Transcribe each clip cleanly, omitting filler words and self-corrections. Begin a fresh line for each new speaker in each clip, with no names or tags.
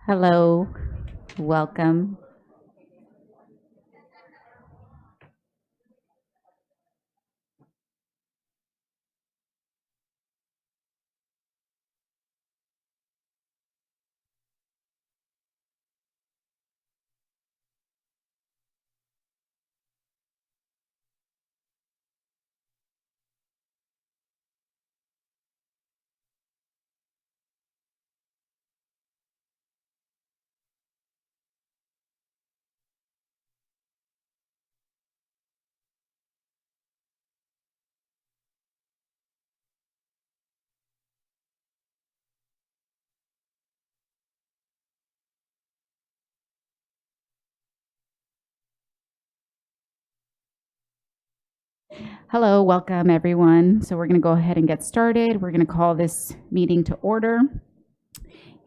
Hello, welcome. Hello, welcome everyone. So we're going to go ahead and get started. We're going to call this meeting to order.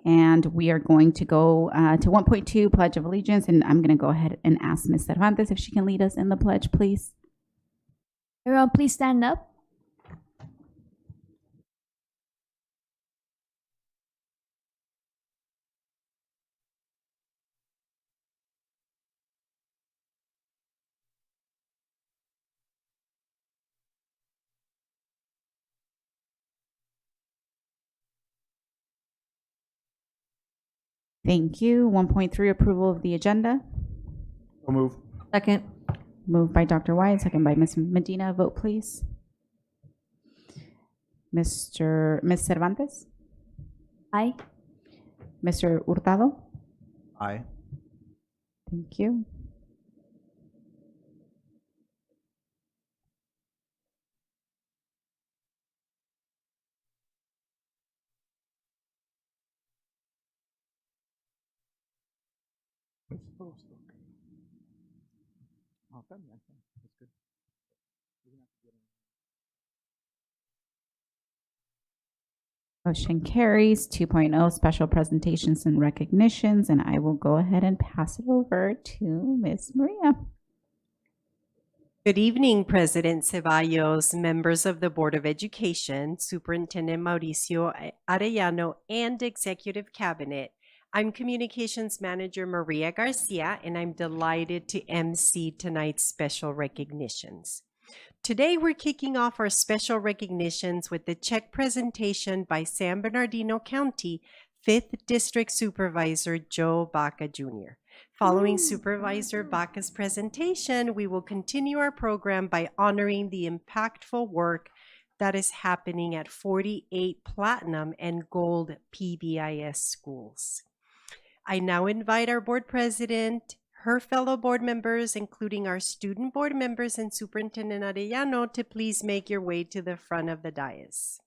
And we are going to go to 1.2, Pledge of Allegiance. And I'm going to go ahead and ask Ms. Cervantes if she can lead us in the pledge, please.
Everyone, please stand up.
Thank you. 1.3, approval of the agenda.
So move.
Second.
Moved by Dr. White, second by Ms. Medina. Vote, please. Ms. Cervantes?
Aye.
Mr. Hurtado?
Aye.
Thank you. Motion carries. 2.0, special presentations and recognitions. And I will go ahead and pass it over to Ms. Maria.
Good evening, President Ceballos, members of the Board of Education, Superintendent Mauricio Arellano, and Executive Cabinet. I'm Communications Manager Maria Garcia, and I'm delighted to MC tonight's special recognitions. Today, we're kicking off our special recognitions with the check presentation by San Bernardino County 5th District Supervisor Joe Baca Jr. Following Supervisor Baca's presentation, we will continue our program by honoring the impactful work that is happening at 48 Platinum and Gold PBIS schools. I now invite our board president, her fellow board members, including our student board members and Superintendent Arellano, to please make your way to the front of the dais.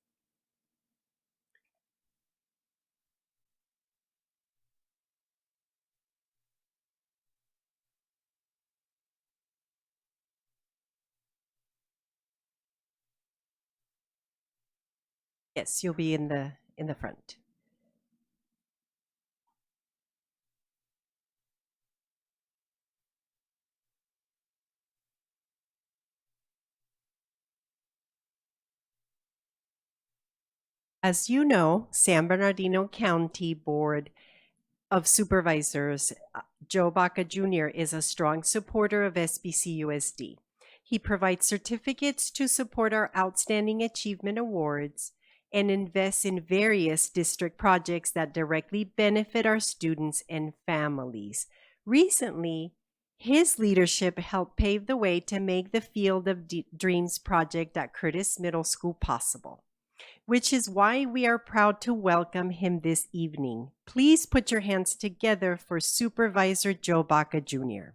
Yes, you'll be in the front. As you know, San Bernardino County Board of Supervisors, Joe Baca Jr. is a strong supporter of SBCUSD. He provides certificates to support our Outstanding Achievement Awards and invests in various district projects that directly benefit our students and families. Recently, his leadership helped pave the way to make the Field of Dreams project at Curtis Middle School possible, which is why we are proud to welcome him this evening. Please put your hands together for Supervisor Joe Baca Jr.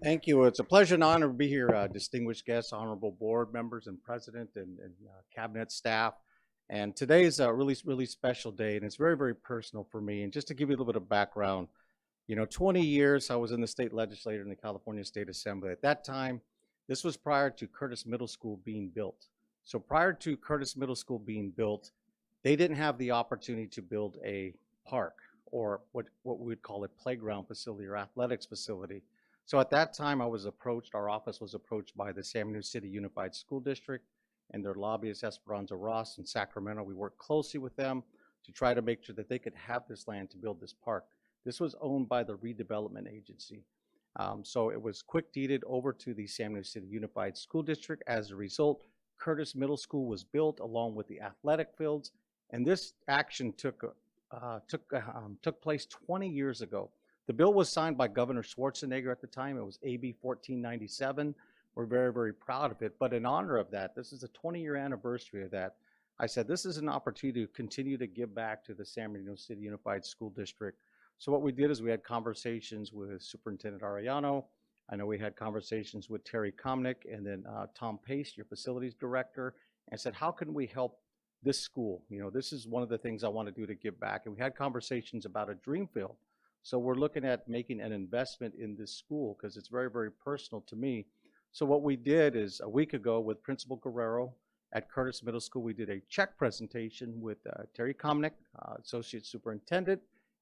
Thank you. It's a pleasure and honor to be here, distinguished guests, honorable board members and president and cabinet staff. And today is a really special day, and it's very personal for me. And just to give you a little bit of background, 20 years I was in the state legislature in the California State Assembly. At that time, this was prior to Curtis Middle School being built. So prior to Curtis Middle School being built, they didn't have the opportunity to build a park or what we would call a playground facility or athletics facility. So at that time, our office was approached by the San Bernardino City Unified School District and their lobbyist Esperanza Ross in Sacramento. We worked closely with them to try to make sure that they could have this land to build this park. This was owned by the redevelopment agency. So it was quick deeded over to the San Bernardino City Unified School District. As a result, Curtis Middle School was built along with the athletic fields, and this action took place 20 years ago. The bill was signed by Governor Schwarzenegger at the time. It was AB 1497. We're very, very proud of it. But in honor of that, this is the 20-year anniversary of that. I said this is an opportunity to continue to give back to the San Bernardino City Unified School District. So what we did is we had conversations with Superintendent Arellano. I know we had conversations with Terry Komnick and then Tom Pace, your facilities director, and said, how can we help this school? You know, this is one of the things I want to do to give back. And we had conversations about a dream field. So we're looking at making an investment in this school because it's very, very personal to me. So what we did is a week ago with Principal Guerrero at Curtis Middle School, we did a check presentation with Terry Komnick, Associate Superintendent.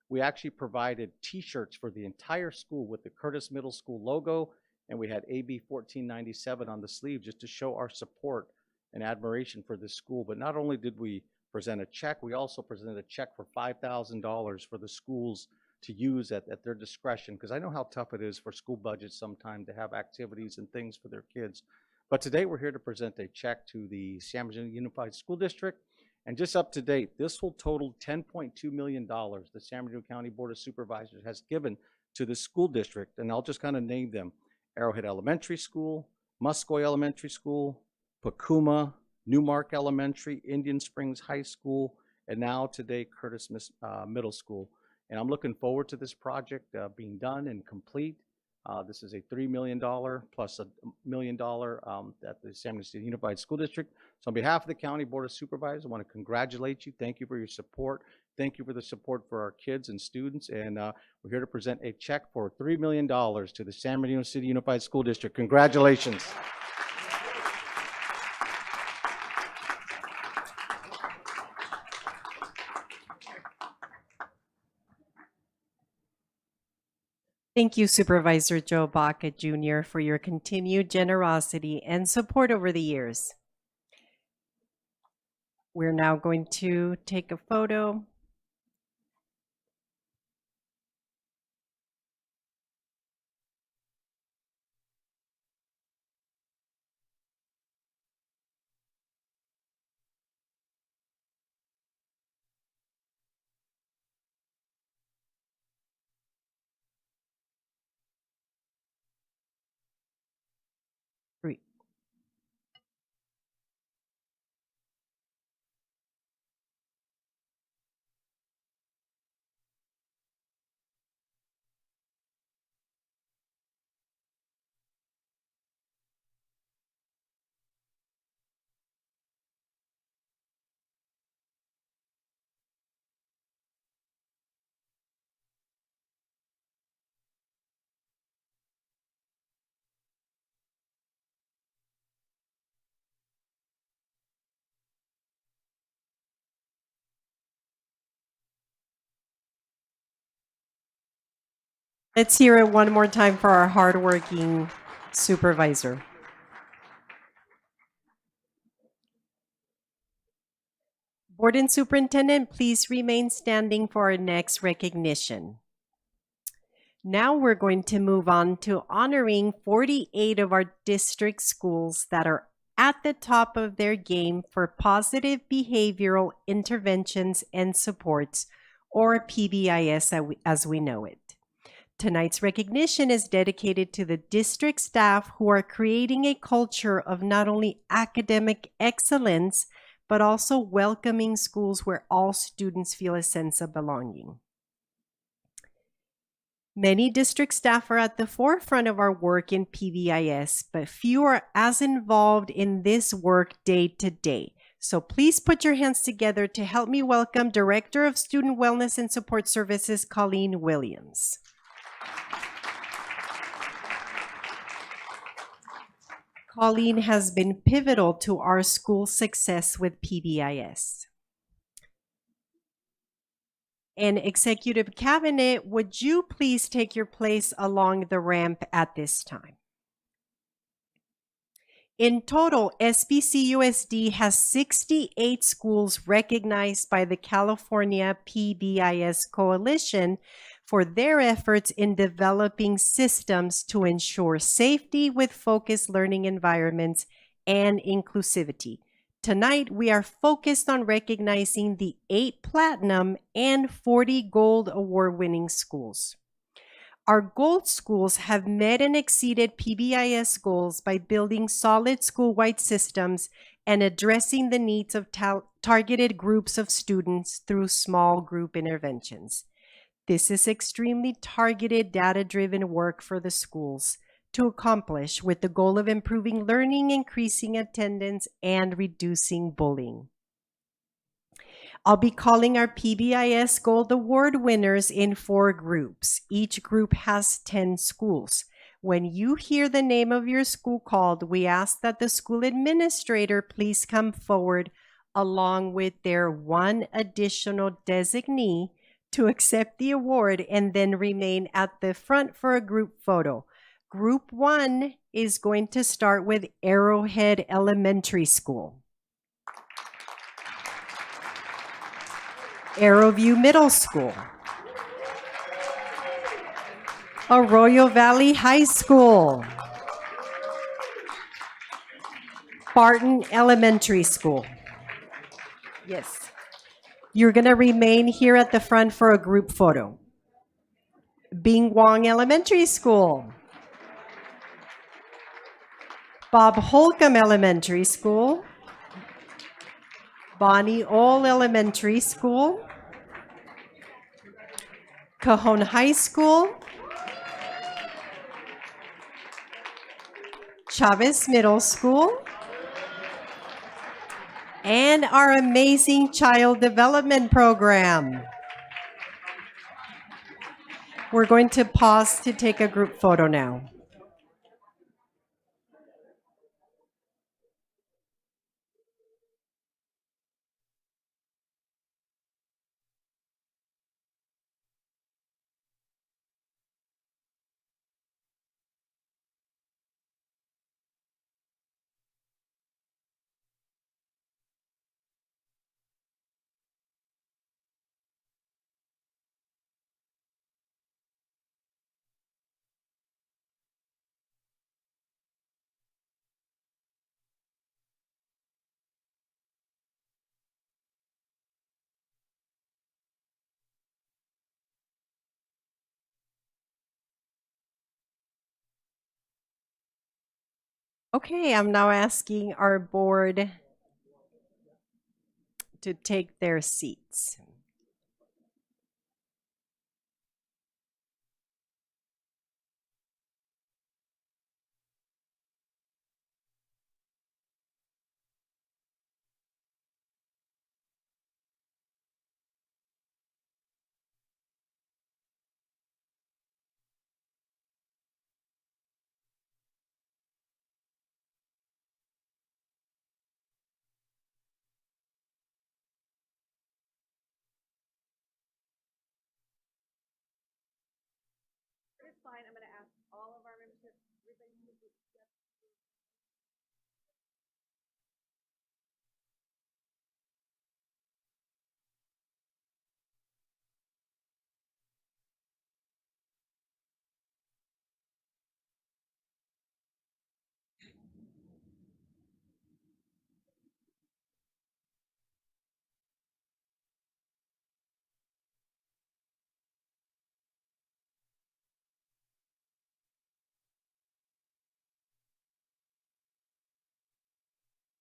We actually provided t-shirts for the entire school with the Curtis Middle School logo, and we had AB 1497 on the sleeve just to show our support and admiration for this school. But not only did we present a check, we also presented a check for $5,000 for the schools to use at their discretion, because I know how tough it is for school budgets sometimes to have activities and things for their kids. But today we're here to present a check to the San Bernardino Unified School District. And just up to date, this will total $10.2 million the San Bernardino County Board of Supervisors has given to the school district. And I'll just kind of name them: Arrowhead Elementary School, Muscoy Elementary School, Pacuma, Newmark Elementary, Indian Springs High School, and now today Curtis Middle School. And I'm looking forward to this project being done and complete. This is a $3 million plus $1 million at the San Bernardino City Unified School District. So on behalf of the County Board of Supervisors, I want to congratulate you. Thank you for your support. Thank you for the support for our kids and students. And we're here to present a check for $3 million to the San Bernardino City Unified School District. Congratulations.
Thank you, Supervisor Joe Baca Jr., for your continued generosity and support over the years. We're now going to take a photo. Great. Let's hear it one more time for our hardworking supervisor. Board and Superintendent, please remain standing for our next recognition. Now we're going to move on to honoring 48 of our district schools that are at the top of their game for positive behavioral interventions and supports, or PBIS as we know it. Tonight's recognition is dedicated to the district staff who are creating a culture of not only academic excellence, but also welcoming schools where all students feel a sense of belonging. Many district staff are at the forefront of our work in PBIS, but few are as involved in this work day to day. So please put your hands together to help me welcome Director of Student Wellness and Support Services, Colleen Williams. Colleen has been pivotal to our school success with PBIS. And Executive Cabinet, would you please take your place along the ramp at this time? In total, SBCUSD has 68 schools recognized by the California PBIS Coalition for their efforts in developing systems to ensure safety with focused learning environments and inclusivity. Tonight, we are focused on recognizing the 8 Platinum and 40 Gold Award-winning schools. Our gold schools have met and exceeded PBIS goals by building solid school-wide systems and addressing the needs of targeted groups of students through small group interventions. This is extremely targeted, data-driven work for the schools to accomplish with the goal of improving learning, increasing attendance, and reducing bullying. I'll be calling our PBIS Gold Award winners in 4 groups. Each group has 10 schools. When you hear the name of your school called, we ask that the school administrator please come forward along with their 1 additional designee to accept the award and then remain at the front for a group photo. Group 1 is going to start with Arrowhead Elementary School. Arrowview Middle School, Arroyo Valley High School, Barton Elementary School. Yes. You're going to remain here at the front for a group photo. Bing Wong Elementary School, Bob Holcomb Elementary School, Bonnie Ole Elementary School, Cajon High School, Chavez Middle School, and our amazing child development program. We're going to pause to take a group photo now. Okay, I'm now asking our board to take their seats.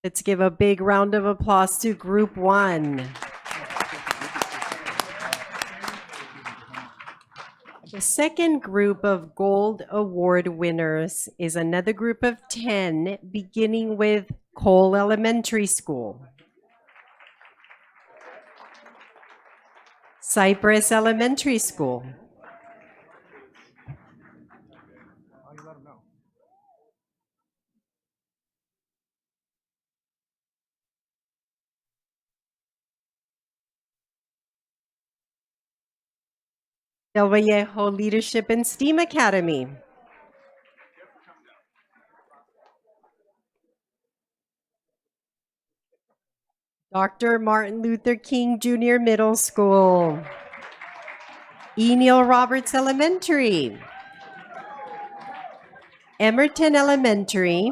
Let's give a big round of applause to Group 1. The second group of Gold Award winners is another group of 10, beginning with Cole Elementary School, Cypress Elementary School, Del Vallejo Leadership and STEAM Academy, Dr. Martin Luther King Jr. Middle School, E. Neil Roberts Elementary, Emerton Elementary,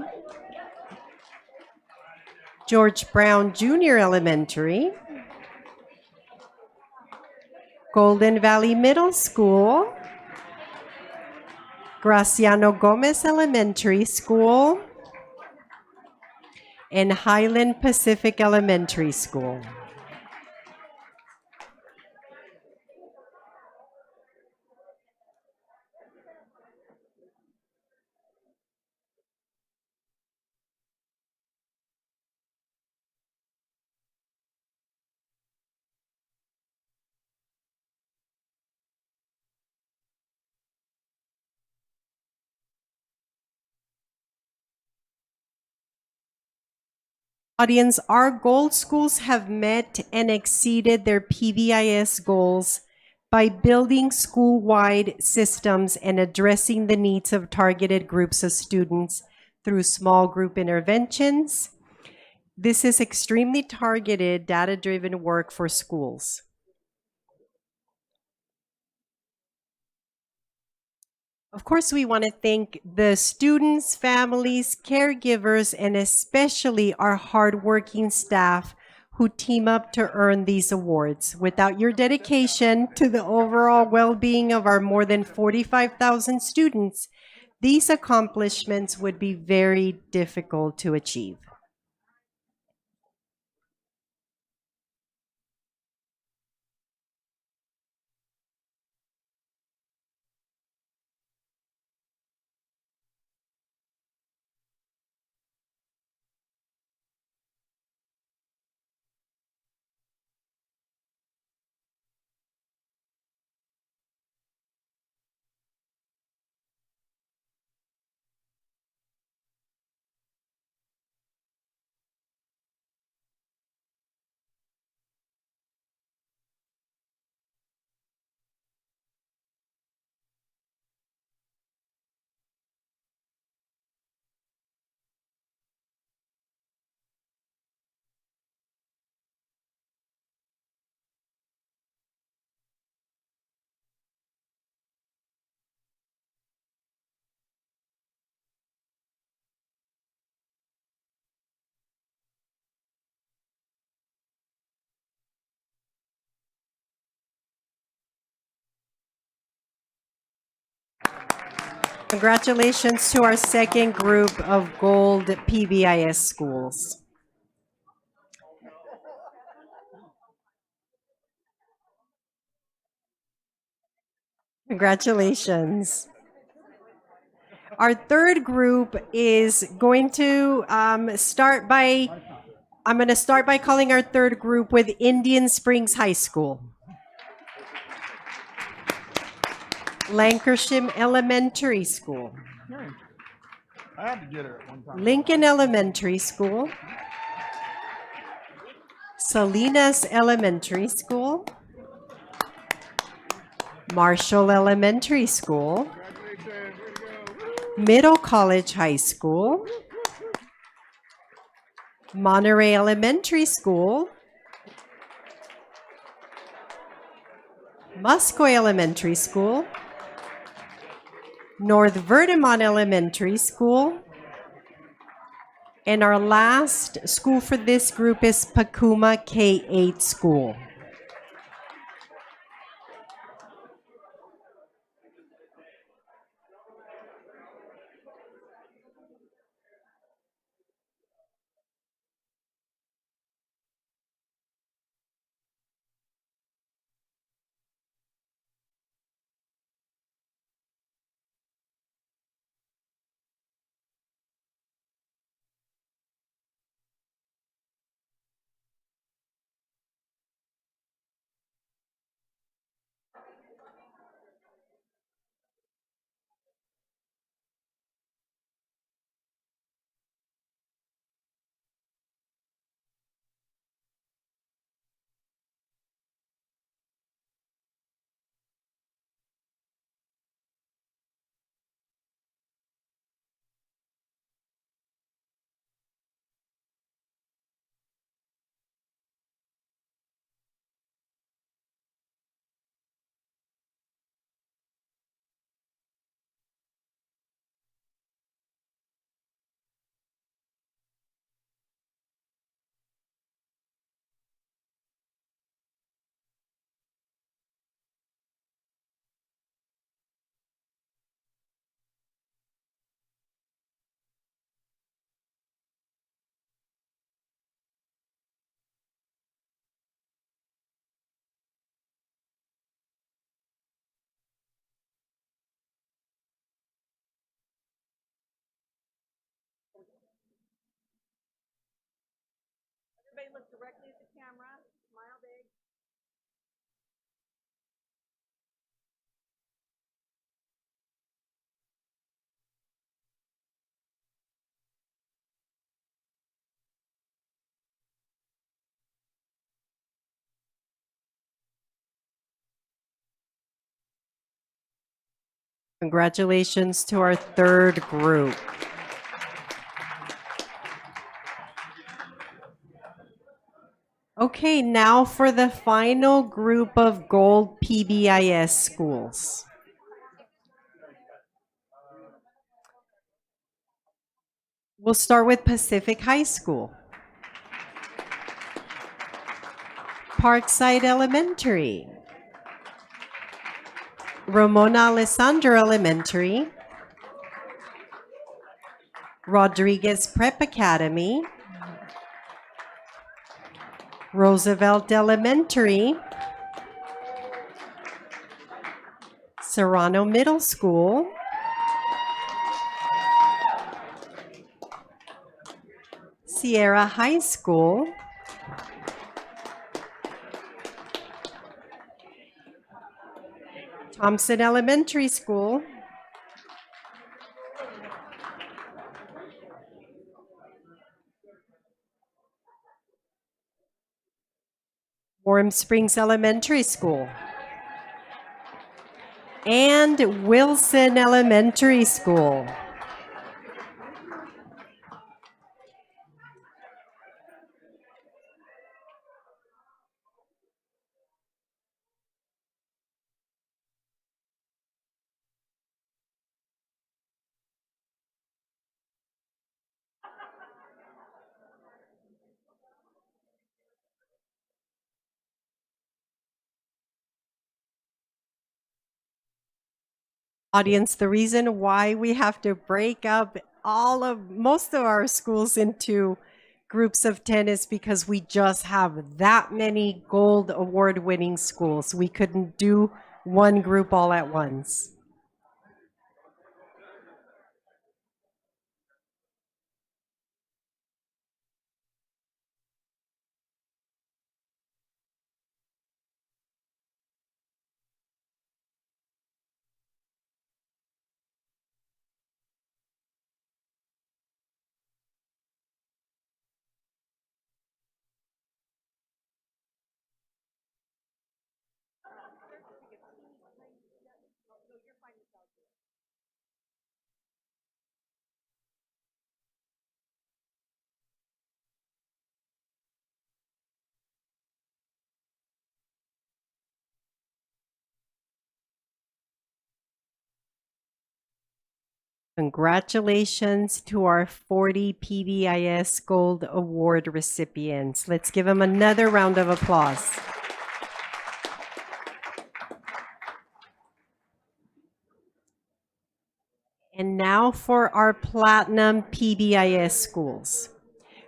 George Brown Jr. Elementary, Golden Valley Middle School, Graciano Gomez Elementary School, and Highland Pacific Elementary School. Audience, our gold schools have met and exceeded their PBIS goals by building school-wide systems and addressing the needs of targeted groups of students through small group interventions. This is extremely targeted, data-driven work for schools. Of course, we want to thank the students, families, caregivers, and especially our hardworking staff who team up to earn these awards. Without your dedication to the overall well-being of our more than 45,000 students, these accomplishments would be very difficult to achieve. Congratulations to our second group of gold PBIS schools. Congratulations. Our third group is going to start by, I'm going to start by calling our third group with Indian Springs High School. Lancashire Elementary School.
I had to get her at one time.
Lincoln Elementary School. Salinas Elementary School. Marshall Elementary School. Middle College High School. Monterey Elementary School. Muscoy Elementary School. North Verdemont Elementary School. And our last school for this group is Pacuma K-8 School.
look directly at the camera. Smile big.
Congratulations to our third group. Okay, now for the final group of gold PBIS schools. We'll start with Pacific High School. Parkside Elementary. Ramona Alessandra Elementary. Rodriguez Prep Academy. Roosevelt Elementary. Serrano Middle School. Sierra High School. Thompson Elementary School. Warm Springs Elementary School. And Wilson Elementary School. Audience, the reason why we have to break up most of our schools into groups of 10 is because we just have that many gold award winning schools. We couldn't do one group all at once. Congratulations to our 40 PBIS Gold Award recipients. Let's give them another round of applause. And now for our Platinum PBIS schools.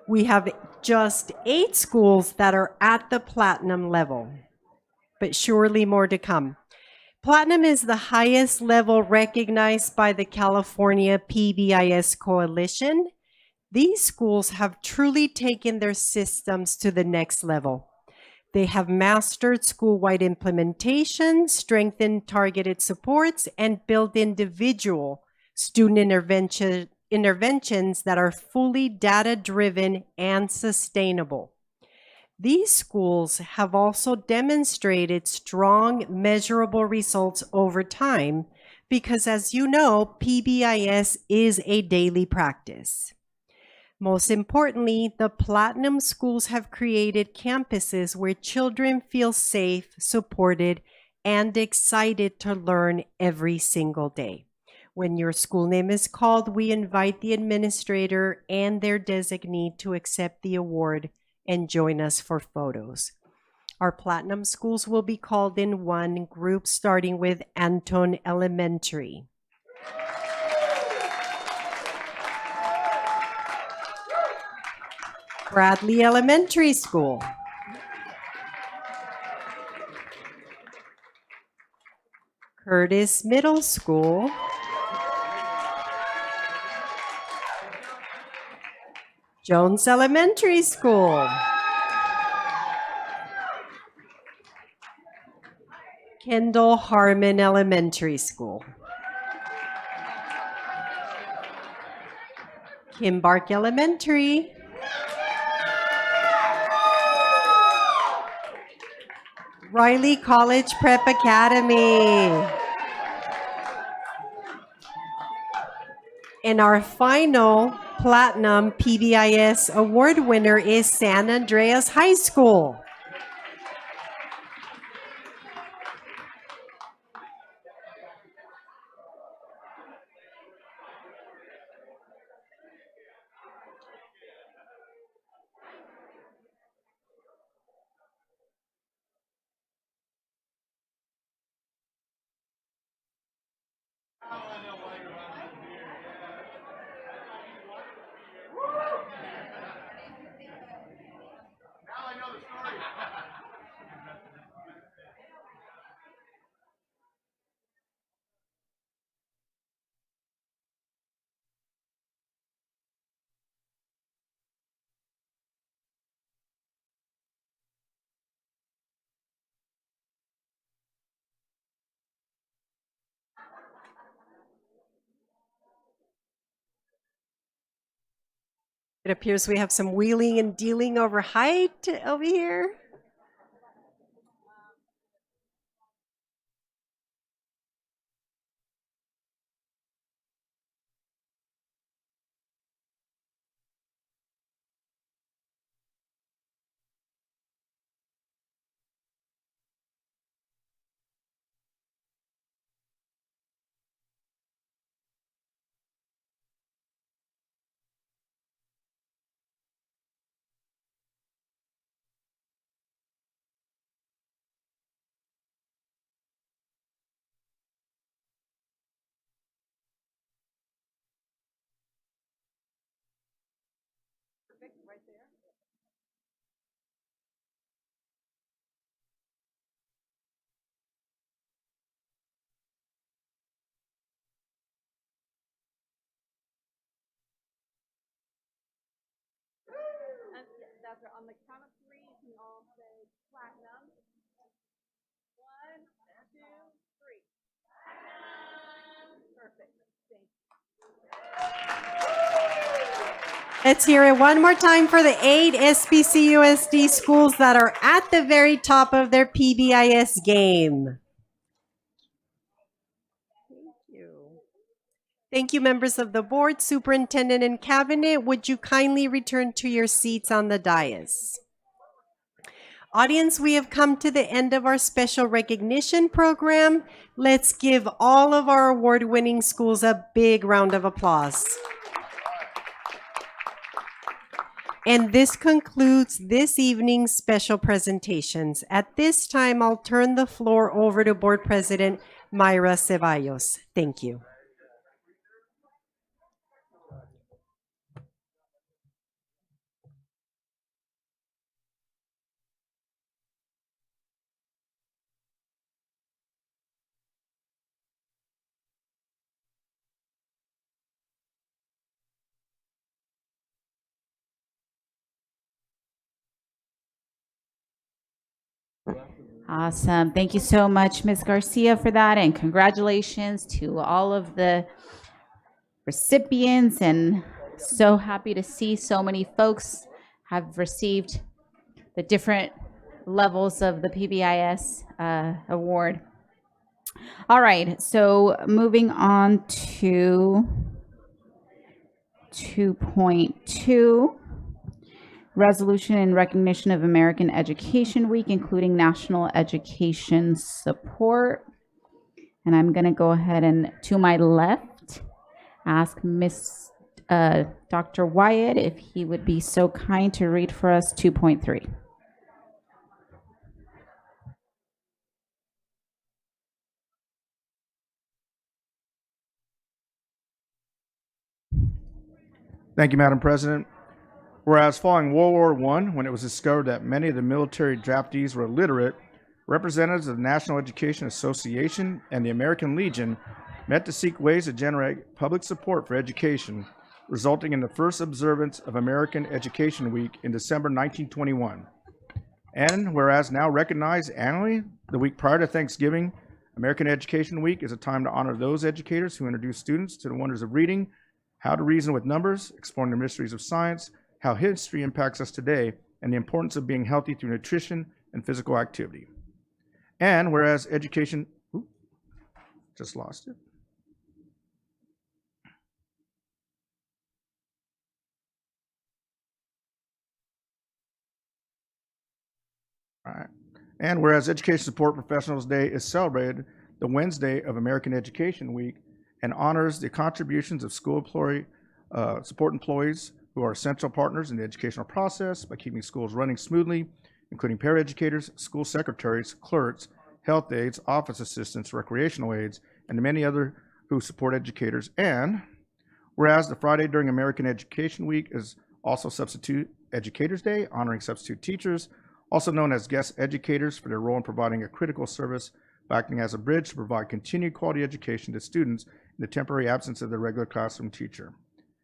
We have just 8 schools that are at the Platinum level, but surely more to come. Platinum is the highest level recognized by the California PBIS Coalition. These schools have truly taken their systems to the next level. They have mastered school-wide implementation, strengthened targeted supports, and built individual student interventions that are fully data-driven and sustainable. These schools have also demonstrated strong, measurable results over time because, as you know, PBIS is a daily practice. Most importantly, the Platinum schools have created campuses where children feel safe, supported, and excited to learn every single day. When your school name is called, we invite the administrator and their designee to accept the award and join us for photos. Our Platinum schools will be called in one group, starting with Anton Elementary. Bradley Elementary School. Curtis Middle School. Jones Elementary School. Kendall Harmon Elementary School. Kimbark Elementary. Riley College Prep Academy. And our final Platinum PBIS award winner is San Andreas High School. It appears we have some wheeling and dealing over height over here.
That's right. On the count of three, you can all say platinum. 1, 2, 3. Perfect. Thank you.
Let's hear it one more time for the 8 SBCUSD schools that are at the very top of their PBIS game. Thank you, members of the board, superintendent, and cabinet. Would you kindly return to your seats on the dais? Audience, we have come to the end of our special recognition program. Let's give all of our award-winning schools a big round of applause. And this concludes this evening's special presentations. At this time, I'll turn the floor over to Board President Mayra Ceballos. Thank you.
Awesome. Thank you so much, Ms. Garcia, for that. And congratulations to all of the recipients. And so happy to see so many folks have received the different levels of the PBIS award. All right. So moving on to 2.2. Resolution in recognition of American Education Week, including national education support. And I'm going to go ahead and, to my left, ask Dr. Wyatt if he would be so kind to read for us 2.3.
Thank you, Madam President. Whereas following World War I, when it was discovered that many of the military draftees were illiterate, representatives of the National Education Association and the American Legion met to seek ways to generate public support for education, resulting in the first observance of American Education Week in December 1921. And whereas now recognized annually, the week prior to Thanksgiving, American Education Week is a time to honor those educators who introduce students to the wonders of reading, how to reason with numbers, exploring the mysteries of science, how history impacts us today, and the importance of being healthy through nutrition and physical activity. And whereas education, just lost it. All right. And whereas Education Support Professionals Day is celebrated the Wednesday of American Education Week and honors the contributions of school support employees who are essential partners in the educational process by keeping schools running smoothly, including paraeducators, school secretaries, clerks, health aides, office assistants, recreational aides, and many other who support educators. And whereas the Friday during American Education Week is also Substitute Educators Day, honoring substitute teachers, also known as guest educators, for their role in providing a critical service by acting as a bridge to provide continued quality education to students in the temporary absence of their regular classroom teacher.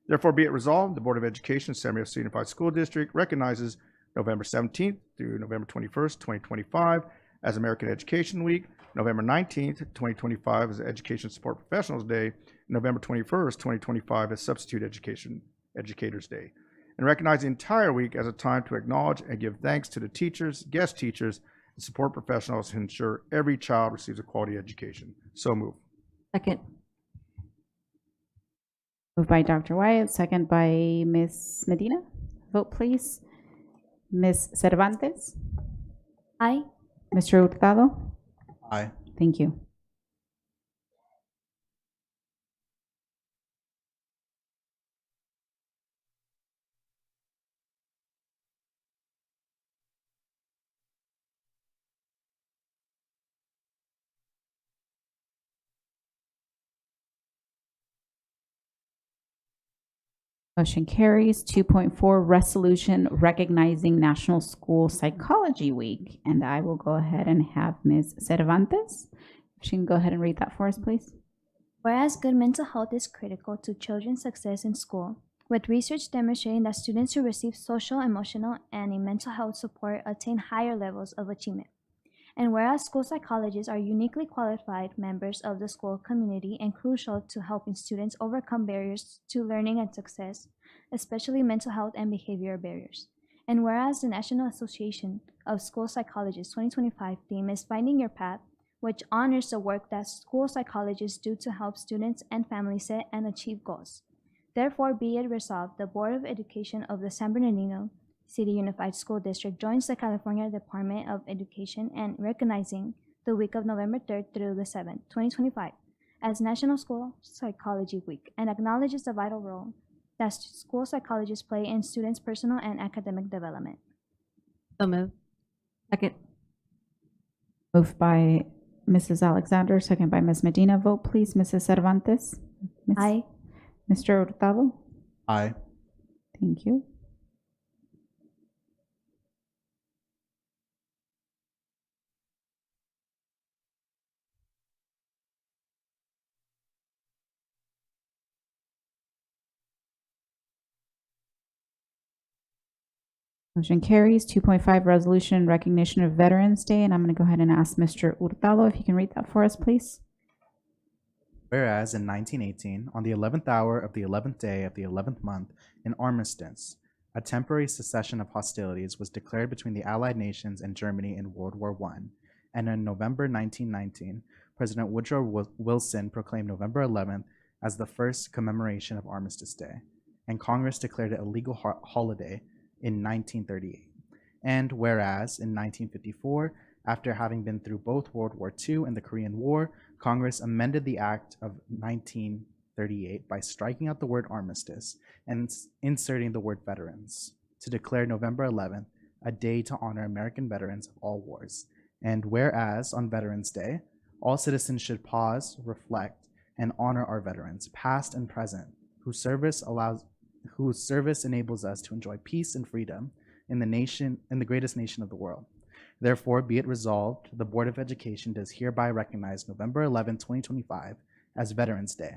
Therefore, be it resolved, the Board of Education, San Mateo Unified School District recognizes November 17th through November 21st, 2025 as American Education Week, November 19th, 2025 as Education Support Professionals Day, and November 21st, 2025 as Substitute Educators Day, and recognize the entire week as a time to acknowledge and give thanks to the teachers, guest teachers, and support professionals who ensure every child receives a quality education. So move.
Second.
Moved by Dr. Wyatt, second by Ms. Medina. Vote, please. Ms. Cervantes?
Aye.
Mr. Hurtado?
Aye.
Thank you. Motion carries. 2.4, resolution recognizing National School Psychology Week. And I will go ahead and have Ms. Cervantes. If she can go ahead and read that for us, please.
Whereas good mental health is critical to children's success in school, with research demonstrating that students who receive social, emotional, and mental health support attain higher levels of achievement. And whereas school psychologists are uniquely qualified members of the school community and crucial to helping students overcome barriers to learning and success, especially mental health and behavioral barriers. And whereas the National Association of School Psychologists 2025 theme is Finding Your Path, which honors the work that school psychologists do to help students and families set and achieve goals. Therefore, be it resolved, the Board of Education of the San Bernardino City Unified School District joins the California Department of Education in recognizing the week of November 3rd through the 7th, 2025 as National School Psychology Week and acknowledges the vital role that school psychologists play in students' personal and academic development.
So moved.
Second.
Moved by Mrs. Alexander, second by Ms. Medina. Vote, please. Mrs. Cervantes?
Aye.
Mr. Hurtado?
Aye.
Thank you. Motion carries. 2.5, resolution in recognition of Veterans Day. And I'm going to go ahead and ask Mr. Hurtado if you can read that for us, please.
Whereas in 1918, on the 11th hour of the 11th day of the 11th month, an armistice, a temporary cessation of hostilities, was declared between the Allied nations and Germany in World War I. And in November 1919, President Woodrow Wilson proclaimed November 11th as the first commemoration of Armistice Day, and Congress declared it a legal holiday in 1938. And whereas in 1954, after having been through both World War II and the Korean War, Congress amended the Act of 1938 by striking out the word armistice and inserting the word veterans to declare November 11th a day to honor American veterans of all wars. And whereas on Veterans Day, all citizens should pause, reflect, and honor our veterans, past and present, whose service enables us to enjoy peace and freedom in the greatest nation of the world. Therefore, be it resolved, the Board of Education does hereby recognize November 11, 2025 as Veterans Day,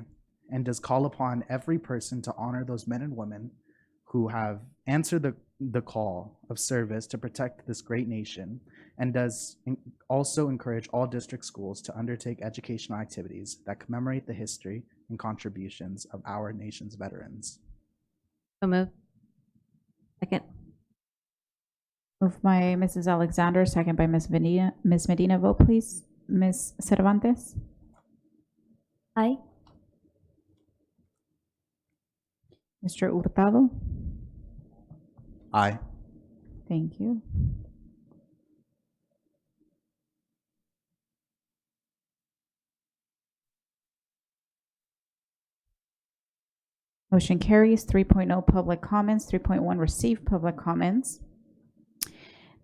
and does call upon every person to honor those men and women who have answered the call of service to protect this great nation, and does also encourage all district schools to undertake educational activities that commemorate the history and contributions of our nation's veterans.
So moved. Second.
Moved by Mrs. Alexander, second by Ms. Medina. Ms. Medina, vote please. Ms. Cervantes?
Aye.
Mr. Hurtado?
Aye.
Thank you. Motion carries. 3.0 public comments. 3.1 receive public comments.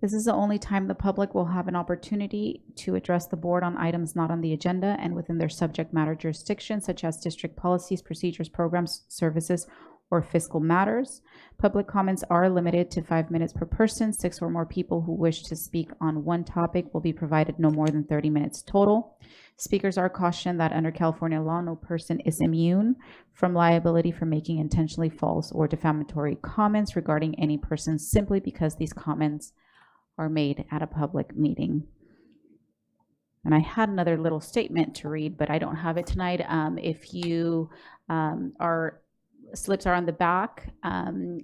This is the only time the public will have an opportunity to address the board on items not on the agenda and within their subject matter jurisdiction, such as district policies, procedures, programs, services, or fiscal matters. Public comments are limited to 5 minutes per person. 6 or more people who wish to speak on one topic will be provided no more than 30 minutes total. Speakers are cautioned that under California law, no person is immune from liability for making intentionally false or defamatory comments regarding any person simply because these comments are made at a public meeting. And I had another little statement to read, but I don't have it tonight. If you slips are on the back.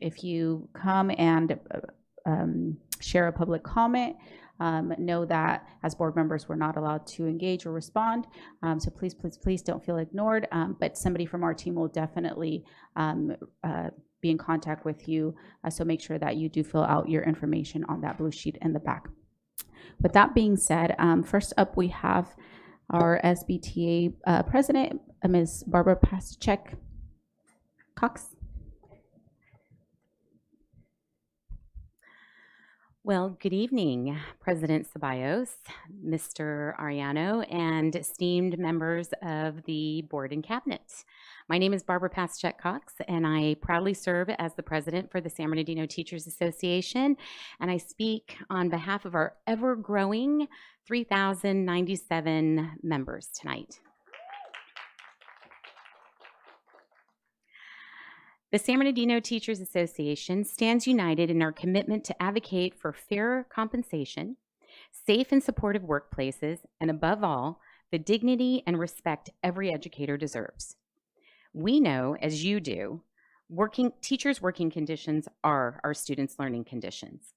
If you come and share a public comment, know that as board members, we're not allowed to engage or respond. So please, please, please don't feel ignored. But somebody from our team will definitely be in contact with you. So make sure that you do fill out your information on that blue sheet in the back. With that being said, first up we have our SBTA president, Ms. Barbara Pasechek Cox.
Well, good evening, President Ceballos, Mr. Ariano, and esteemed members of the board and cabinet. My name is Barbara Pasechek Cox, and I proudly serve as the president for the San Bernardino Teachers Association, and I speak on behalf of our ever-growing 3,097 members tonight. The San Bernardino Teachers Association stands united in our commitment to advocate for fairer compensation, safe and supportive workplaces, and above all, the dignity and respect every educator deserves. We know, as you do, teachers' working conditions are our students' learning conditions.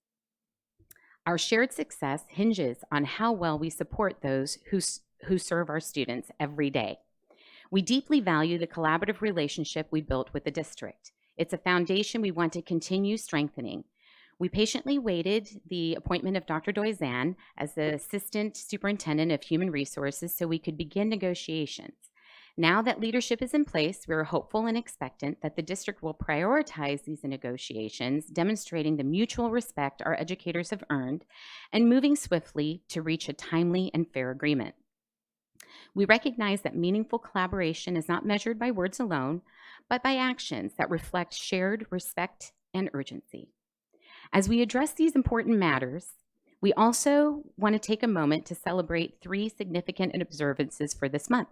Our shared success hinges on how well we support those who serve our students every day. We deeply value the collaborative relationship we built with the district. It's a foundation we want to continue strengthening. We patiently waited the appointment of Dr. Doizan as the Assistant Superintendent of Human Resources so we could begin negotiations. Now that leadership is in place, we are hopeful and expectant that the district will prioritize these negotiations, demonstrating the mutual respect our educators have earned, and moving swiftly to reach a timely and fair agreement. We recognize that meaningful collaboration is not measured by words alone, but by actions that reflect shared respect and urgency. As we address these important matters, we also want to take a moment to celebrate 3 significant observances for this month.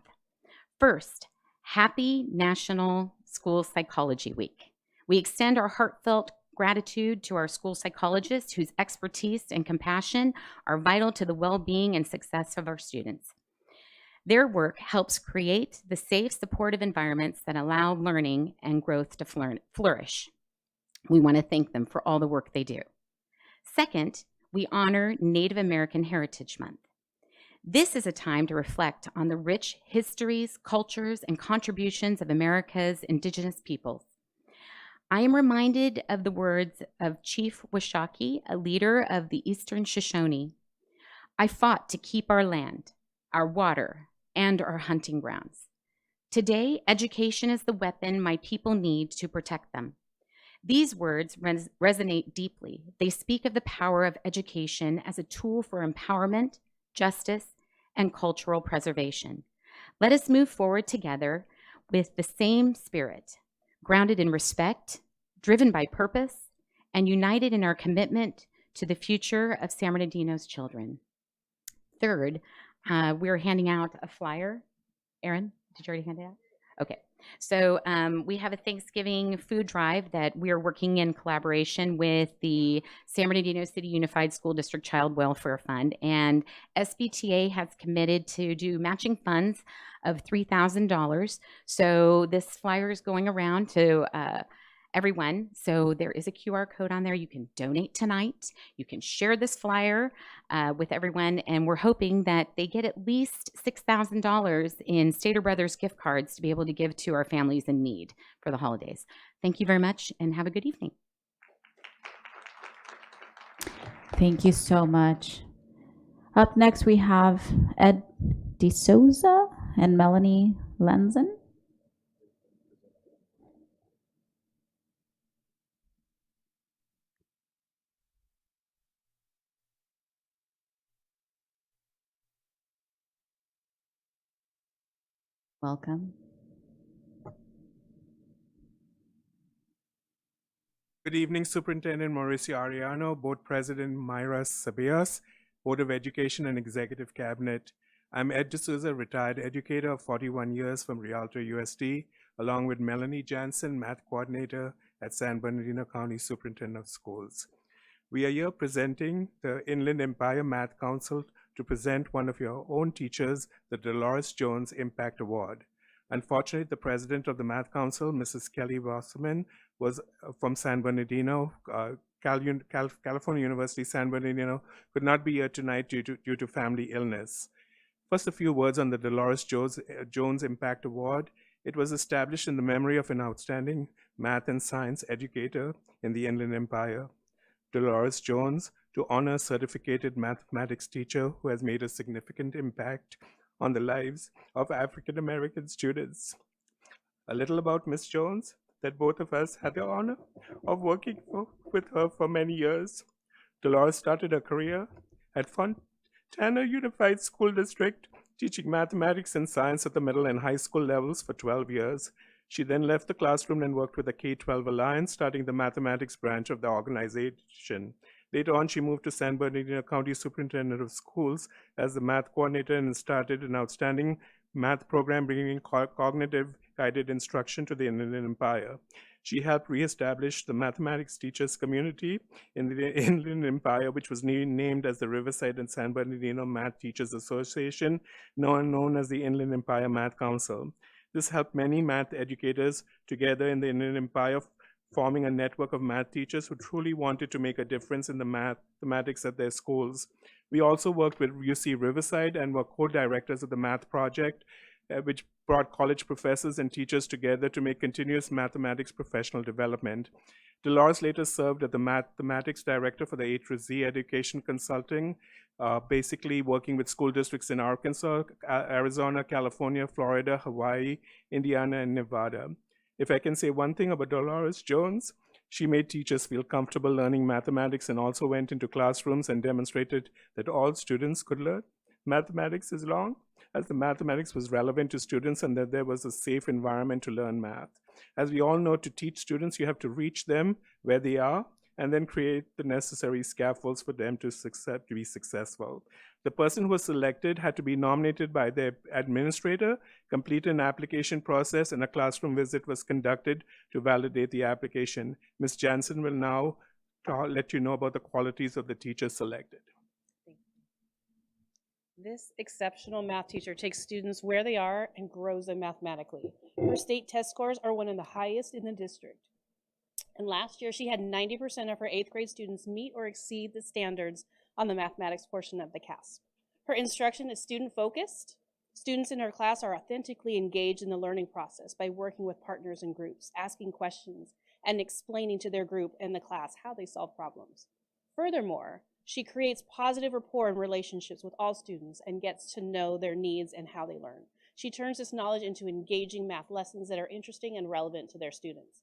First, happy National School Psychology Week. We extend our heartfelt gratitude to our school psychologists whose expertise and compassion are vital to the well-being and success of our students. Their work helps create the safe, supportive environments that allow learning and growth to flourish. We want to thank them for all the work they do. Second, we honor Native American Heritage Month. This is a time to reflect on the rich histories, cultures, and contributions of America's indigenous peoples. I am reminded of the words of Chief Washakie, a leader of the Eastern Shoshone. I fought to keep our land, our water, and our hunting grounds. Today, education is the weapon my people need to protect them. These words resonate deeply. They speak of the power of education as a tool for empowerment, justice, and cultural preservation. Let us move forward together with the same spirit, grounded in respect, driven by purpose, and united in our commitment to the future of San Bernardino's children. Third, we're handing out a flyer. Aaron, did you already hand it out? Okay. So we have a Thanksgiving food drive that we are working in collaboration with the San Bernardino City Unified School District Child Welfare Fund. And SBTA has committed to do matching funds of $3,000. So this flyer is going around to everyone. So there is a QR code on there. You can donate tonight. You can share this flyer with everyone. And we're hoping that they get at least $6,000 in Stater Brothers gift cards to be able to give to our families in need for the holidays. Thank you very much and have a good evening.
Thank you so much. Up next, we have Ed DeSouza and Melanie Lenzen. Welcome.
Good evening, Superintendent Mauricio Arellano, Board President Mayra Sabias, Board of Education and Executive Cabinet. I'm Ed D'Souza, retired educator of 41 years from Rialto USD, along with Melanie Jansen, Math Coordinator at San Bernardino County Superintendent of Schools. We are here presenting the Inland Empire Math Council to present one of your own teachers, the Dolores Jones Impact Award. Unfortunately, the president of the Math Council, Mrs. Kelly Wasserman, was from San Bernardino, California University, San Bernardino, could not be here tonight due to family illness. First, a few words on the Dolores Jones Impact Award. It was established in the memory of an outstanding math and science educator in the Inland Empire, Dolores Jones, to honor a certificated mathematics teacher who has made a significant impact on the lives of African American students. A little about Ms. Jones, that both of us had the honor of working with her for many years. Dolores started her career at Fontana Unified School District, teaching mathematics and science at the middle and high school levels for 12 years. She then left the classroom and worked with the K-12 Alliance, starting the mathematics branch of the organization. Later on, she moved to San Bernardino County Superintendent of Schools as the math coordinator and started an outstanding math program bringing cognitive guided instruction to the Inland Empire. She helped reestablish the mathematics teachers community in the Inland Empire, which was named as the Riverside and San Bernardino Math Teachers Association, known as the Inland Empire Math Council. This helped many math educators together in the Inland Empire, forming a network of math teachers who truly wanted to make a difference in the mathematics at their schools. We also worked with UC Riverside and were co-directors of the Math Project, which brought college professors and teachers together to make continuous mathematics professional development. Dolores later served as the mathematics director for the A through Z Education Consulting, basically working with school districts in Arkansas, Arizona, California, Florida, Hawaii, Indiana, and Nevada. If I can say one thing about Dolores Jones, she made teachers feel comfortable learning mathematics and also went into classrooms and demonstrated that all students could learn mathematics as long as the mathematics was relevant to students and that there was a safe environment to learn math. As we all know, to teach students, you have to reach them where they are and then create the necessary scaffolds for them to be successful. The person who was selected had to be nominated by their administrator, complete an application process, and a classroom visit was conducted to validate the application. Ms. Jansen will now let you know about the qualities of the teacher selected.
This exceptional math teacher takes students where they are and grows them mathematically. Her state test scores are one of the highest in the district. And last year, she had 90% of her 8th grade students meet or exceed the standards on the mathematics portion of the CAS. Her instruction is student-focused. Students in her class are authentically engaged in the learning process by working with partners and groups, asking questions, and explaining to their group and the class how they solve problems. Furthermore, she creates positive rapport and relationships with all students and gets to know their needs and how they learn. She turns this knowledge into engaging math lessons that are interesting and relevant to their students.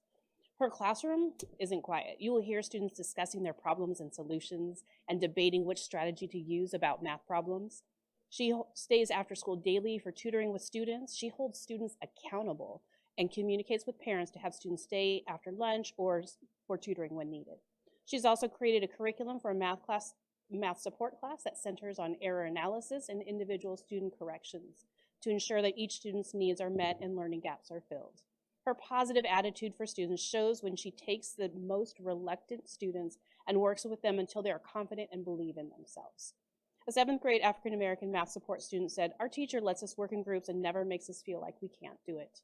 Her classroom isn't quiet. You will hear students discussing their problems and solutions and debating which strategy to use about math problems. She stays after school daily for tutoring with students. She holds students accountable and communicates with parents to have students stay after lunch or for tutoring when needed. She's also created a curriculum for a math support class that centers on error analysis and individual student corrections. to ensure that each student's needs are met and learning gaps are filled. Her positive attitude for students shows when she takes the most reluctant students and works with them until they are confident and believe in themselves. A 7th grade African American math support student said, "Our teacher lets us work in groups and never makes us feel like we can't do it."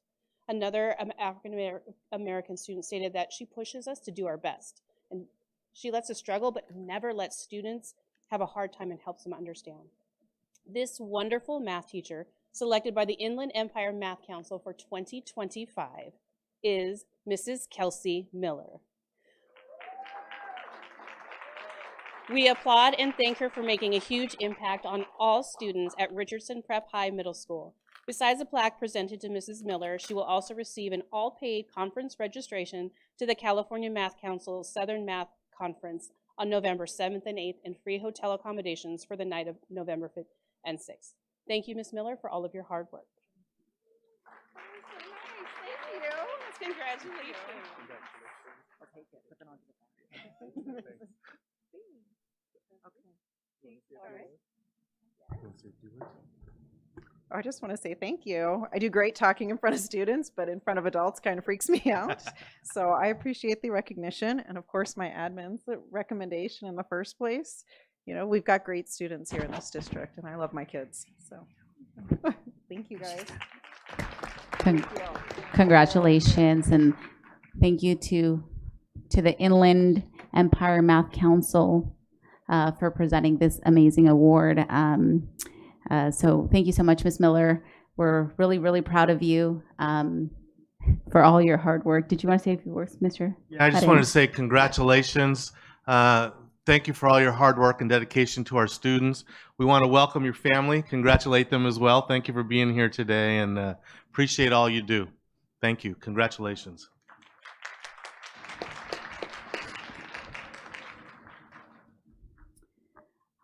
Another African American student stated that she pushes us to do our best, and she lets us struggle but never lets students have a hard time and helps them understand. This wonderful math teacher, selected by the Inland Empire Math Council for 2025, is Mrs. Kelsey Miller. We applaud and thank her for making a huge impact on all students at Richardson Prep High Middle School. Besides the plaque presented to Mrs. Miller, she will also receive an all-paid conference registration to the California Math Council's Southern Math Conference on November 7th and 8th and free hotel accommodations for the night of November 5th and 6th. Thank you, Ms. Miller, for all of your hard work.
Thank you.
Congratulations.
I'll take it, put them on to the back. I just want to say thank you. I do great talking in front of students, but in front of adults kind of freaks me out. So I appreciate the recognition and, of course, my admin's recommendation in the first place. You know, we've got great students here in this district, and I love my kids. So thank you, guys.
Congratulations, and thank you to the Inland Empire Math Council for presenting this amazing award. So thank you so much, Ms. Miller. We're really, really proud of you for all your hard work. Did you want to say a few words, Mr.?
Yeah, I just wanted to say congratulations. Thank you for all your hard work and dedication to our students. We want to welcome your family, congratulate them as well. Thank you for being here today, and appreciate all you do. Thank you. Congratulations.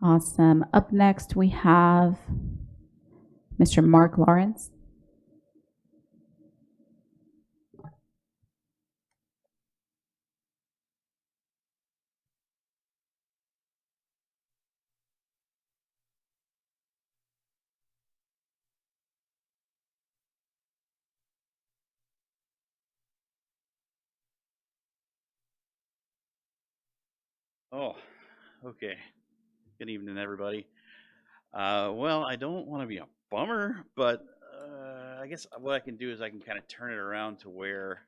Awesome. Up next, we have Mr. Mark Lawrence.
Oh, okay. Good evening, everybody. Well, I don't want to be a bummer, but I guess what I can do is I can kind of turn it around to where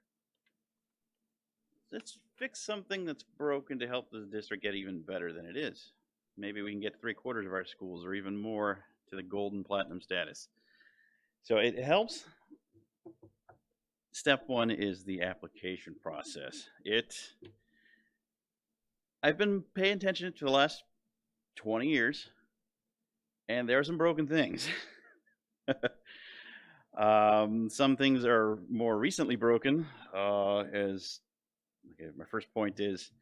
let's fix something that's broken to help the district get even better than it is. Maybe we can get 3/4 of our schools or even more to the golden platinum status. So it helps. Step one is the application process. I've been paying attention to the last 20 years, and there are some broken things. Some things are more recently broken. My first point is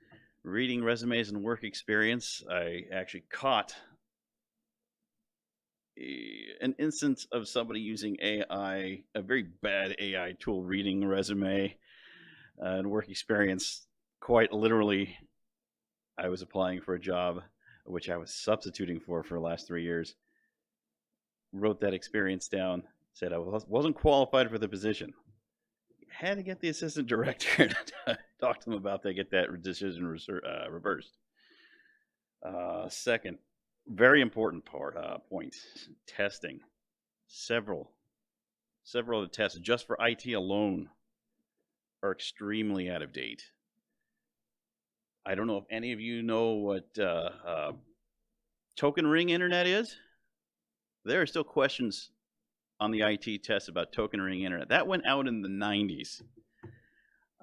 reading resumes and work experience. I actually caught an instance of somebody using AI, a very bad AI tool, reading resume and work experience. Quite literally, I was applying for a job which I was substituting for the last 3 years, wrote that experience down, said I wasn't qualified for the position. Had to get the assistant director to talk to them about that, get that decision reversed. Second, very important point, testing. Several of the tests just for IT alone are extremely out of date. I don't know if any of you know what token ring internet is. There are still questions on the IT test about token ring internet. That went out in the 90s.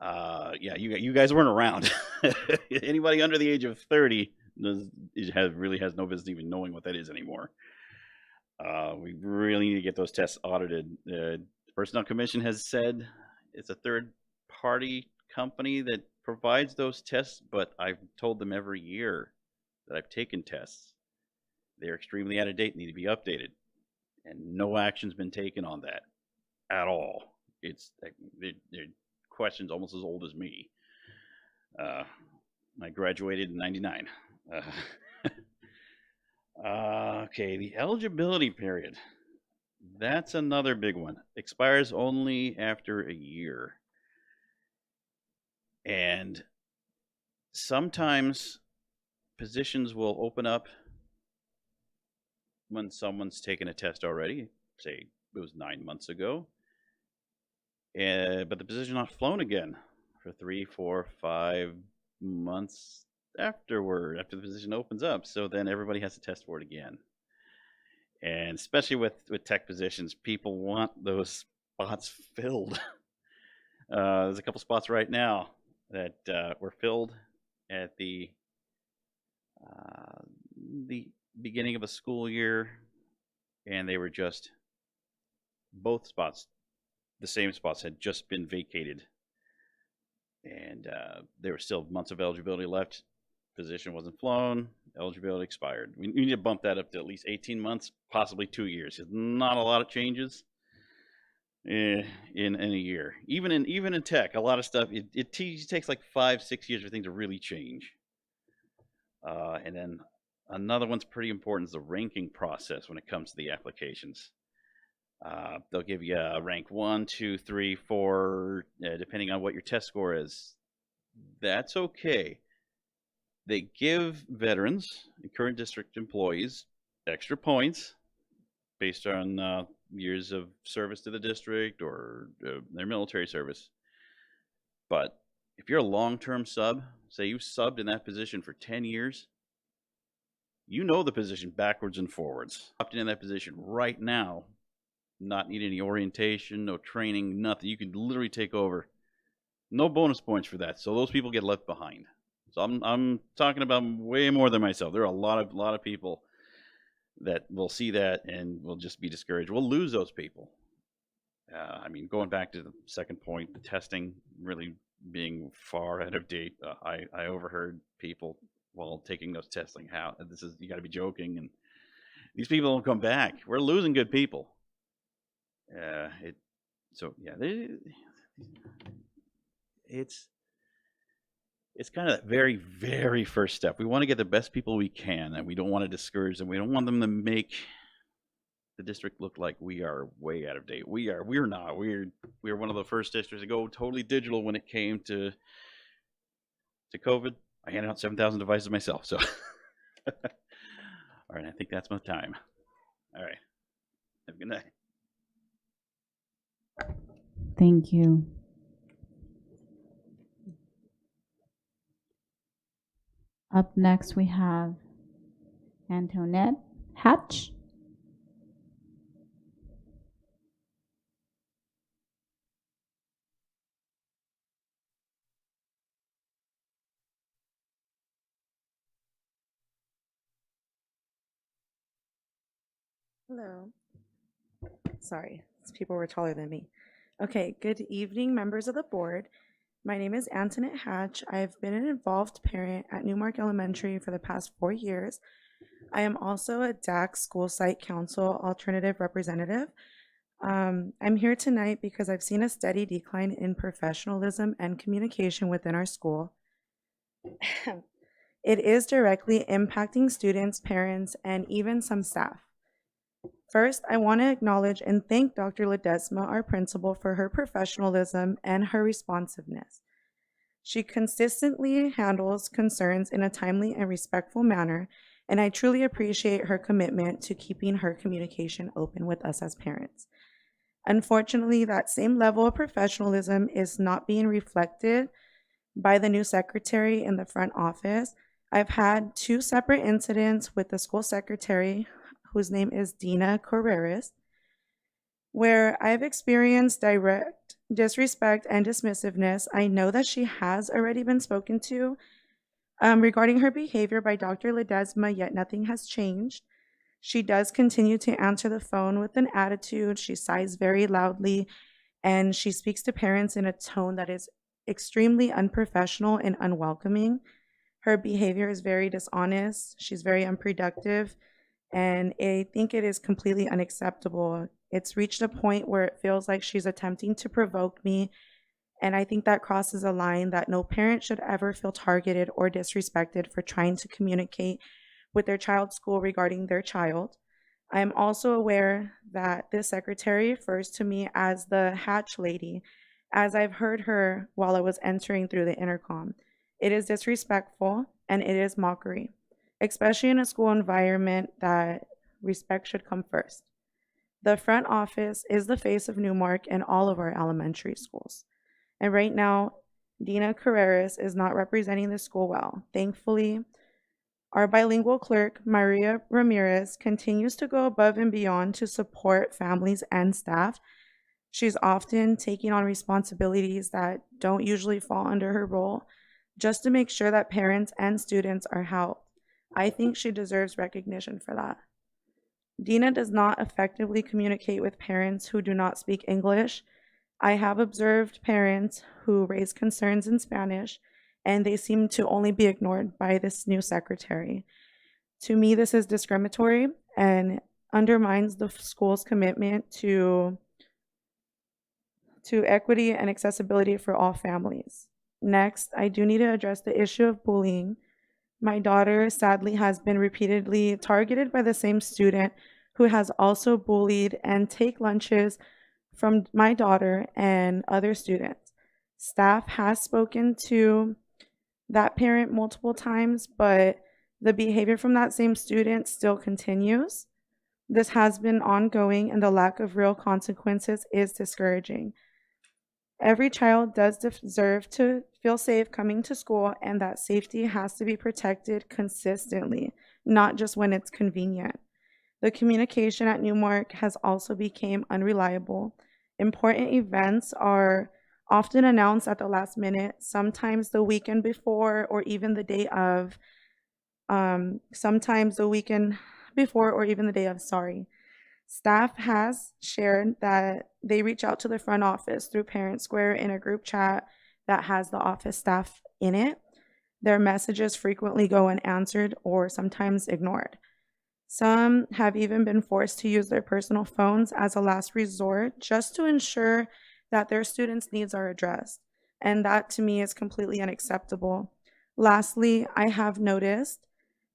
Yeah, you guys weren't around. Anybody under the age of 30 really has no business even knowing what that is anymore. We really need to get those tests audited. The Personnel Commission has said it's a third-party company that provides those tests, but I've told them every year that I've taken tests. They're extremely out of date, need to be updated, and no action's been taken on that at all. They're questions almost as old as me. I graduated in '99. Okay, the eligibility period. That's another big one. Expires only after a year. And sometimes positions will open up when someone's taken a test already, say it was 9 months ago, but the position's not flown again for 3, 4, 5 months afterward, after the position opens up. So then everybody has to test for it again. And especially with tech positions, people want those spots filled. There's a couple spots right now that were filled at the beginning of a school year, and they were just, both spots, the same spots had just been vacated, and there were still months of eligibility left. Position wasn't flown, eligibility expired. We need to bump that up to at least 18 months, possibly 2 years. There's not a lot of changes in a year. Even in tech, a lot of stuff, it takes like 5-6 years for things to really change. And then another one's pretty important is the ranking process when it comes to the applications. They'll give you a rank 1, 2, 3, 4, depending on what your test score is. That's okay. They give veterans and current district employees extra points based on years of service to the district or their military service. But if you're a long-term sub, say you subbed in that position for 10 years, you know the position backwards and forwards. Opting in that position right now, not need any orientation, no training, nothing. You can literally take over. No bonus points for that. So those people get left behind. So I'm talking about way more than myself. There are a lot of people that will see that and will just be discouraged. We'll lose those people. I mean, going back to the second point, the testing really being far out of date. I overheard people while taking those testing, how this is, you got to be joking, and these people don't come back. We're losing good people. It's kind of that very, very first step. We want to get the best people we can, and we don't want to discourage them. We don't want them to make the district look like we are way out of date. We're not. We're one of the first districts to go totally digital when it came to COVID. I handed out 7,000 devices myself. So, all right, I think that's my time. All right, have a good night.
Thank you. Up next, we have Antoinette Hatch.
Hello. Sorry, people were taller than me. Okay, good evening, members of the board. My name is Antoinette Hatch. I've been an involved parent at Newmark Elementary for the past 4 years. I am also a DAC School Site Council Alternative Representative. I'm here tonight because I've seen a steady decline in professionalism and communication within our school. It is directly impacting students, parents, and even some staff. First, I want to acknowledge and thank Dr. Ledesma, our principal, for her professionalism and her responsiveness. She consistently handles concerns in a timely and respectful manner, and I truly appreciate her commitment to keeping her communication open with us as parents. Unfortunately, that same level of professionalism is not being reflected by the new secretary in the front office. I've had 2 separate incidents with the school secretary, whose name is Dina Carreras, where I've experienced direct disrespect and dismissiveness. I know that she has already been spoken to regarding her behavior by Dr. Ledesma, yet nothing has changed. She does continue to answer the phone with an attitude. She sighs very loudly, and she speaks to parents in a tone that is extremely unprofessional and unwelcoming. Her behavior is very dishonest. She's very unproductive. And I think it is completely unacceptable. It's reached a point where it feels like she's attempting to provoke me. And I think that crosses a line that no parent should ever feel targeted or disrespected for trying to communicate with their child's school regarding their child. I am also aware that this secretary refers to me as the hatch lady, as I've heard her while I was entering through the intercom. It is disrespectful and it is mockery, especially in a school environment that respect should come first. The front office is the face of Newmark in all of our elementary schools. And right now, Dina Carreras is not representing the school well. Thankfully, our bilingual clerk, Maria Ramirez, continues to go above and beyond to support families and staff. She's often taking on responsibilities that don't usually fall under her role just to make sure that parents and students are helped. I think she deserves recognition for that. Dina does not effectively communicate with parents who do not speak English. I have observed parents who raise concerns in Spanish, and they seem to only be ignored by this new secretary. To me, this is discriminatory and undermines the school's commitment to equity and accessibility for all families. Next, I do need to address the issue of bullying. My daughter sadly has been repeatedly targeted by the same student who has also bullied and take lunches from my daughter and other students. Staff has spoken to that parent multiple times, but the behavior from that same student still continues. This has been ongoing and the lack of real consequences is discouraging. Every child does deserve to feel safe coming to school, and that safety has to be protected consistently, not just when it's convenient. The communication at Newmark has also become unreliable. Important events are often announced at the last minute, sometimes the weekend before or even the day of, Staff has shared that they reach out to the front office through Parent Square in a group chat that has the office staff in it. Their messages frequently go unanswered or sometimes ignored. Some have even been forced to use their personal phones as a last resort just to ensure that their students' needs are addressed. And that to me is completely unacceptable. Lastly, I have noticed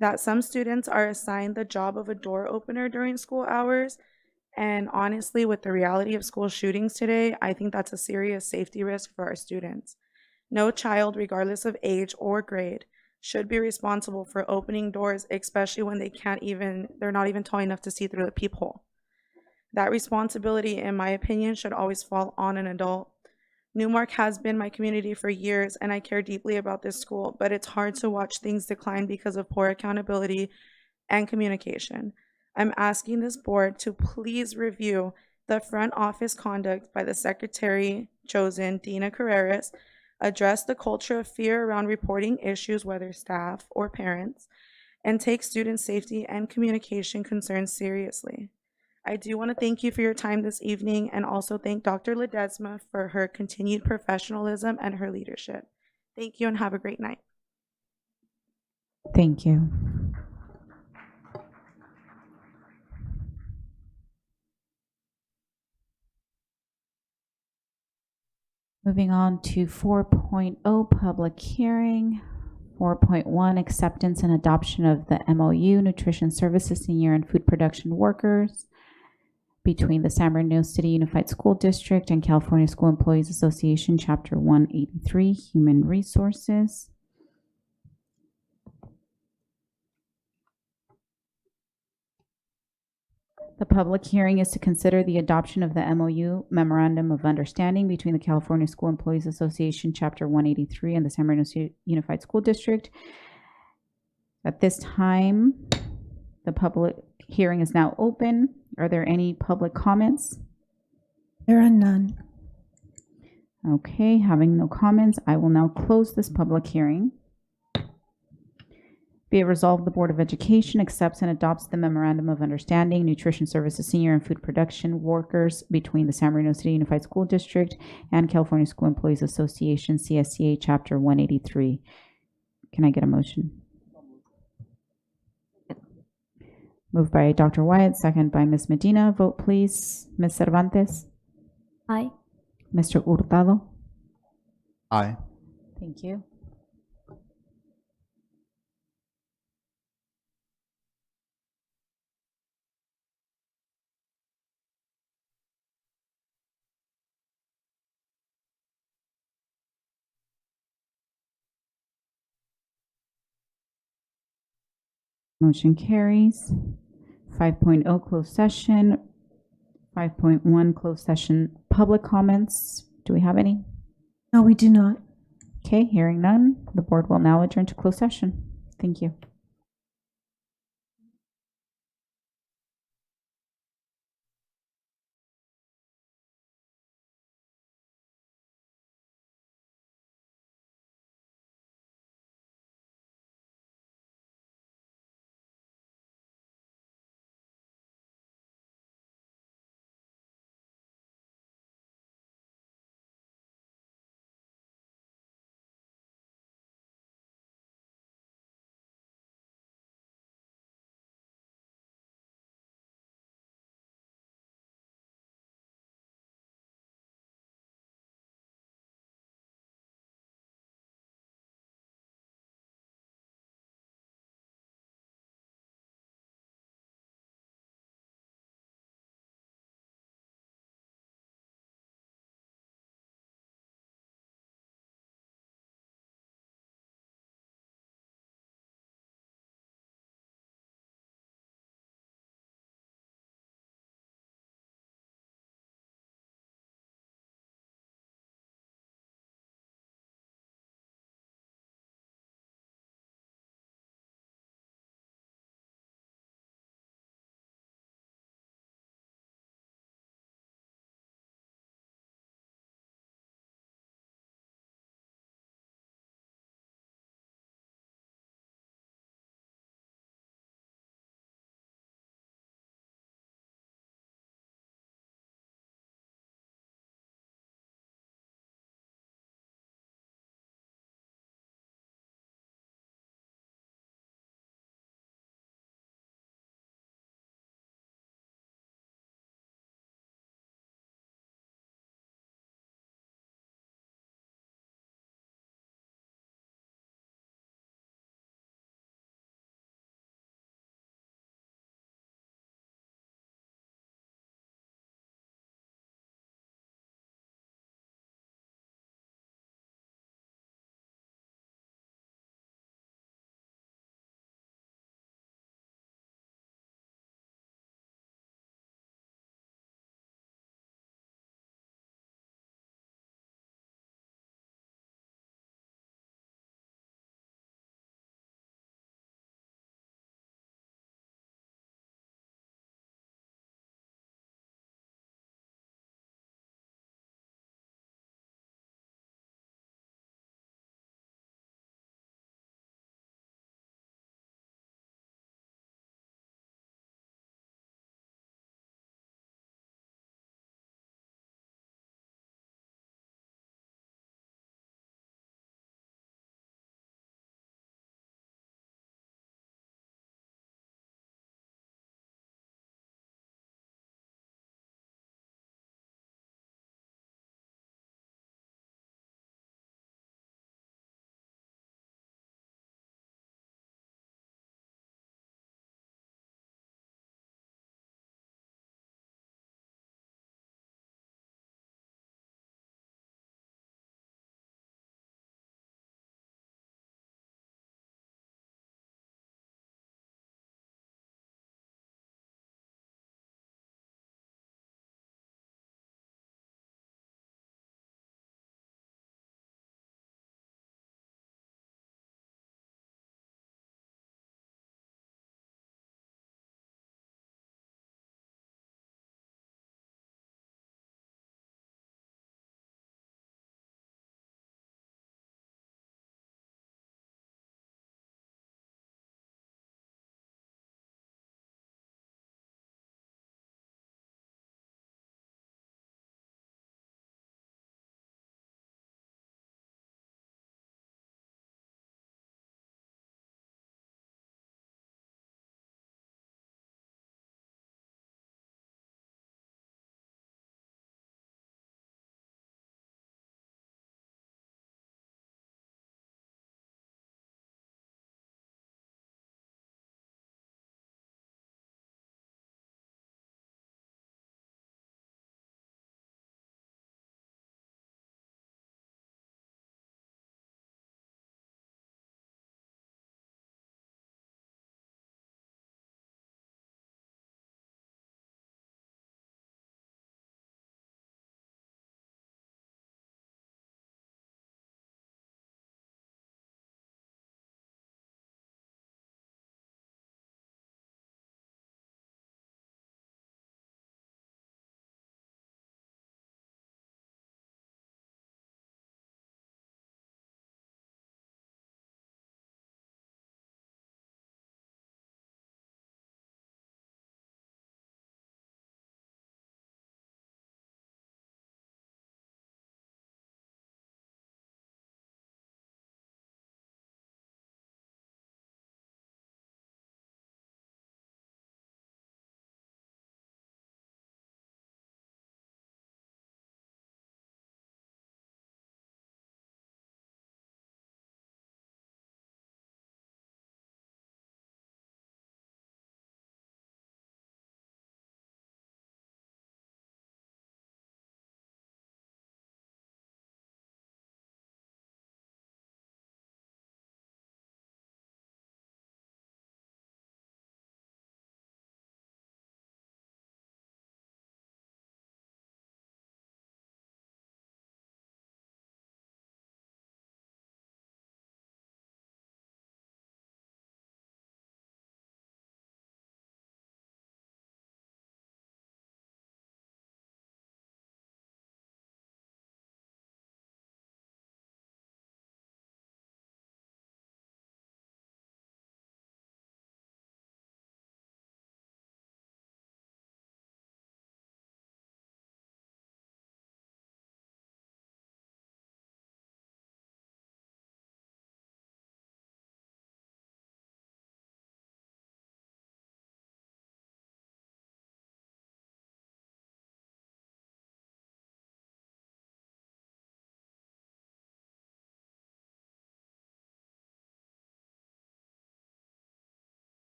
that some students are assigned the job of a door opener during school hours. And honestly, with the reality of school shootings today, I think that's a serious safety risk for our students. No child, regardless of age or grade, should be responsible for opening doors, especially when they're not even tall enough to see through the peephole. That responsibility, in my opinion, should always fall on an adult. Newmark has been my community for years, and I care deeply about this school, but it's hard to watch things decline because of poor accountability and communication. I'm asking this board to please review the front office conduct by the secretary chosen, Dina Carreras, address the culture of fear around reporting issues, whether staff or parents, and take student safety and communication concerns seriously. I do want to thank you for your time this evening and also thank Dr. Ledesma for her continued professionalism and her leadership. Thank you and have a great night.
Thank you. Moving on to 4.0 public hearing. 4.1 acceptance and adoption of the MOU, Nutrition Services Senior and Food Production Workers, between the San Bernardino City Unified School District and California School Employees Association, Chapter 183, Human Resources. The public hearing is to consider the adoption of the MOU, Memorandum of Understanding, between the California School Employees Association, Chapter 183, and the San Bernardino City Unified School District. At this time, the public hearing is now open. Are there any public comments?
There are none.
Okay, having no comments, I will now close this public hearing. Be it resolved, the Board of Education accepts and adopts the Memorandum of Understanding, Nutrition Services Senior and Food Production Workers, between the San Bernardino City Unified School District and California School Employees Association, CSCA, Chapter 183. Can I get a motion? Moved by Dr. Wyatt, second by Ms. Medina. Vote please. Ms. Cervantes?
Aye.
Mr. Hurtado?
Aye.
Thank you. Motion carries. 5.0 closed session. 5.1 closed session public comments. Do we have any?
No, we do not.
Okay, hearing none, the board will now adjourn to closed session. Thank you.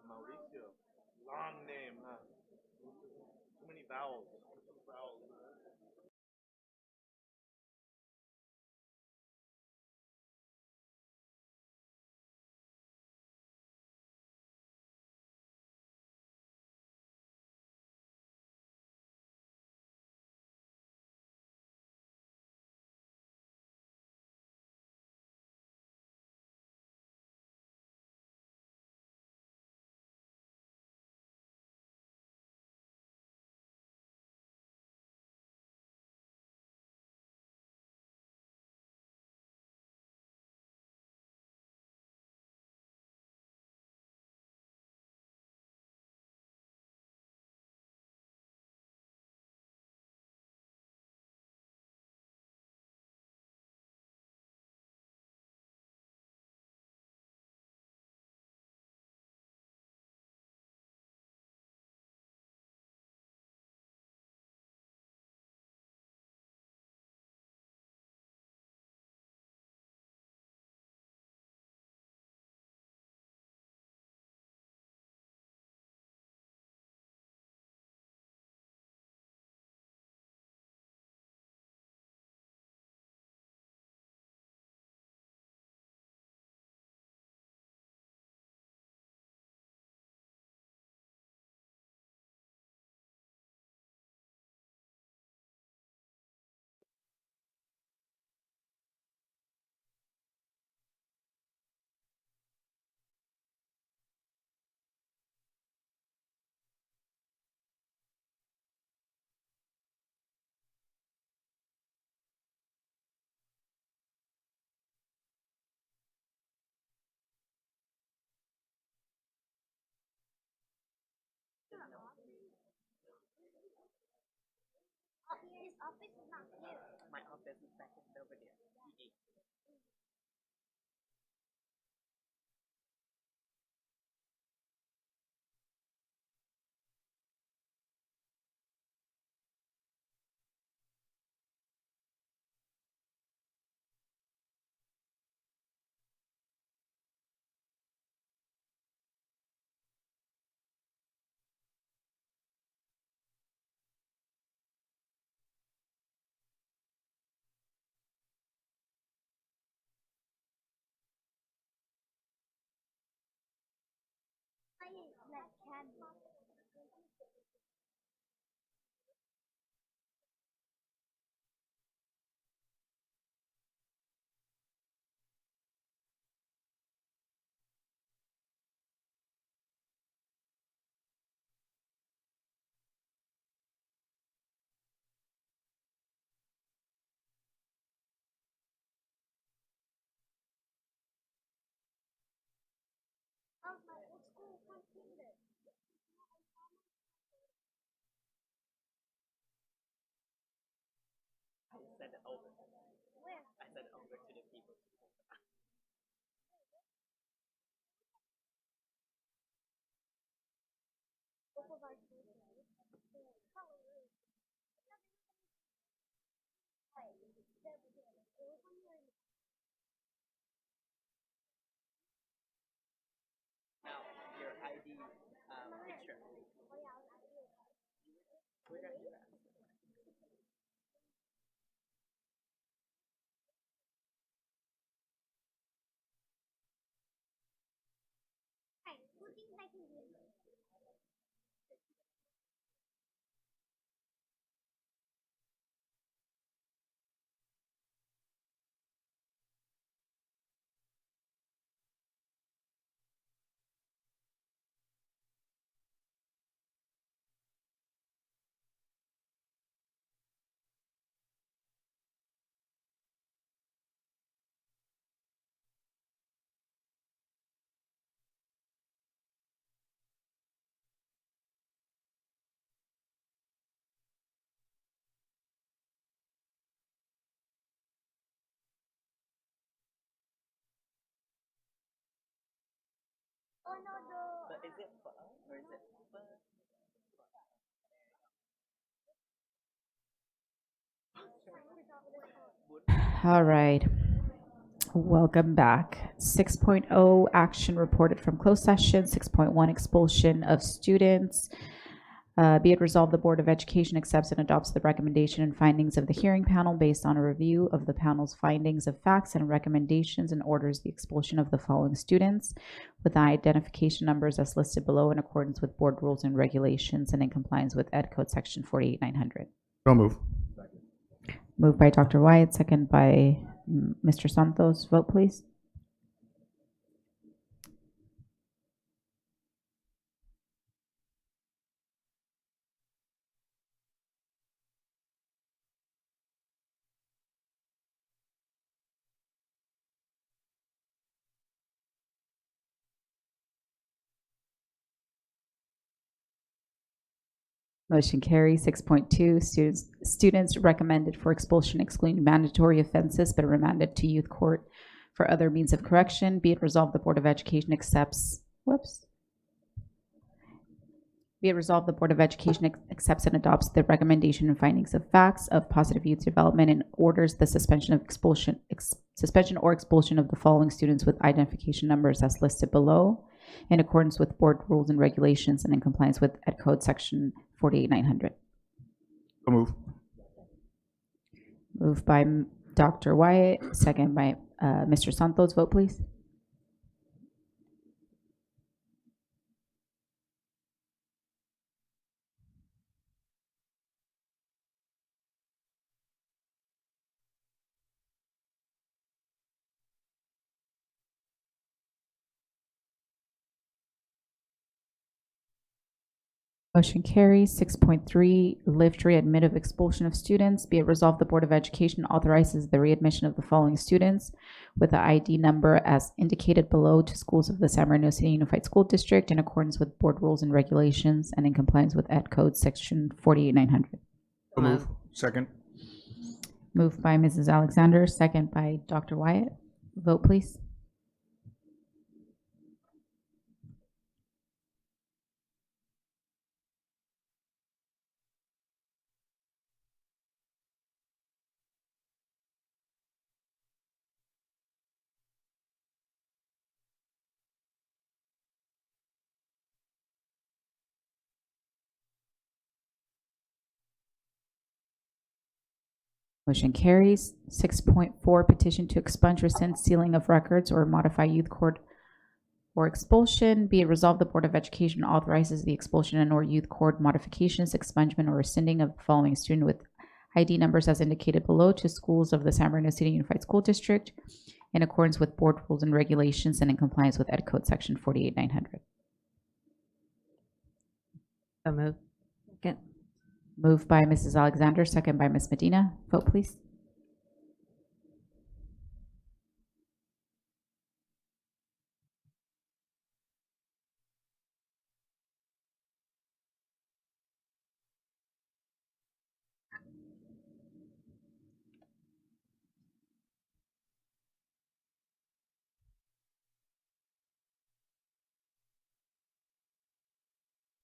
Mauricio. Long name, huh? Too many vowels.
My office is back over there. I sent it over. Where? I sent it over to the people. Now, your ID picture. We're gonna do that. But is it pho or is it pho?
All right. Welcome back. 6.0 action reported from closed session. 6.1 expulsion of students. Be it resolved, the Board of Education accepts and adopts the recommendation and findings of the hearing panel based on a review of the panel's findings of facts and recommendations, and orders the expulsion of the following students with the identification numbers as listed below in accordance with board rules and regulations and in compliance with Ed Code Section 48900.
So move.
Moved by Dr. Wyatt, second by Mr. Santos. Vote, please. Motion carries. 6.2, students recommended for expulsion excluding mandatory offenses but remanded to youth court for other means of correction. Be it resolved, the Board of Education accepts, Be it resolved, the Board of Education accepts and adopts the recommendation and findings of facts of positive youth development and orders the suspension of suspension or expulsion of the following students with identification numbers as listed below in accordance with board rules and regulations and in compliance with Ed Code Section 48900.
So move.
Moved by Dr. Wyatt, second by Mr. Santos. Vote, please. Motion carries. 6.3, lift readmit of expulsion of students. Be it resolved, the Board of Education authorizes the readmission of the following students with the ID number as indicated below to schools of the San Bernardino City Unified School District in accordance with board rules and regulations and in compliance with Ed Code Section 48900.
So move. Second.
Moved by Mrs. Alexander, second by Dr. Wyatt. Vote, please. Motion carries. 6.4, petition to expunge, rescind, sealing of records, or modify youth court or expulsion. Be it resolved, the Board of Education authorizes the expulsion and or youth court modifications, expungement, or rescinding of the following student with ID numbers as indicated below to schools of the San Bernardino City Unified School District in accordance with board rules and regulations and in compliance with Ed Code Section 48900.
So move. Second.
Moved by Mrs. Alexander, second by Ms. Medina. Vote, please.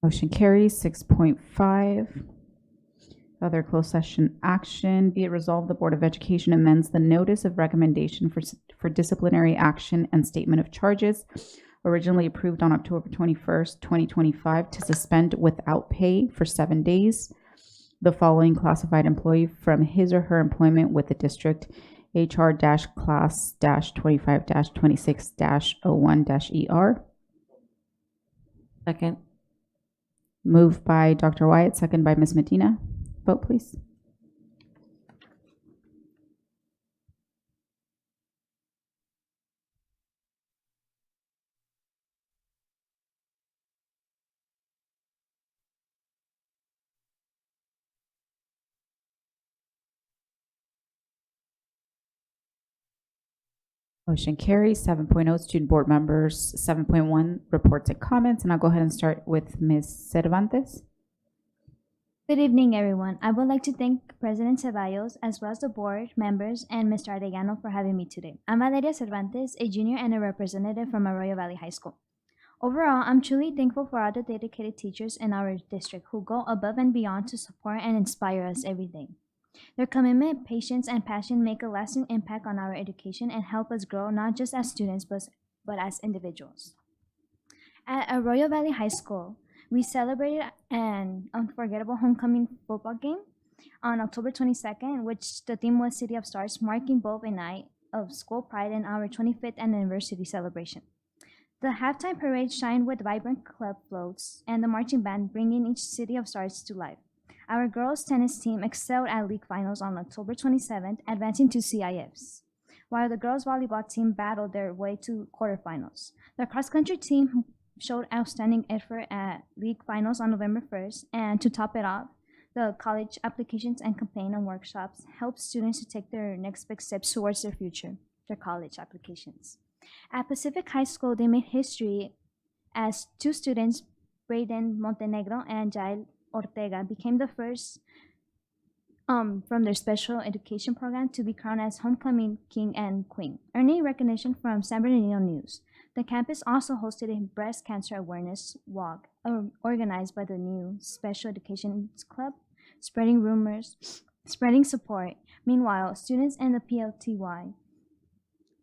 Motion carries. 6.5. Other closed session action. Be it resolved, the Board of Education amends the notice of recommendation for disciplinary action and statement of charges originally approved on October 21st, 2025 to suspend without pay for 7 days the following classified employee from his or her employment with the district HR-class-25-26-01-ER.
Second.
Moved by Dr. Wyatt, second by Ms. Medina. Vote, please. Motion carries. 7.0, student board members. 7.1, reports and comments. And I'll go ahead and start with Ms. Cervantes.
Good evening, everyone. I would like to thank President Ceballos, as well as the board members and Mr. Arellano for having me today. I'm Valeria Cervantes, a junior and a representative from Arroyo Valley High School. Overall, I'm truly thankful for all the dedicated teachers in our district who go above and beyond to support and inspire us every day. Their commitment, patience, and passion make a lasting impact on our education and help us grow not just as students but as individuals. At Arroyo Valley High School, we celebrated an unforgettable homecoming football game on October 22nd, which the theme was City of Stars, marking both a night of school pride and our 25th anniversary celebration. The halftime parade shined with vibrant club floats and the marching band bringing each City of Stars to life. Our girls' tennis team excelled at league finals on October 27th, advancing to CIFs, while the girls' volleyball team battled their way to quarterfinals. The cross-country team showed outstanding effort at league finals on November 1st, and to top it off, the college applications and campaign and workshops help students to take their next big steps towards their future, their college applications. At Pacific High School, they made history as two students, Brayden Montenegro and Jael Ortega, became the first from their special education program to be crowned as homecoming king and queen, earning recognition from San Bernardino News. The campus also hosted a breast cancer awareness walk organized by the new Special Education Club, spreading rumors, spreading support. Meanwhile, students in the PLTY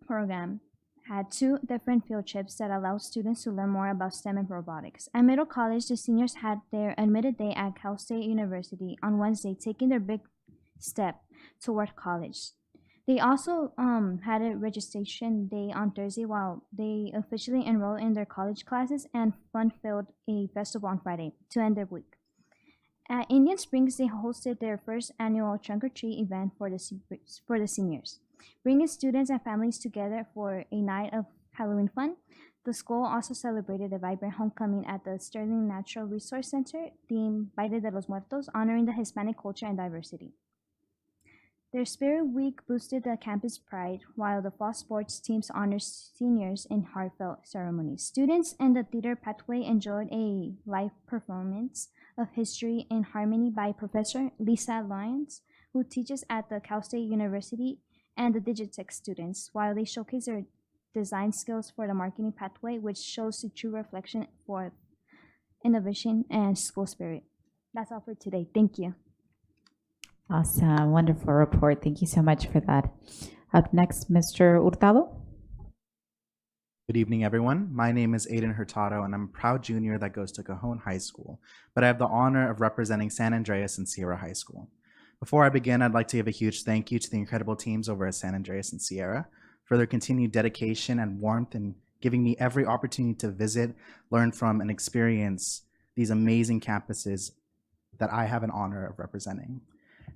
program had 2 different field trips that allowed students to learn more about STEM and robotics. At Middle College, the seniors had their admitted day at Cal State University on Wednesday, taking their big step toward college. They also had a registration day on Thursday while they officially enrolled in their college classes and fun-filled a festival on Friday to end their week. At Indian Springs, they hosted their first annual trunk-or-treat event for the seniors, bringing students and families together for a night of Halloween fun. The school also celebrated a vibrant homecoming at the Sterling Natural Resource Center, themed Baile de los Muertos, honoring the Hispanic culture and diversity. Their Spirit Week boosted the campus pride, while the fall sports teams honored seniors in heartfelt ceremonies. Students in the theater pathway enjoyed a live performance of History in Harmony by Professor Lisa Lyons, who teaches at the Cal State University, and the Digitech students, while they showcase their design skills for the marketing pathway, which shows the true reflection for innovation and school spirit. That's all for today. Thank you.
Awesome. Wonderful report. Thank you so much for that. Up next, Mr. Hurtado.
Good evening, everyone. My name is Aiden Hurtado, and I'm a proud junior that goes to Cajon High School, but I have the honor of representing San Andreas and Sierra High School. Before I begin, I'd like to give a huge thank you to the incredible teams over at San Andreas and Sierra for their continued dedication and warmth in giving me every opportunity to visit, learn from, and experience these amazing campuses that I have an honor of representing.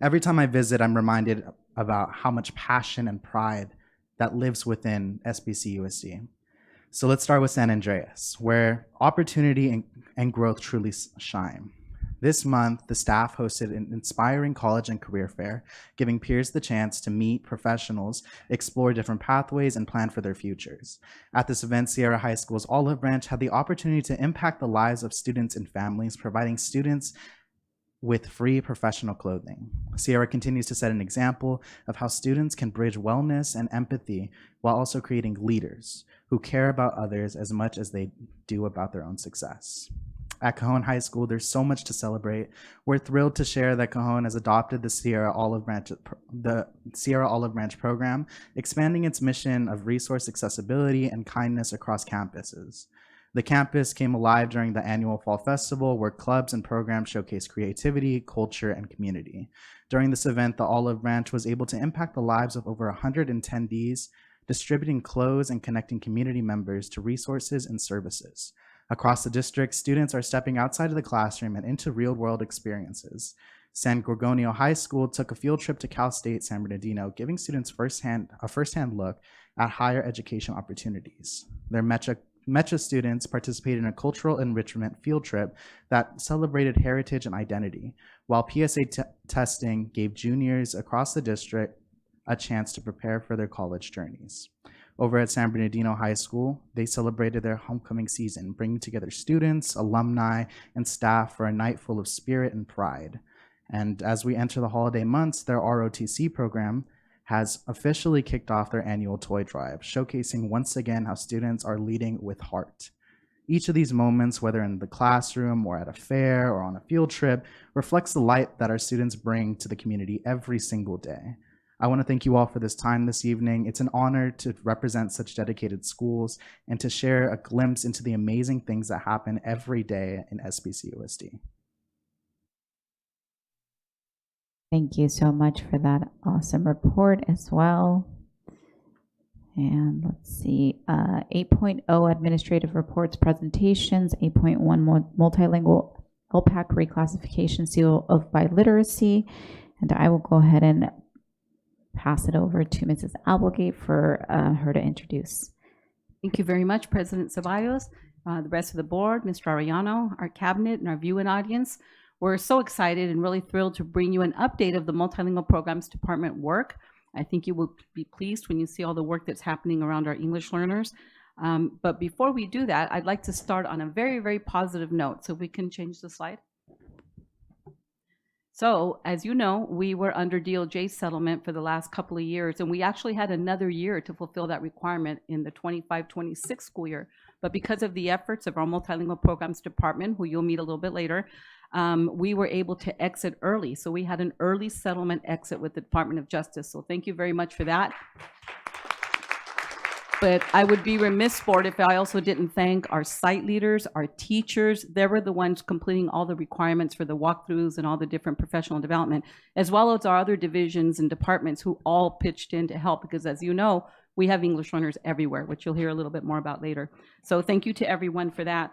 Every time I visit, I'm reminded about how much passion and pride that lives within SBC USD. So let's start with San Andreas, where opportunity and growth truly shine. This month, the staff hosted an inspiring college and career fair, giving peers the chance to meet professionals, explore different pathways, and plan for their futures. At this event, Sierra High School's Olive Branch had the opportunity to impact the lives of students and families, providing students with free professional clothing. Sierra continues to set an example of how students can bridge wellness and empathy while also creating leaders who care about others as much as they do about their own success. At Cajon High School, there's so much to celebrate. We're thrilled to share that Cajon has adopted the Sierra Olive Branch program, expanding its mission of resource accessibility and kindness across campuses. The campus came alive during the annual Fall Festival, where clubs and programs showcased creativity, culture, and community. During this event, the Olive Branch was able to impact the lives of over 100 attendees, distributing clothes and connecting community members to resources and services. Across the district, students are stepping outside of the classroom and into real-world experiences. San Gorgonio High School took a field trip to Cal State San Bernardino, giving students a first-hand look at higher education opportunities. Their Metra students participated in a cultural enrichment field trip that celebrated heritage and identity, while PSA testing gave juniors across the district a chance to prepare for their college journeys. Over at San Bernardino High School, they celebrated their homecoming season, bringing together students, alumni, and staff for a night full of spirit and pride. And as we enter the holiday months, their ROTC program has officially kicked off their annual toy drive, showcasing once again how students are leading with heart. Each of these moments, whether in the classroom or at a fair or on a field trip, reflects the light that our students bring to the community every single day. I want to thank you all for this time this evening. It's an honor to represent such dedicated schools and to share a glimpse into the amazing things that happen every day in SBCUSD.
Thank you so much for that awesome report as well. And let's see, 8.0 administrative reports presentations, 8.1 multilingual LPAC reclassification seal of biliteracy. And I will go ahead and pass it over to Mrs. Applegate for her to introduce.
Thank you very much, President Ceballos, the rest of the board, Mr. Arellano, our cabinet, and our viewing audience. We're so excited and really thrilled to bring you an update of the Multilingual Programs Department work. I think you will be pleased when you see all the work that's happening around our English learners. But before we do that, I'd like to start on a very, very positive note. So if we can change the slide. So as you know, we were under DOJ settlement for the last couple of years, and we actually had another year to fulfill that requirement in the 25-26 school year. But because of the efforts of our Multilingual Programs Department, who you'll meet a little bit later, we were able to exit early. So we had an early settlement exit with the Department of Justice. So thank you very much for that. But I would be remiss, board, if I also didn't thank our site leaders, our teachers. They were the ones completing all the requirements for the walkthroughs and all the different professional development, as well as our other divisions and departments who all pitched in to help, because as you know, we have English learners everywhere, which you'll hear a little bit more about later. So thank you to everyone for that.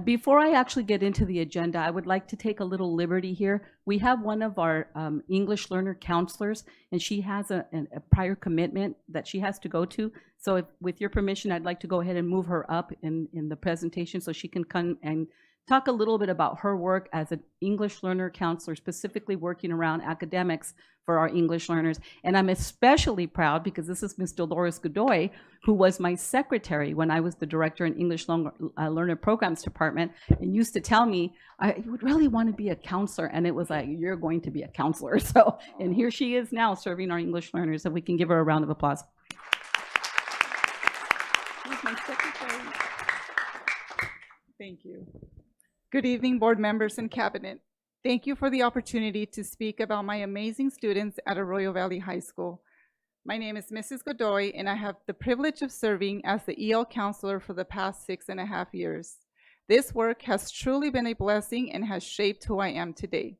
Before I actually get into the agenda, I would like to take a little liberty here. We have one of our English learner counselors, and she has a prior commitment that she has to go to. So if, with your permission, I'd like to go ahead and move her up in the presentation so she can come and talk a little bit about her work as an English learner counselor, specifically working around academics for our English learners. And I'm especially proud because this is Ms. Dolores Godoy, who was my secretary when I was the director in English Learner Programs Department, and used to tell me, I would really want to be a counselor. And it was like, you're going to be a counselor. So, and here she is now serving our English learners, and we can give her a round of applause.
Here's my secretary. Thank you. Good evening, board members and cabinet. Thank you for the opportunity to speak about my amazing students at Arroyo Valley High School. My name is Mrs. Godoy, and I have the privilege of serving as the EL counselor for the past 6.5 years. This work has truly been a blessing and has shaped who I am today.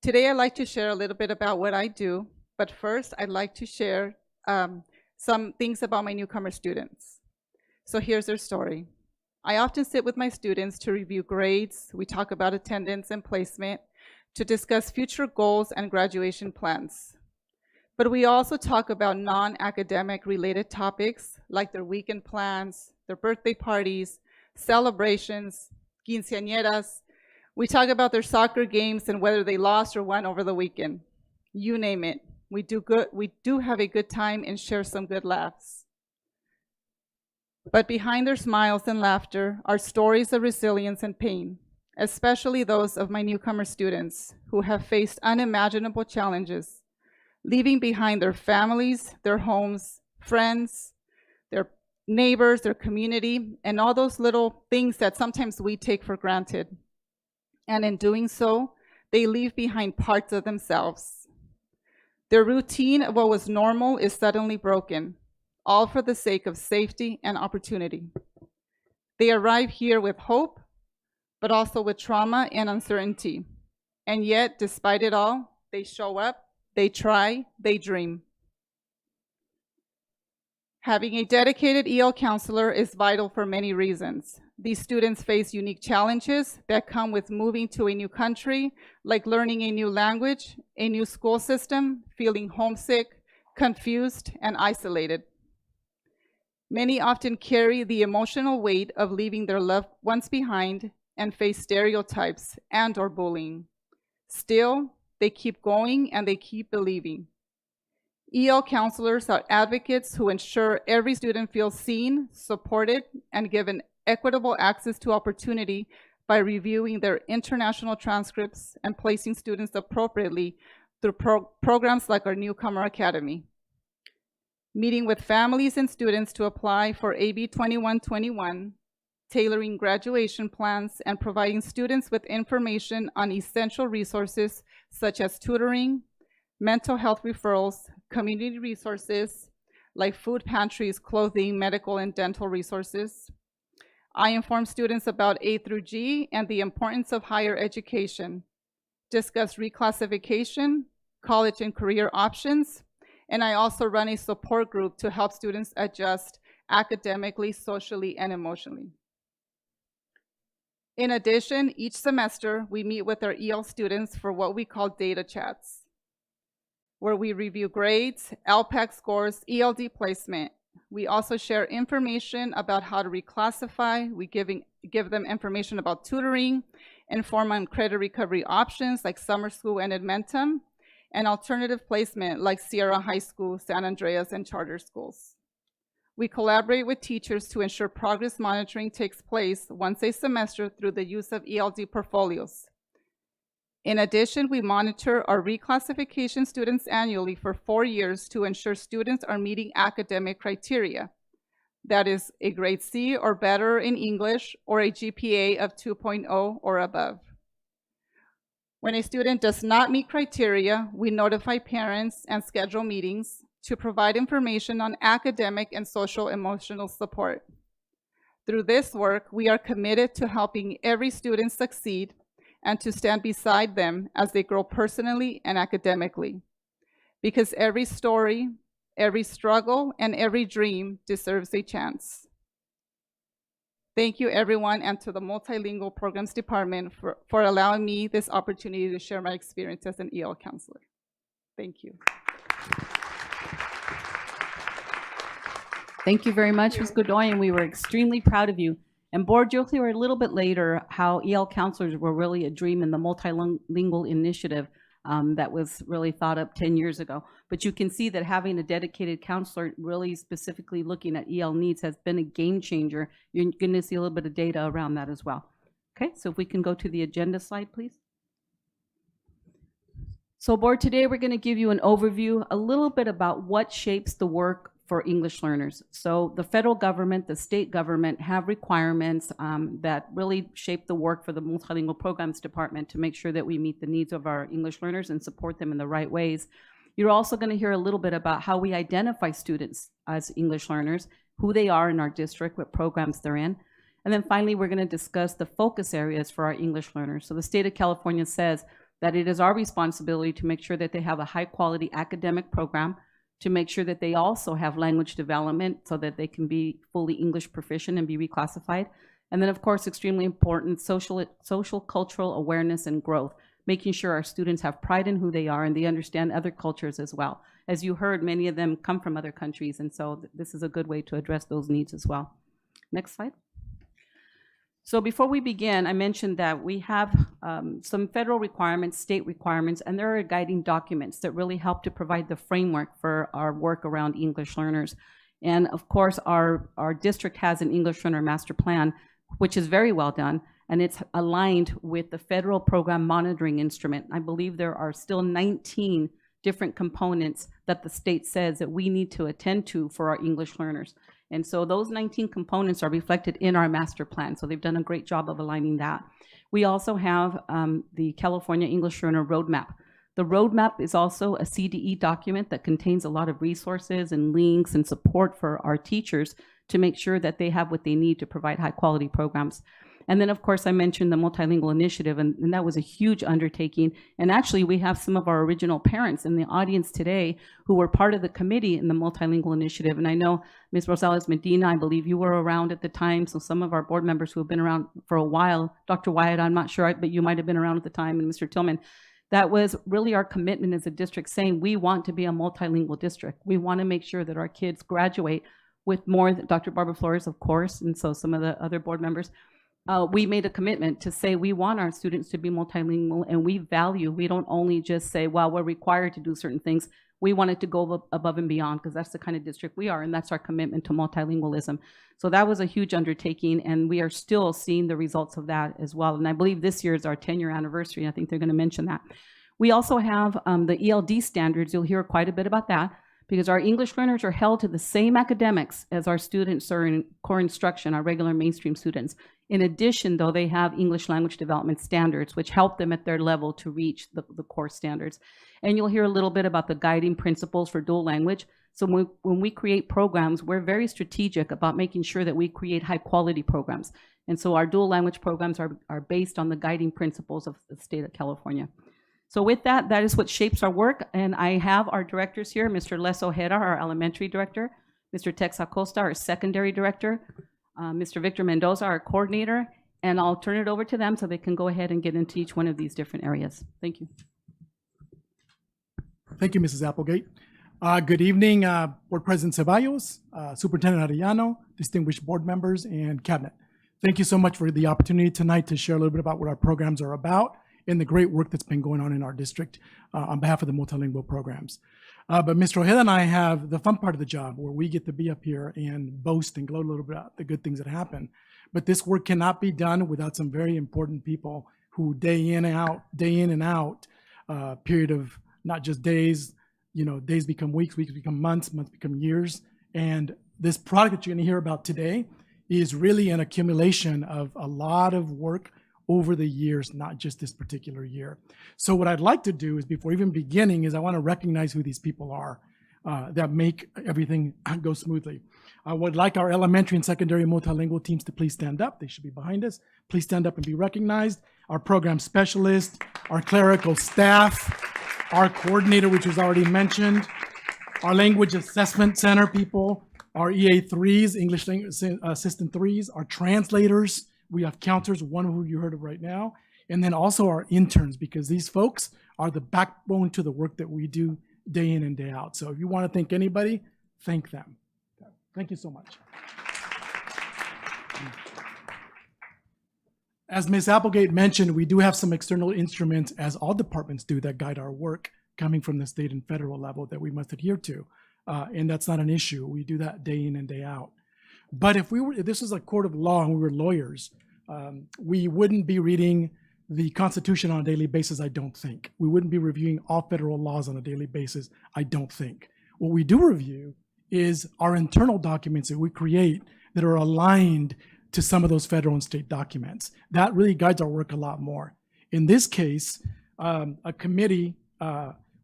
Today, I'd like to share a little bit about what I do, but first, I'd like to share some things about my newcomer students. So here's their story. I often sit with my students to review grades. We talk about attendance and placement, to discuss future goals and graduation plans. But we also talk about non-academic related topics like their weekend plans, their birthday parties, celebrations, quinceañeras. We talk about their soccer games and whether they lost or won over the weekend. You name it. We do have a good time and share some good laughs. But behind their smiles and laughter are stories of resilience and pain, especially those of my newcomer students who have faced unimaginable challenges, leaving behind their families, their homes, friends, their neighbors, their community, and all those little things that sometimes we take for granted. And in doing so, they leave behind parts of themselves. Their routine of what was normal is suddenly broken, all for the sake of safety and opportunity. They arrive here with hope, but also with trauma and uncertainty. And yet, despite it all, they show up, they try, they dream. Having a dedicated EL counselor is vital for many reasons. These students face unique challenges that come with moving to a new country, like learning a new language, a new school system, feeling homesick, confused, and isolated. Many often carry the emotional weight of leaving their loved ones behind and face stereotypes and/or bullying. Still, they keep going and they keep believing. EL counselors are advocates who ensure every student feels seen, supported, and given equitable access to opportunity by reviewing their international transcripts and placing students appropriately through programs like our Newcomer Academy. Meeting with families and students to apply for AB 2121, tailoring graduation plans, and providing students with information on essential resources such as tutoring, mental health referrals, community resources like food pantries, clothing, medical, and dental resources. I inform students about A through G and the importance of higher education, discuss reclassification, college and career options, and I also run a support group to help students adjust academically, socially, and emotionally. In addition, each semester, we meet with our EL students for what we call data chats, where we review grades, LPAC scores, ELD placement. We also share information about how to reclassify. We give them information about tutoring, inform on credit recovery options like summer school and Edmentum, and alternative placement like Sierra High School, San Andreas, and charter schools. We collaborate with teachers to ensure progress monitoring takes place once a semester through the use of ELD portfolios. In addition, we monitor our reclassification students annually for 4 years to ensure students are meeting academic criteria. That is a grade C or better in English or a GPA of 2.0 or above. When a student does not meet criteria, we notify parents and schedule meetings to provide information on academic and social emotional support. Through this work, we are committed to helping every student succeed and to stand beside them as they grow personally and academically. Because every story, every struggle, and every dream deserves a chance. Thank you, everyone, and to the Multilingual Programs Department for allowing me this opportunity to share my experience as an EL counselor. Thank you.
Thank you very much, Ms. Godoy, and we were extremely proud of you. And board, you'll hear a little bit later how EL counselors were really a dream in the multilingual initiative that was really thought up 10 years ago. But you can see that having a dedicated counselor really specifically looking at EL needs has been a game changer. You're going to see a little bit of data around that as well. Okay, so if we can go to the agenda slide, please. So board, today we're going to give you an overview, a little bit about what shapes the work for English learners. So the federal government, the state government have requirements that really shape the work for the Multilingual Programs Department to make sure that we meet the needs of our English learners and support them in the right ways. You're also going to hear a little bit about how we identify students as English learners, who they are in our district, what programs they're in. And then finally, we're going to discuss the focus areas for our English learners. So the state of California says that it is our responsibility to make sure that they have a high quality academic program, to make sure that they also have language development so that they can be fully English proficient and be reclassified. And then of course, extremely important, social cultural awareness and growth, making sure our students have pride in who they are and they understand other cultures as well. As you heard, many of them come from other countries, and so this is a good way to address those needs as well. Next slide. So before we begin, I mentioned that we have some federal requirements, state requirements, and there are guiding documents that really help to provide the framework for our work around English learners. And of course, our district has an English learner master plan, which is very well done, and it's aligned with the federal program monitoring instrument. I believe there are still 19 different components that the state says that we need to attend to for our English learners. And so those 19 components are reflected in our master plan. So they've done a great job of aligning that. We also have the California English Learner Roadmap. The roadmap is also a CDE document that contains a lot of resources and links and support for our teachers to make sure that they have what they need to provide high quality programs. And then of course I mentioned the multilingual initiative, and that was a huge undertaking. And actually we have some of our original parents in the audience today who were part of the committee in the multilingual initiative. And I know Ms. Rosales Medina, I believe you were around at the time. So some of our board members who have been around for a while, Dr. Wyatt, I'm not sure, but you might've been around at the time, and Mr. Tillman. That was really our commitment as a district, saying we want to be a multilingual district. We want to make sure that our kids graduate with more, Dr. Barbara Flores, of course, and so some of the other board members. We made a commitment to say we want our students to be multilingual, and we don't only just say, well, we're required to do certain things. We want it to go above and beyond, because that's the kind of district we are, and that's our commitment to multilingualism. So that was a huge undertaking, and we are still seeing the results of that as well. And I believe this year is our 10-year anniversary. I think they're going to mention that. We also have the ELD standards. You'll hear quite a bit about that. because our English learners are held to the same academics as our students are in core instruction, our regular mainstream students. In addition, though, they have English language development standards, which help them at their level to reach the core standards. And you'll hear a little bit about the guiding principles for dual language. So when we create programs, we're very strategic about making sure that we create high quality programs. And so our dual language programs are based on the guiding principles of the state of California. So with that, that is what shapes our work. And I have our directors here, Mr. Les Ojeda, our elementary director, Mr. Tex Acosta, our secondary director, Mr. Victor Mendoza, our coordinator, and I'll turn it over to them so they can go ahead and get into each one of these different areas. Thank you.
Thank you, Mrs. Applegate. Good evening, Board President Ceballos, Superintendent Arellano, distinguished board members, and cabinet. Thank you so much for the opportunity tonight to share a little bit about what our programs are about and the great work that's been going on in our district on behalf of the multilingual programs. But Mr. Ojeda and I have the fun part of the job where we get to be up here and boast and gloat a little bit about the good things that happen. But this work cannot be done without some very important people who day in and out, period of not just days, days become weeks, weeks become months, months become years. And this product that you're gonna hear about today is really an accumulation of a lot of work over the years, not just this particular year. So what I'd like to do is, before even beginning, is I want to recognize who these people are that make everything go smoothly. I would like our elementary and secondary multilingual teams to please stand up. They should be behind us. Please stand up and be recognized. Our program specialist, our clerical staff, our coordinator, which was already mentioned, our language assessment center people, our EA3s, English Assistant 3s, our translators. We have counselors, one of who you heard of right now, and then also our interns, because these folks are the backbone to the work that we do day in and day out. So if you want to thank anybody, thank them. Thank you so much. As Ms. Applegate mentioned, we do have some external instruments, as all departments do, that guide our work coming from the state and federal level that we must adhere to. And that's not an issue. We do that day in and day out. But if this was a court of law and we were lawyers, we wouldn't be reading the Constitution on a daily basis, I don't think. We wouldn't be reviewing all federal laws on a daily basis, I don't think. What we do review is our internal documents that we create that are aligned to some of those federal and state documents. That really guides our work a lot more. In this case, a committee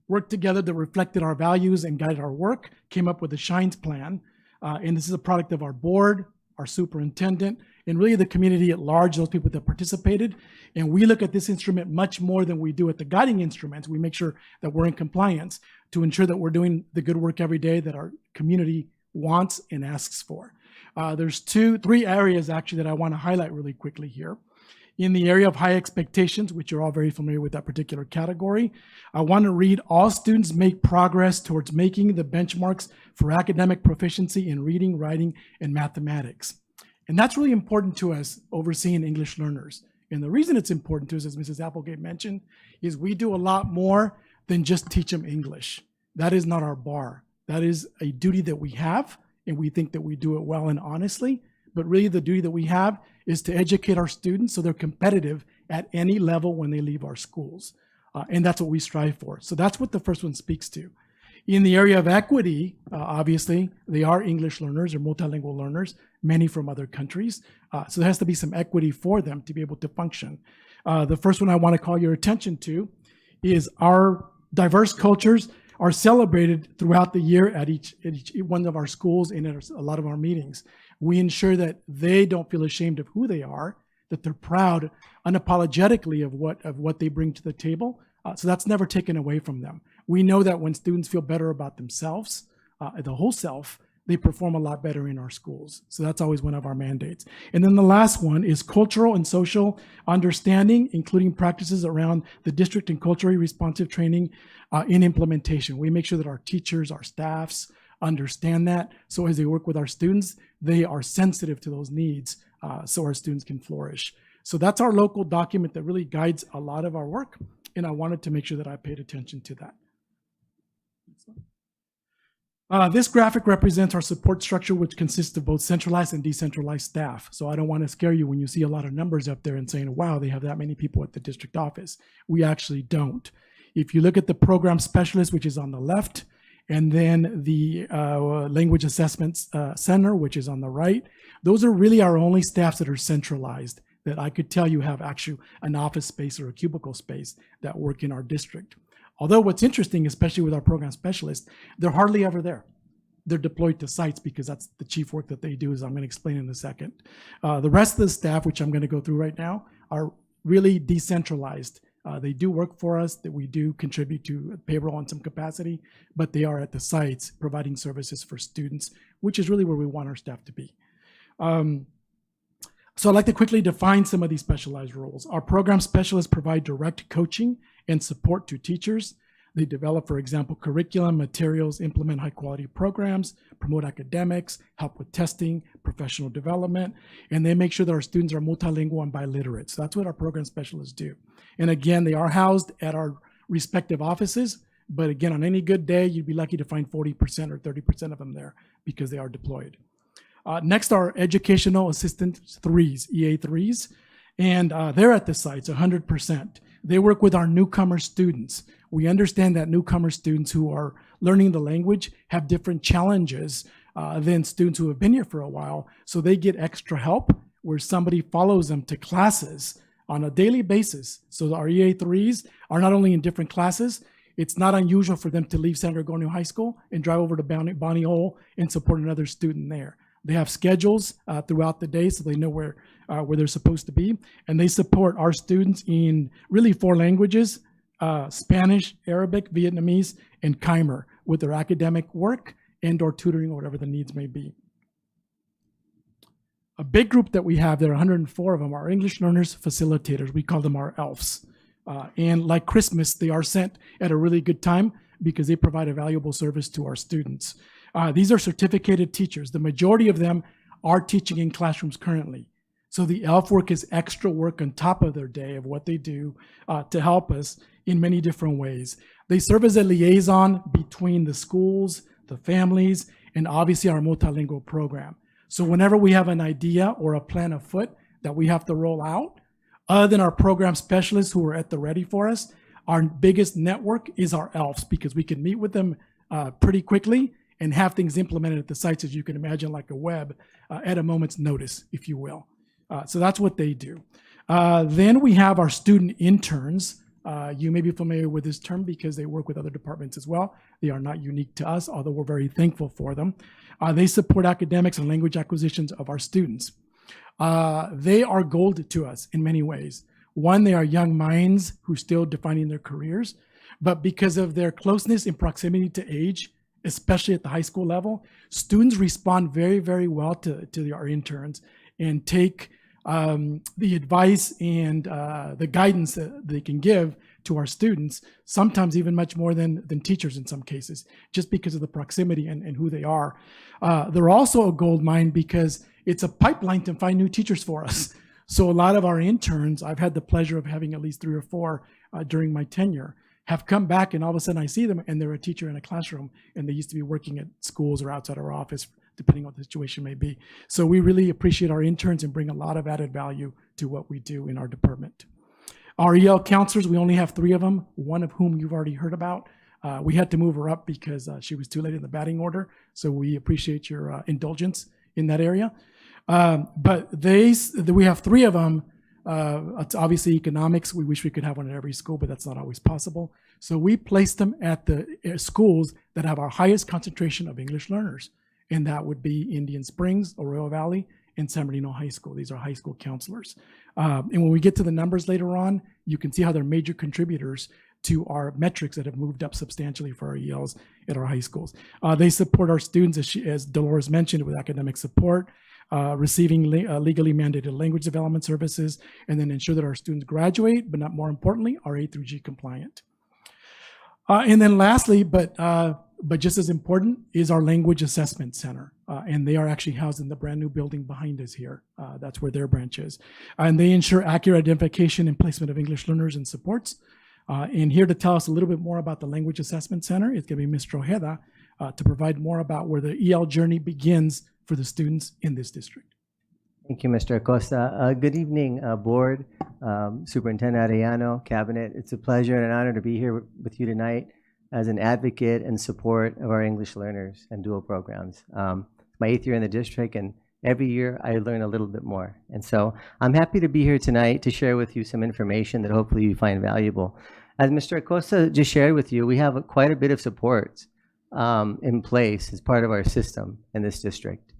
worked together that reflected our values and guided our work, came up with a SHINES plan. And this is a product of our board, our superintendent, and really the community at large, those people that participated. And we look at this instrument much more than we do at the guiding instruments. We make sure that we're in compliance to ensure that we're doing the good work every day that our community wants and asks for. There's three areas actually that I want to highlight really quickly here. In the area of high expectations, which you're all very familiar with that particular category, I want to read, all students make progress towards making the benchmarks for academic proficiency in reading, writing, and mathematics. And that's really important to us overseeing English learners. And the reason it's important to us, as Mrs. Applegate mentioned, is we do a lot more than just teach them English. That is not our bar. That is a duty that we have, and we think that we do it well and honestly. But really the duty that we have is to educate our students so they're competitive at any level when they leave our schools. And that's what we strive for. So that's what the first one speaks to. In the area of equity, obviously, they are English learners or multilingual learners, many from other countries. So there has to be some equity for them to be able to function. The first one I want to call your attention to is our diverse cultures are celebrated throughout the year at each one of our schools and at a lot of our meetings. We ensure that they don't feel ashamed of who they are, that they're proud unapologetically of what they bring to the table. So that's never taken away from them. We know that when students feel better about themselves, the whole self, they perform a lot better in our schools. So that's always one of our mandates. And then the last one is cultural and social understanding, including practices around the district and culturally responsive training in implementation. We make sure that our teachers, our staffs understand that. So as they work with our students, they are sensitive to those needs so our students can flourish. So that's our local document that really guides a lot of our work. And I wanted to make sure that I paid attention to that. This graphic represents our support structure, which consists of both centralized and decentralized staff. So I don't want to scare you when you see a lot of numbers up there and saying, wow, they have that many people at the district office. We actually don't. If you look at the program specialist, which is on the left, and then the Language Assessment Center, which is on the right. Those are really our only staffs that are centralized, that I could tell you have actually an office space or a cubicle space that work in our district. Although what's interesting, especially with our program specialists, they're hardly ever there. They're deployed to sites because that's the chief work that they do, as I'm going to explain in a second. The rest of the staff, which I'm going to go through right now, are really decentralized. They do work for us, that we do contribute to payroll in some capacity, but they are at the sites providing services for students, which is really where we want our staff to be. So I'd like to quickly define some of these specialized roles. Our program specialists provide direct coaching and support to teachers. They develop, for example, curriculum, materials, implement high quality programs, promote academics, help with testing, professional development, and they make sure that our students are multilingual and biliterate. So that's what our program specialists do. And again, they are housed at our respective offices, but again, on any good day, you'd be lucky to find 40% or 30% of them there because they are deployed. Next are educational assistant 3s, EA 3s, and they're at the sites 100%. They work with our newcomer students. We understand that newcomer students who are learning the language have different challenges than students who have been here for a while. So they get extra help where somebody follows them to classes on a daily basis. So our EA3s are not only in different classes, it's not unusual for them to leave San Gregorio High School and drive over to Bonnie Hole and support another student there. They have schedules throughout the day so they know where they're supposed to be. And they support our students in really 4 languages, Spanish, Arabic, Vietnamese, and Khmer with their academic work and or tutoring or whatever the needs may be. A big group that we have, there are 104 of them, are English learners facilitators. We call them our ELFs. And like Christmas, they are sent at a really good time because they provide a valuable service to our students. These are certificated teachers. The majority of them are teaching in classrooms currently. So the ELF work is extra work on top of their day of what they do to help us in many different ways. They serve as a liaison between the schools, the families, and obviously our multilingual program. So whenever we have an idea or a plan afoot that we have to roll out, other than our program specialists who are at the ready for us, our biggest network is our ELFs because we can meet with them pretty quickly and have things implemented at the sites, as you can imagine, like a web, at a moment's notice, if you will. So that's what they do. Then we have our student interns. You may be familiar with this term because they work with other departments as well. They are not unique to us, although we're very thankful for them. They support academics and language acquisitions of our students. They are gold to us in many ways. One, they are young minds who are still defining their careers, but because of their closeness and proximity to age, especially at the high school level, students respond very, very well to our interns and take the advice and the guidance that they can give to our students, sometimes even much more than teachers in some cases, just because of the proximity and who they are. They're also a gold mine because it's a pipeline to find new teachers for us. So a lot of our interns, I've had the pleasure of having at least 3 or 4 during my tenure, have come back and all of a sudden I see them and they're a teacher in a classroom and they used to be working at schools or outside our office, depending on what the situation may be. So we really appreciate our interns and bring a lot of added value to what we do in our department. Our EL counselors, we only have 3 of them, one of whom you've already heard about. We had to move her up because she was too late in the batting order. So we appreciate your indulgence in that area. But we have 3 of them. It's obviously economics. We wish we could have one at every school, but that's not always possible. So we place them at the schools that have our highest concentration of English learners. And that would be Indian Springs, Arroyo Valley, and San Bernardino High School. These are high school counselors. And when we get to the numbers later on, you can see how they're major contributors to our metrics that have moved up substantially for our ELs at our high schools. They support our students, as Dolores mentioned, with academic support, receiving legally mandated language development services, and then ensure that our students graduate, but not more importantly, are A through G compliant. And then lastly, but just as important, is our Language Assessment Center. And they are actually housed in the brand new building behind us here. That's where their branch is. And they ensure accurate identification and placement of English learners and supports. And here to tell us a little bit more about the Language Assessment Center is going to be Ms. Trojeda to provide more about where the EL journey begins for the students in this district.
Thank you, Mr. Acosta. Good evening, Board, Superintendent Arellano, Cabinet. It's a pleasure and an honor to be here with you tonight. as an advocate and support of our English learners and dual programs. My 8th year in the district, and every year I learn a little bit more. And so I'm happy to be here tonight to share with you some information that hopefully you find valuable. As Mr. Acosta just shared with you, we have quite a bit of supports in place as part of our system in this district.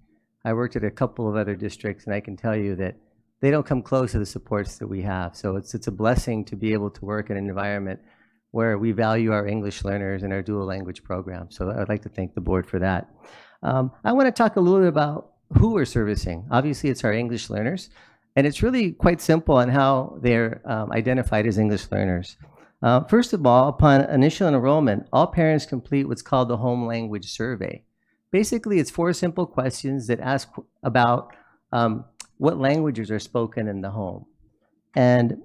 I worked at a couple of other districts, and I can tell you that they don't come close to the supports that we have. So it's a blessing to be able to work in an environment where we value our English learners and our dual language program. So I'd like to thank the board for that. I want to talk a little bit about who we're servicing. Obviously, it's our English learners, and it's really quite simple on how they're identified as English learners. First of all, upon initial enrollment, all parents complete what's called the home language survey. Basically, it's 4 simple questions that ask about what languages are spoken in the home. And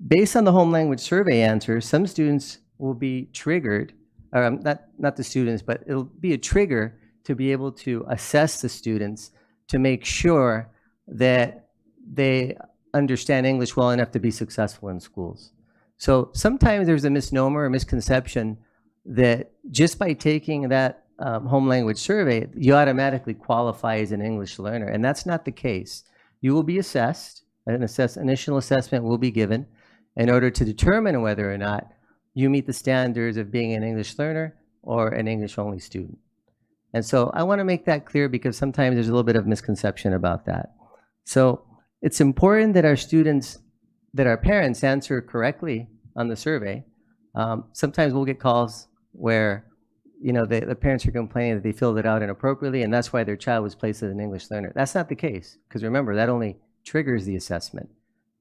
based on the home language survey answers, some students will be triggered, or not the students, but it'll be a trigger to be able to assess the students to make sure that they understand English well enough to be successful in schools. So sometimes there's a misnomer or misconception that just by taking that home language survey, you automatically qualify as an English learner, and that's not the case. You will be assessed, an initial assessment will be given in order to determine whether or not you meet the standards of being an English learner or an English-only student. And so I want to make that clear because sometimes there's a little bit of misconception about that. So it's important that our students, that our parents answer correctly on the survey. Sometimes we'll get calls where the parents are complaining that they filled it out inappropriately, and that's why their child was placed as an English learner. That's not the case, because remember, that only triggers the assessment.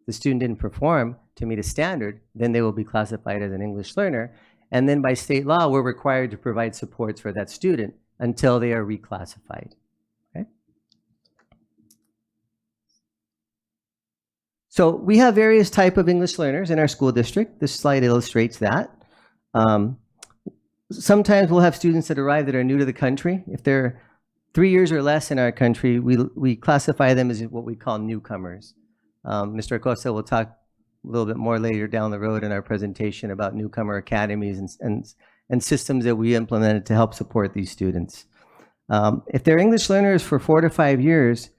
If the student didn't perform to meet a standard, then they will be classified as an English learner, and then by state law, we're required to provide supports for that student until they are reclassified. Okay? So we have various types of English learners in our school district. This slide illustrates that. Sometimes we'll have students that arrive that are new to the country. If they're 3 years or less in our country, we classify them as what we call newcomers. Mr. Acosta will talk a little bit more later down the road in our presentation about newcomer academies and systems that we implemented to help support these students. If they're English learners for 4 to 5 years,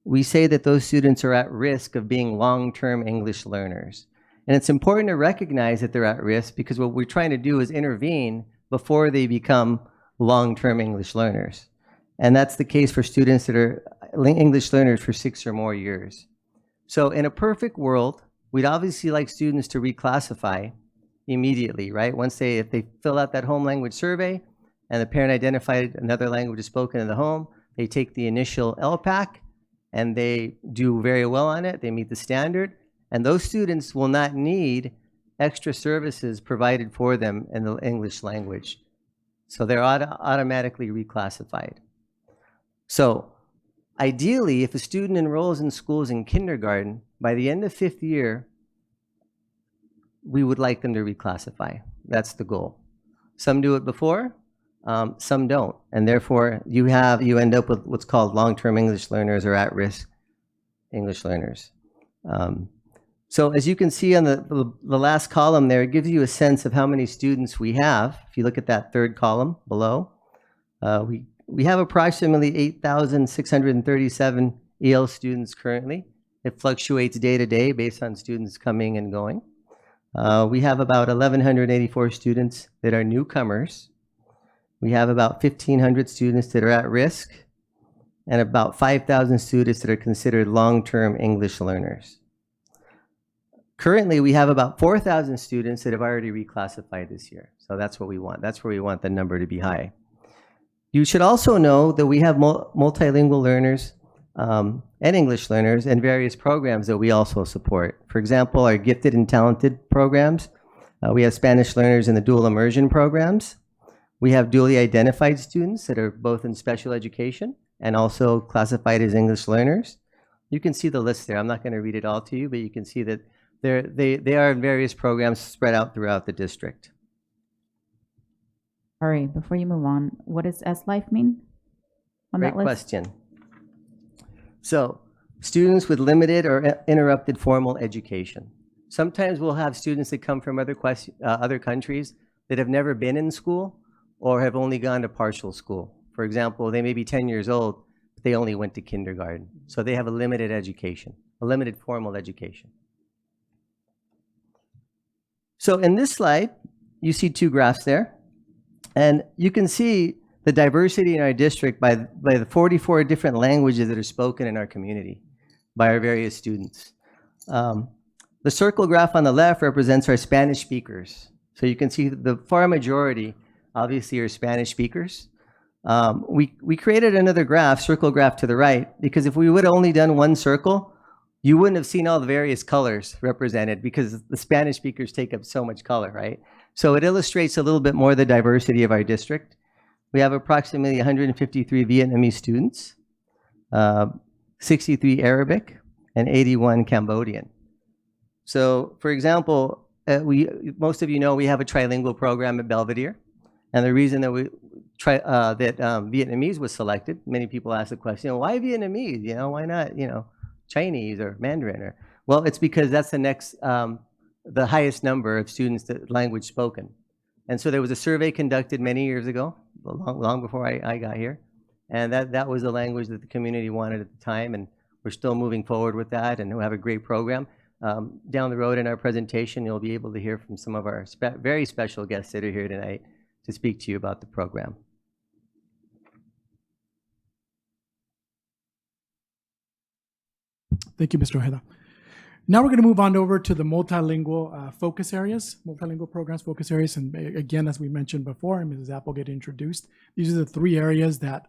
we say that those students are at risk of being long-term English learners. And it's important to recognize that they're at risk because what we're trying to do is intervene before they become long-term English learners. And that's the case for students that are English learners for 6 or more years. So in a perfect world, we'd obviously like students to reclassify immediately, right? If they fill out that home language survey and the parent identified another language is spoken in the home, they take the initial LPAC and they do very well on it, they meet the standard, and those students will not need extra services provided for them in the English language. So they're automatically reclassified. So ideally, if a student enrolls in schools in kindergarten, by the end of 5th year, we would like them to reclassify. That's the goal. Some do it before, some don't. And therefore, you end up with what's called long-term English learners or at-risk English learners. So as you can see on the last column there, it gives you a sense of how many students we have. If you look at that 3rd column below, we have approximately 8,637 EL students currently. It fluctuates day to day based on students coming and going. We have about 1,184 students that are newcomers. We have about 1,500 students that are at risk, and about 5,000 students that are considered long-term English learners. Currently, we have about 4,000 students that have already reclassified this year. So that's what we want. That's where we want the number to be high. You should also know that we have multilingual learners and English learners and various programs that we also support. For example, our gifted and talented programs. We have Spanish learners in the dual immersion programs. We have dually identified students that are both in special education and also classified as English learners. You can see the list there. I'm not going to read it all to you, but you can see that they are in various programs spread out throughout the district.
All right, before you move on, what does S-Life mean on
Great
that list?
question. So, students with limited or interrupted formal education. Sometimes we'll have students that come from other countries that have never been in school or have only gone to partial school. For example, they may be 10 years old, but they only went to kindergarten. So they have a limited education, a limited formal education. So in this slide, you see two graphs there. And you can see the diversity in our district by the 44 different languages that are spoken in our community by our various students. The circle graph on the left represents our Spanish speakers. So you can see the far majority, obviously, are Spanish speakers. We created another graph, circle graph to the right, because if we would have only done one circle, you wouldn't have seen all the various colors represented because the Spanish speakers take up so much color, right? So it illustrates a little bit more the diversity of our district. We have approximately 153 Vietnamese students, 63 Arabic, and 81 Cambodian. So, for example, most of you know we have a trilingual program at Belvedere, and the reason that Vietnamese was selected, many people ask the question, why Vietnamese? You know, why not, Chinese or Mandarin? Or well, it's because that's the highest number of students that language spoken. And so there was a survey conducted many years ago, long before I got here, and that was the language that the community wanted at the time, and we're still moving forward with that, and we have a great program. Down the road in our presentation, you'll be able to hear from some of our very special guests that are here tonight to speak to you about the program.
Thank you, Mr. Ojeda. Now we're going to move on over to the multilingual focus areas, multilingual programs focus areas. And again, as we mentioned before, and Mrs. Applegate introduced, these are the three areas that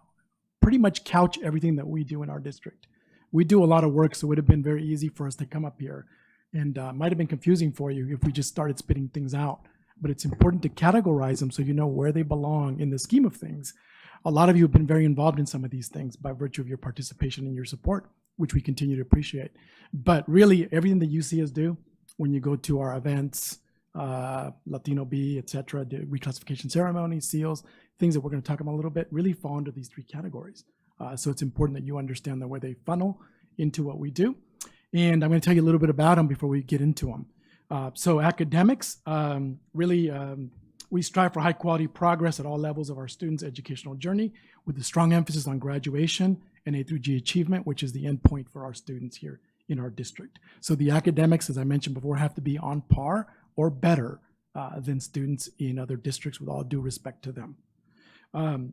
pretty much couch everything that we do in our district. We do a lot of work, so it would have been very easy for us to come up here. And might have been confusing for you if we just started spitting things out. But it's important to categorize them so you know where they belong in the scheme of things. A lot of you have been very involved in some of these things by virtue of your participation and your support, which we continue to appreciate. But really, everything that you see us do when you go to our events, Latino B, etc., the reclassification ceremonies, seals, things that we're going to talk about a little bit, really fall under these three categories. So it's important that you understand the way they funnel into what we do. And I'm going to tell you a little bit about them before we get into them. So academics, we strive for high quality progress at all levels of our students' educational journey with a strong emphasis on graduation and A through G achievement, which is the end point for our students here in our district. So the academics, as I mentioned before, have to be on par or better than students in other districts, with all due respect to them.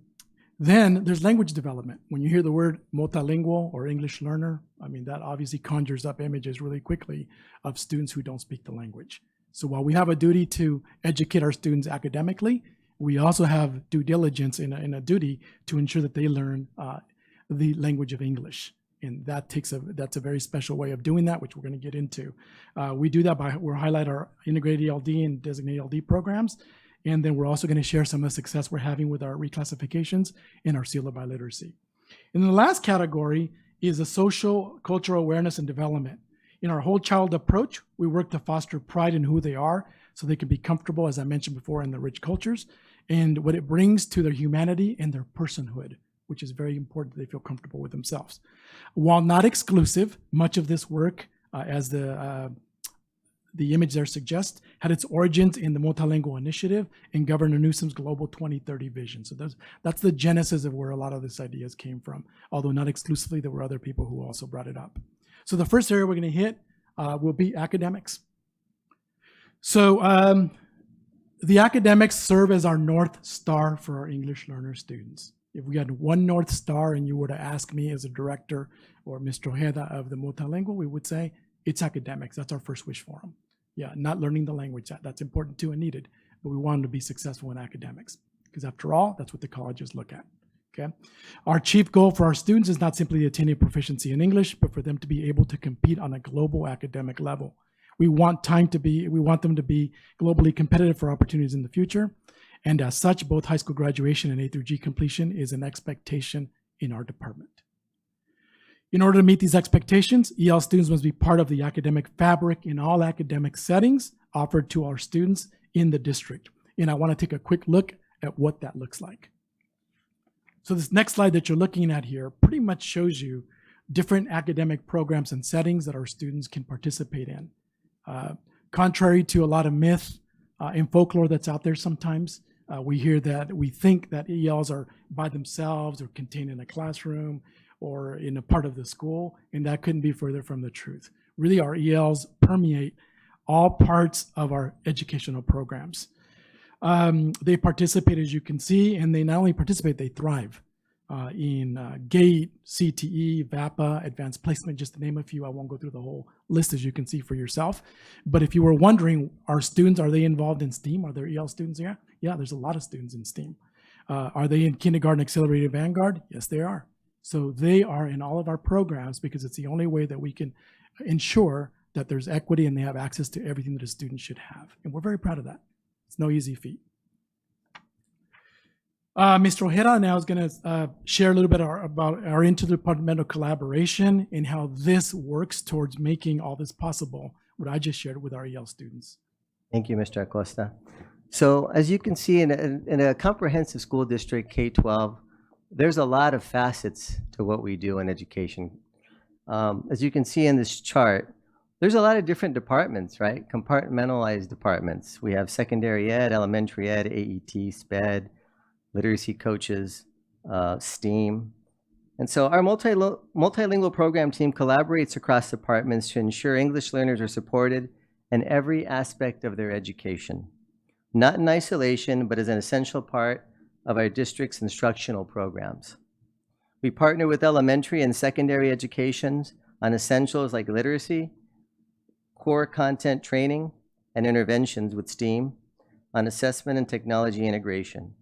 Then there's language development. When you hear the word multilingual or English learner, I mean, that obviously conjures up images really quickly of students who don't speak the language. So while we have a duty to educate our students academically, we also have due diligence in a duty to ensure that they learn the language of English. And that's a very special way of doing that, which we're going to get into. We do that we'll highlight our integrated ELD and designated ELD programs. And then we're also going to share some of the success we're having with our reclassifications and our seal of biliteracy. And then the last category is the social, cultural awareness and development. In our whole child approach, we work to foster pride in who they are so they can be comfortable, as I mentioned before, in the rich cultures and what it brings to their humanity and their personhood, which is very important that they feel comfortable with themselves. While not exclusive, much of this work, as the image there suggests, had its origins in the Multilingual Initiative and Governor Newsom's Global 2030 vision. So that's the genesis of where a lot of these ideas came from, although not exclusively. There were other people who also brought it up. So the first area we're going to hit will be academics. So the academics serve as our North Star for our English learner students. If we had one North Star and you were to ask me as a director or Mr. Ojeda of the multilingual, we would say it's academics. That's our first wish for them. Yeah, not learning the language. That's important too and needed, but we want them to be successful in academics because after all, that's what the colleges look at. Okay. Our chief goal for our students is not simply attaining proficiency in English, but for them to be able to compete on a global academic level. We want them to be globally competitive for opportunities in the future. And as such, both high school graduation and A through G completion is an expectation in our department. In order to meet these expectations, EL students must be part of the academic fabric in all academic settings offered to our students in the district. And I want to take a quick look at what that looks like. So this next slide that you're looking at here pretty much shows you different academic programs and settings that our students can participate in. Contrary to a lot of myth, in folklore that's out there sometimes. We hear that, we think that ELs are by themselves or contained in a classroom or in a part of the school, and that couldn't be further from the truth. Really, our ELs permeate all parts of our educational programs. They participate, as you can see, and they not only participate, they thrive in GATE, CTE, VAPA, Advanced Placement, just to name a few. I won't go through the whole list, as you can see for yourself. But if you were wondering, our students, are they involved in STEAM? Are there EL students here? Yeah, there's a lot of students in STEAM. Are they in Kindergarten Accelerated Vanguard? Yes, they are. So they are in all of our programs because it's the only way that we can ensure that there's equity and they have access to everything that a student should have. And we're very proud of that. It's no easy feat. Mr. Ojeda now is going to share a little bit about our interdepartmental collaboration and how this works towards making all this possible, what I just shared with our EL students.
Thank you, Mr. Acosta. So as you can see, in a comprehensive school district, K-12, there's a lot of facets to what we do in education. As you can see in this chart, there's a lot of different departments, right? Compartmentalized departments. We have secondary ed, elementary ed, AET, SPED, literacy coaches, STEAM. And so our multilingual program team collaborates across departments to ensure English learners are supported in every aspect of their education, not in isolation, but as an essential part of our district's instructional programs. We partner with elementary and secondary educations on essentials like literacy, core content training, and interventions with STEAM on assessment and technology integration,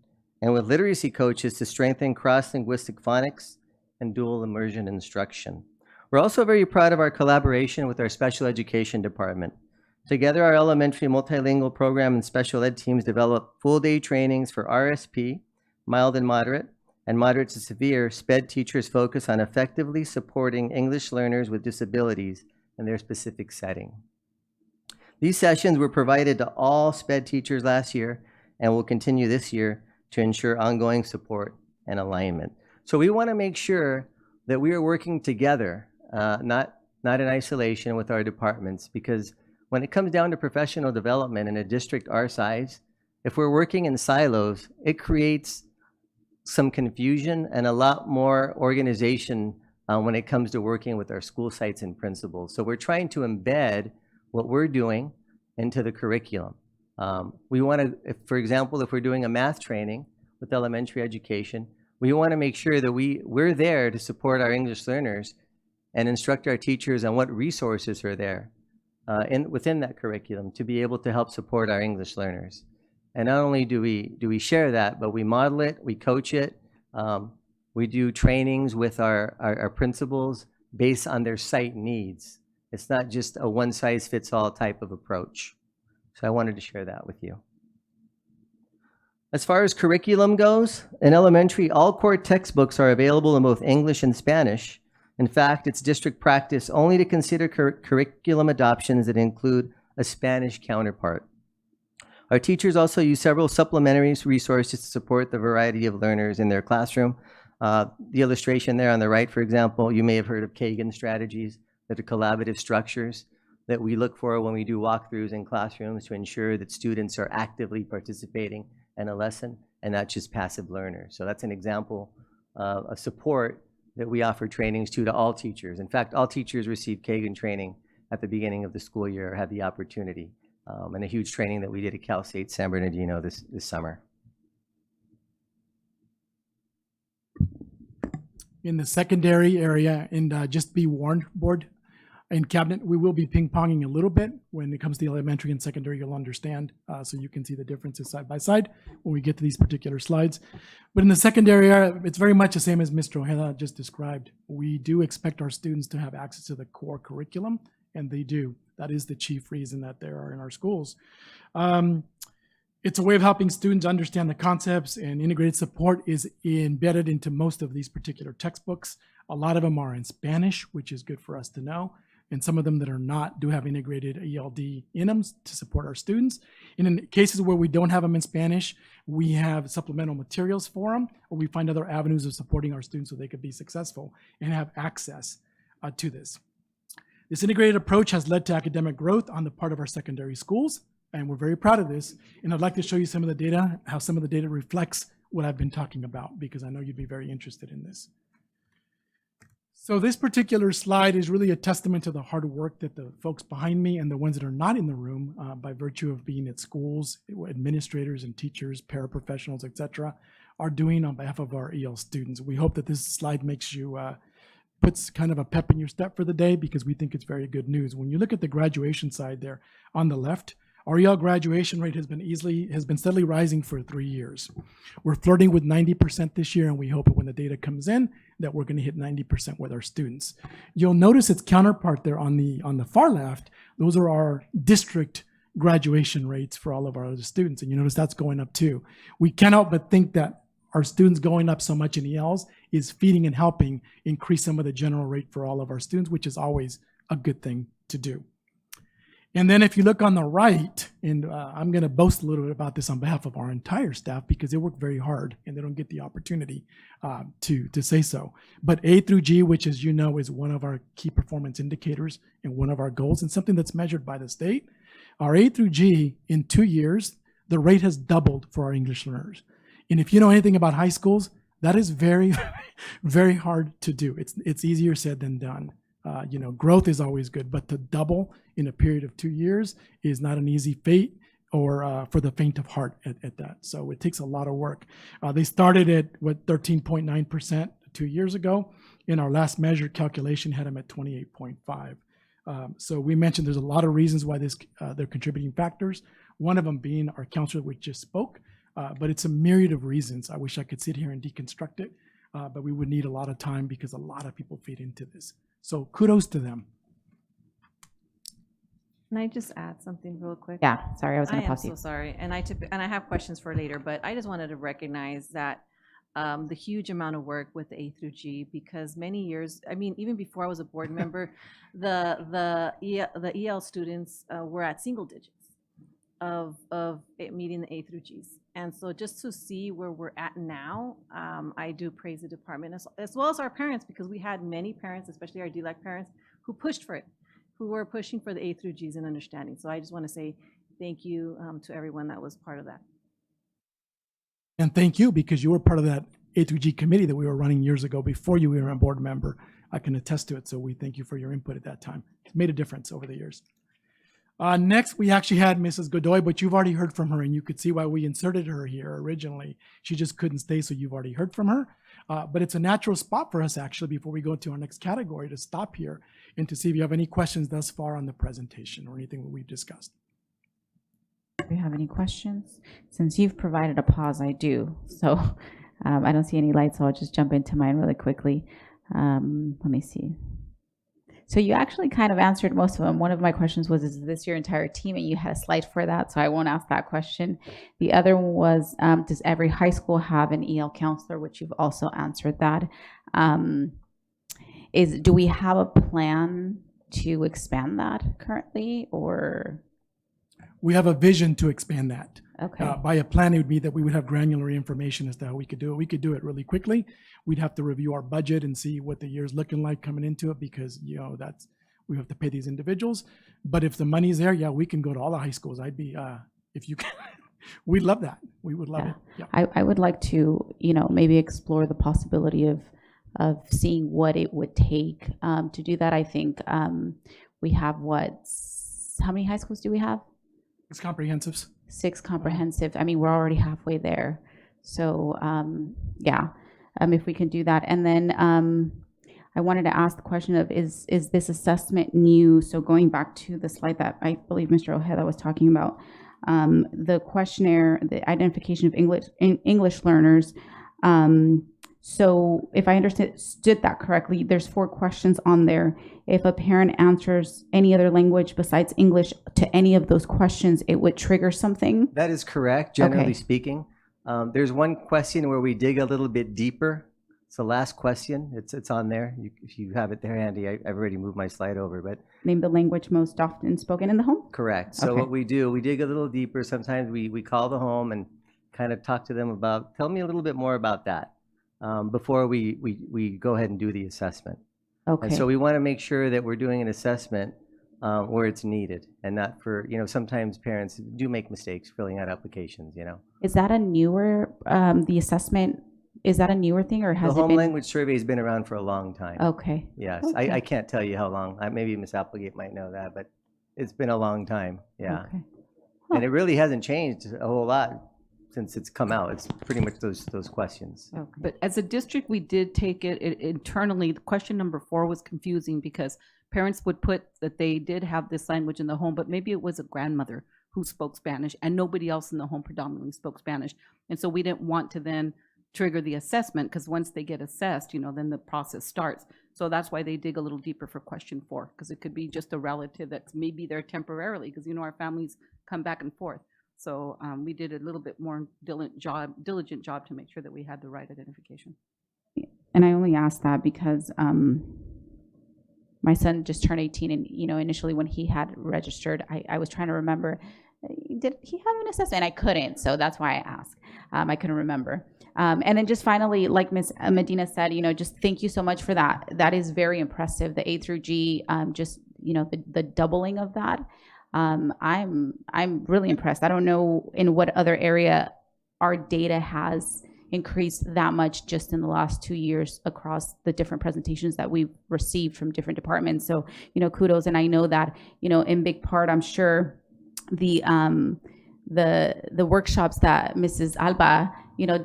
and with literacy coaches to strengthen cross-linguistic phonics and dual immersion instruction. We're also very proud of our collaboration with our special education department. Together, our elementary multilingual program and special ed teams develop full-day trainings for RSP, mild and moderate to severe SPED teachers focus on effectively supporting English learners with disabilities in their specific setting. These sessions were provided to all SPED teachers last year and will continue this year to ensure ongoing support and alignment. So we want to make sure that we are working together, not in isolation with our departments, because when it comes down to professional development in a district our size, if we're working in silos, it creates some confusion and a lot more organization when it comes to working with our school sites and principals. So we're trying to embed what we're doing into the curriculum. We want to, for example, if we're doing a math training with elementary education, we want to make sure that we're there to support our English learners and instruct our teachers on what resources are there within that curriculum to be able to help support our English learners. And not only do we share that, but we model it, we coach it, we do trainings with our principals based on their site needs. It's not just a one-size-fits-all type of approach. So I wanted to share that with you. As far as curriculum goes, in elementary, all core textbooks are available in both English and Spanish. In fact, it's district practice only to consider curriculum adoptions that include a Spanish counterpart. Our teachers also use several supplementary resources to support the variety of learners in their classroom. The illustration there on the right, for example, you may have heard of Kagan strategies, that are collaborative structures that we look for when we do walkthroughs in classrooms to ensure that students are actively participating in a lesson and not just passive learners. So that's an example of support that we offer trainings to all teachers. In fact, all teachers receive Kagan training at the beginning of the school year, or have the opportunity. And a huge training that we did at Cal State San Bernardino this summer.
In the secondary area, and just be warned, board and cabinet, we will be ping-ponging a little bit when it comes to the elementary and secondary. You'll understand, so you can see the differences side by side when we get to these particular slides. But in the secondary area, it's very much the same as Mr. Ojeda just described. We do expect our students to have access to the core curriculum, and they do. That is the chief reason that they are in our schools. It's a way of helping students understand the concepts, and integrated support is embedded into most of these particular textbooks. A lot of them are in Spanish, which is good for us to know. And some of them that are not do have integrated ELD in them to support our students. And in cases where we don't have them in Spanish, we have supplemental materials for them, or we find other avenues of supporting our students so they could be successful and have access to this. This integrated approach has led to academic growth on the part of our secondary schools. and we're very proud of this. And I'd like to show you some of the data, how some of the data reflects what I've been talking about, because I know you'd be very interested in this. So this particular slide is really a testament to the hard work that the folks behind me and the ones that are not in the room, by virtue of being at schools, administrators and teachers, paraprofessionals, etc., are doing on behalf of our EL students. We hope that this slide makes you, puts kind of a pep in your step for the day, because we think it's very good news. When you look at the graduation side there on the left, our EL graduation rate has been steadily rising for 3 years. We're flirting with 90% this year, and we hope that when the data comes in that we're going to hit 90% with our students. You'll notice its counterpart there on the far left. Those are our district graduation rates for all of our other students, and you notice that's going up too. We cannot but think that our students going up so much in ELs is feeding and helping increase some of the general rate for all of our students, which is always a good thing to do. And then if you look on the right, and I'm going to boast a little bit about this on behalf of our entire staff, because they work very hard and they don't get the opportunity to say so. But A through G, which, as you know, is one of our key performance indicators and one of our goals, and something that's measured by the state. Our A through G, in 2 years, the rate has doubled for our English learners. And if you know anything about high schools, that is very, very hard to do. It's easier said than done. Growth is always good, but to double in a period of 2 years is not an easy feat, or for the faint of heart at that. So it takes a lot of work. They started at 13.9% 2 years ago. In our last measure calculation had them at 28.5. So we mentioned there's a lot of reasons why they're contributing factors. One of them being our counselor, which just spoke, but it's a myriad of reasons. I wish I could sit here and deconstruct it, but we would need a lot of time because a lot of people feed into this. So kudos to them.
Can I just add something real quick?
Yeah, sorry, I was going to
am
pause you.
so sorry, and I have questions for later, but I just wanted to recognize that the huge amount of work with the A through G, because many years, I mean, even before I was a board member, the EL students were at single digits of meeting the A through Gs. And so just to see where we're at now, I do praise the department as well as our parents, because we had many parents, especially our DLAC parents, who pushed for it, who were pushing for the A through Gs and understanding. So I just want to say thank you to everyone that was part of that.
And thank you, because you were part of that A through G committee that we were running years ago before you were a board member. I can attest to it. So we thank you for your input at that time. It's made a difference over the years. Next, we actually had Mrs. Godoy, but you've already heard from her, and you could see why we inserted her here originally. She just couldn't stay, so you've already heard from her. But it's a natural spot for us, actually, before we go to our next category, to stop here and to see if you have any questions thus far on the presentation or anything that we've discussed.
Do you have any questions? Since you've provided a pause, I do. So I don't see any lights, so I'll just jump into mine really quickly. Let me see. So you actually kind of answered most of them. One of my questions was, is this your entire team? And you had a slide for that, so I won't ask that question. The other one was, does every high school have an EL counselor, which you've also answered that. Do we have a plan to expand that currently, or?
We have a vision to expand that.
Okay.
By a plan, it would be that we would have granular information as to how we could do it. We could do it really quickly. We'd have to review our budget and see what the year's looking like coming into it, because we have to pay these individuals. But if the money's there, yeah, we can go to all the high schools. I'd be, if you can, we'd love that. We would love it. Yeah.
I would like to, maybe explore the possibility of seeing what it would take to do that. I think we have how many high schools do we have?
6 comprehensives.
6 comprehensive. I mean, we're already halfway there. So yeah, if we can do that. And then I wanted to ask the question of, is this assessment new? So going back to the slide that I believe Mr. Ojeda was talking about, the questionnaire, the identification of English learners. So if I understood that correctly, there's 4 questions on there. If a parent answers any other language besides English to any of those questions, it would trigger something?
That is correct, generally speaking. There's one question where we dig a little bit deeper. It's the last question. It's on there. If you have it there handy, I've already moved my slide over. But
name the language most often spoken in the home?
Correct. So what we do, we dig a little deeper. Sometimes we call the home and kind of talk to them about, tell me a little bit more about that. Before we go ahead and do the assessment.
Okay.
And so we want to make sure that we're doing an assessment where it's needed, and not for, sometimes parents do make mistakes filling out applications,
Is that a newer, the assessment, is that a newer thing, or has
The
it
home
been?
language survey has been around for a long time.
Okay.
Yes,
Okay.
I can't tell you how long. Maybe Ms. Applegate might know that, but it's been a long time, yeah.
Okay.
And it really hasn't changed a whole lot since it's come out. It's pretty much those questions.
But as a district, we did take it internally. Question number 4 was confusing because parents would put that they did have this language in the home, but maybe it was a grandmother who spoke Spanish and nobody else in the home predominantly spoke Spanish. And so we didn't want to then trigger the assessment, because once they get assessed, then the process starts. So that's why they dig a little deeper for question 4, because it could be just a relative that's maybe there temporarily, because our families come back and forth. So we did a little bit more diligent job to make sure that we had the right identification.
And I only asked that because my son just turned 18, and initially when he had registered, I was trying to remember, did he have an assessment? I couldn't, so that's why I asked. I couldn't remember. And then just finally, like Ms. Medina said, just thank you so much for that. That is very impressive. The A through G, just the doubling of that. I'm really impressed. I don't know in what other area our data has increased that much just in the last 2 years across the different presentations that we've received from different departments. So, kudos. And I know that, in big part, I'm sure the workshops that Mrs. Alba,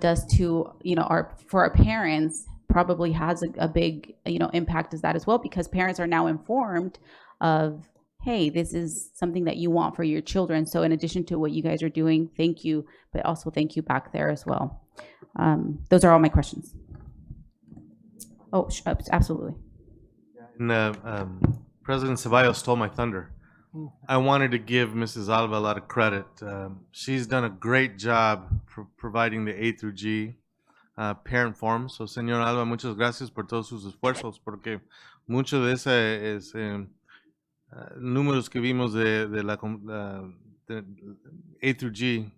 does to, for our parents probably has a big, impact as that as well, because parents are now informed of, hey, this is something that you want for your children. So in addition to what you guys are doing, thank you, but also thank you back there as well. Those are all my questions. Oh, absolutely.
And President Ceballos stole my thunder. I wanted to give Mrs. Alba a lot of credit. She's done a great job providing the A through G parent form. So, señor Alba, muchas gracias por todos sus esfuerzos, porque mucho de ese números que vimos de la A through G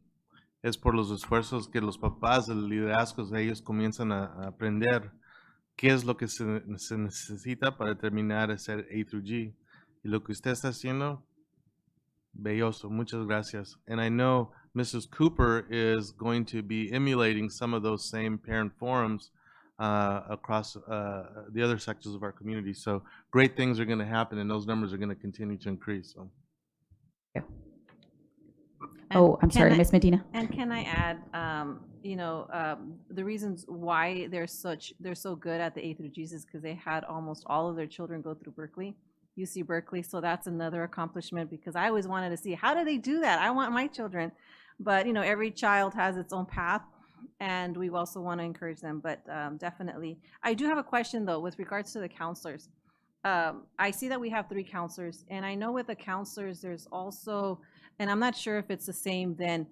es por los esfuerzos que los papás, el liderazgo de ellos comienzan a aprender qué es lo que se necesita para terminar a ser A through G. Y lo que usted está haciendo, belloso. Muchas gracias. And I know Mrs. Cooper is going to be emulating some of those same parent forums across the other sectors of our community. So great things are going to happen, and those numbers are going to continue to increase. So.
Yeah. Oh, I'm sorry, Ms. Medina.
And can I add, the reasons why they're so good at the A through G's is because they had almost all of their children go through Berkeley. UC Berkeley, so that's another accomplishment, because I always wanted to see, how do they do that? I want my children, but every child has its own path, and we also want to encourage them. But definitely, I do have a question though with regards to the counselors. I see that we have 3 counselors, and I know with the counselors there's also, and I'm not sure if it's the same then,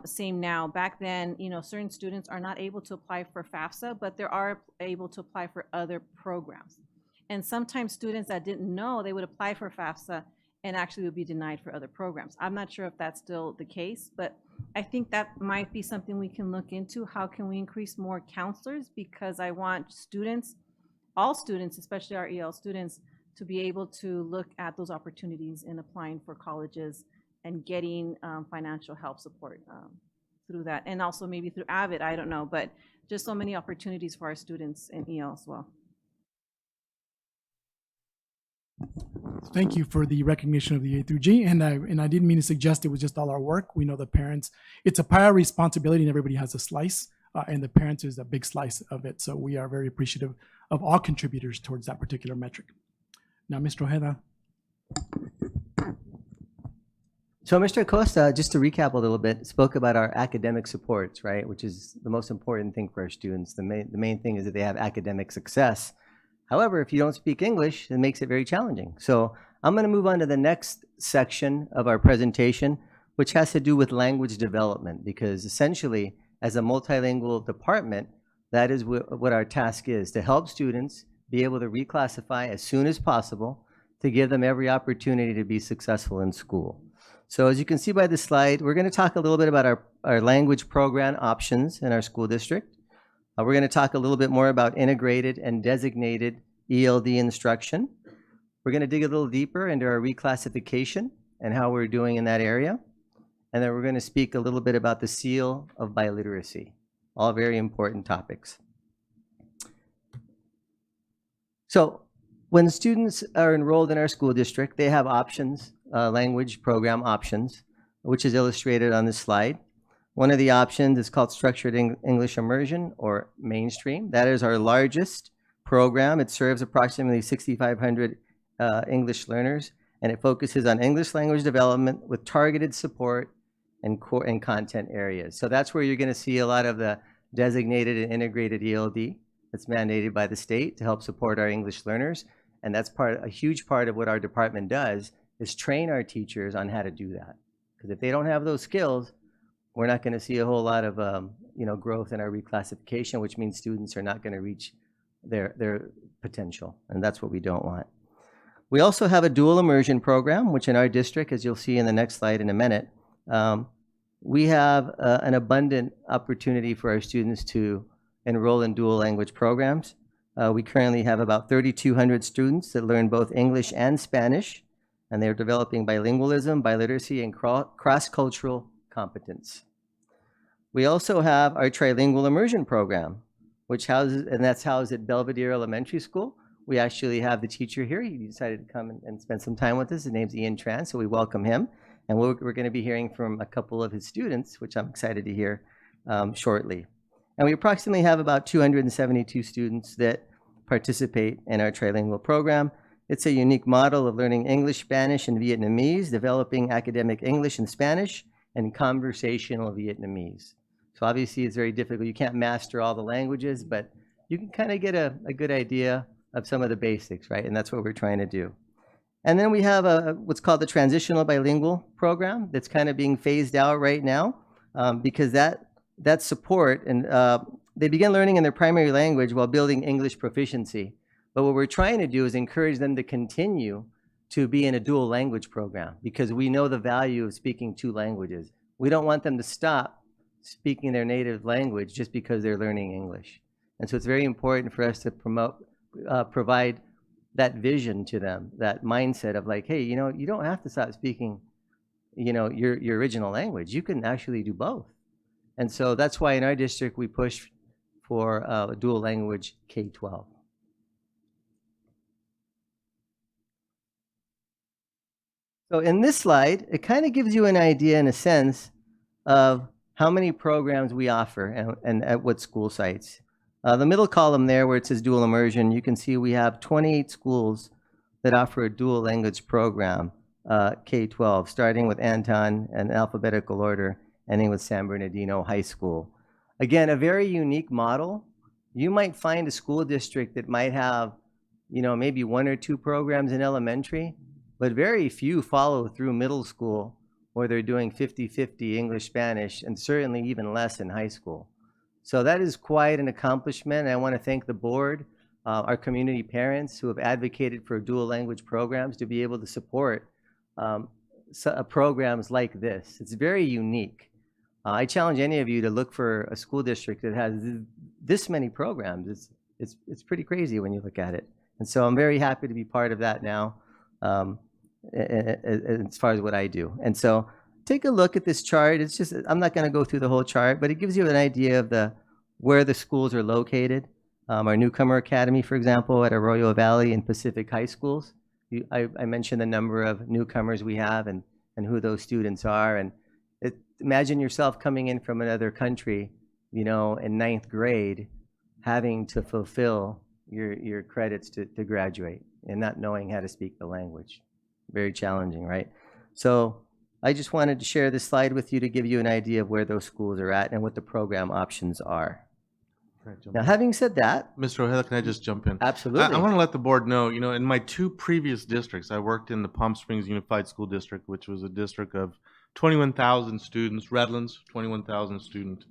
same now. Back then, certain students are not able to apply for FAFSA, but they are able to apply for other programs. And sometimes students that didn't know, they would apply for FAFSA and actually would be denied for other programs. I'm not sure if that's still the case, but I think that might be something we can look into. How can we increase more counselors? Because I want students, all students, especially our EL students, to be able to look at those opportunities in applying for colleges and getting financial help support through that. And also maybe through AVID, I don't know, but just so many opportunities for our students in EL as well.
Thank you for the recognition of the A through G. And I didn't mean to suggest it was just all our work. We know the parents, it's a prior responsibility and everybody has a slice, and the parents is a big slice of it. So we are very appreciative of all contributors towards that particular metric. Now, Mr. Ojeda.
So Mr. Acosta, just to recap a little bit, spoke about our academic supports, right? Which is the most important thing for our students. The main thing is that they have academic success. However, if you don't speak English, it makes it very challenging. So I'm going to move on to the next section of our presentation, which has to do with language development, because essentially, as a multilingual department, that is what our task is, to help students be able to reclassify as soon as possible to give them every opportunity to be successful in school. So as you can see by the slide, we're going to talk a little bit about our language program options in our school district. We're going to talk a little bit more about integrated and designated ELD instruction. We're going to dig a little deeper into our reclassification and how we're doing in that area. And then we're going to speak a little bit about the seal of biliteracy, all very important topics. So when students are enrolled in our school district, they have options, language program options, which is illustrated on this slide. One of the options is called Structured English Immersion, or Mainstream. That is our largest program. It serves approximately 6,500 English learners, and it focuses on English language development with targeted support and core and content areas. So that's where you're going to see a lot of the designated and integrated ELD that's mandated by the state to help support our English learners. And that's a huge part of what our department does, is train our teachers on how to do that. Because if they don't have those skills, we're not going to see a whole lot of growth in our reclassification, which means students are not going to reach their potential, and that's what we don't want. We also have a dual immersion program, which in our district, as you'll see in the next slide in a minute, we have an abundant opportunity for our students to enroll in dual language programs. We currently have about 3,200 students that learn both English and Spanish, and they're developing bilingualism, biliteracy, and cross-cultural competence. We also have our trilingual immersion program, that's housed at Belvedere Elementary School. We actually have the teacher here. He decided to come and spend some time with us. His name's Ian Tran, so we welcome him. And we're going to be hearing from a couple of his students, which I'm excited to hear shortly. And we approximately have about 272 students that participate in our trilingual program. It's a unique model of learning English, Spanish, and Vietnamese, developing academic English and Spanish, and conversational Vietnamese. So obviously it's very difficult. You can't master all the languages, but you can kind of get a good idea of some of the basics, right? And that's what we're trying to do. And then we have what's called the transitional bilingual program that's kind of being phased out right now because that support, and they begin learning in their primary language while building English proficiency. But what we're trying to do is encourage them to continue to be in a dual language program because we know the value of speaking two languages. We don't want them to stop speaking their native language just because they're learning English. And so it's very important for us to provide that vision to them, that mindset of like, hey, you don't have to stop speaking, your original language. You can actually do both. And so that's why in our district we push for a dual language K-12. So in this slide, it kind of gives you an idea, in a sense, of how many programs we offer and at what school sites. The middle column there where it says dual immersion, you can see we have 28 schools that offer a dual language program, K-12, starting with Anton in alphabetical order, ending with San Bernardino High School. Again, a very unique model. You might find a school district that might have, maybe one or two programs in elementary, but very few follow through middle school where they're doing 50-50 English, Spanish, and certainly even less in high school. So that is quite an accomplishment. I want to thank the board, our community parents who have advocated for dual language programs to be able to support programs like this. It's very unique. I challenge any of you to look for a school district that has this many programs. It's pretty crazy when you look at it. And so I'm very happy to be part of that now. As far as what I do. And so take a look at this chart. It's just, I'm not going to go through the whole chart, but it gives you an idea of where the schools are located. Our Newcomer Academy, for example, at Arroyo Valley and Pacific High Schools. I mentioned the number of newcomers we have and who those students are. And imagine yourself coming in from another country, in 9th grade, having to fulfill your credits to graduate and not knowing how to speak the language. Very challenging, right? So I just wanted to share this slide with you to give you an idea of where those schools are at and what the program options are. Now, having said that,
Mr. Ojeda, can I just jump in?
Absolutely.
I want to let the board know, in my two previous districts, I worked in the Palm Springs Unified School District, which was a district of 21,000 students, Redlands, 21,000 students.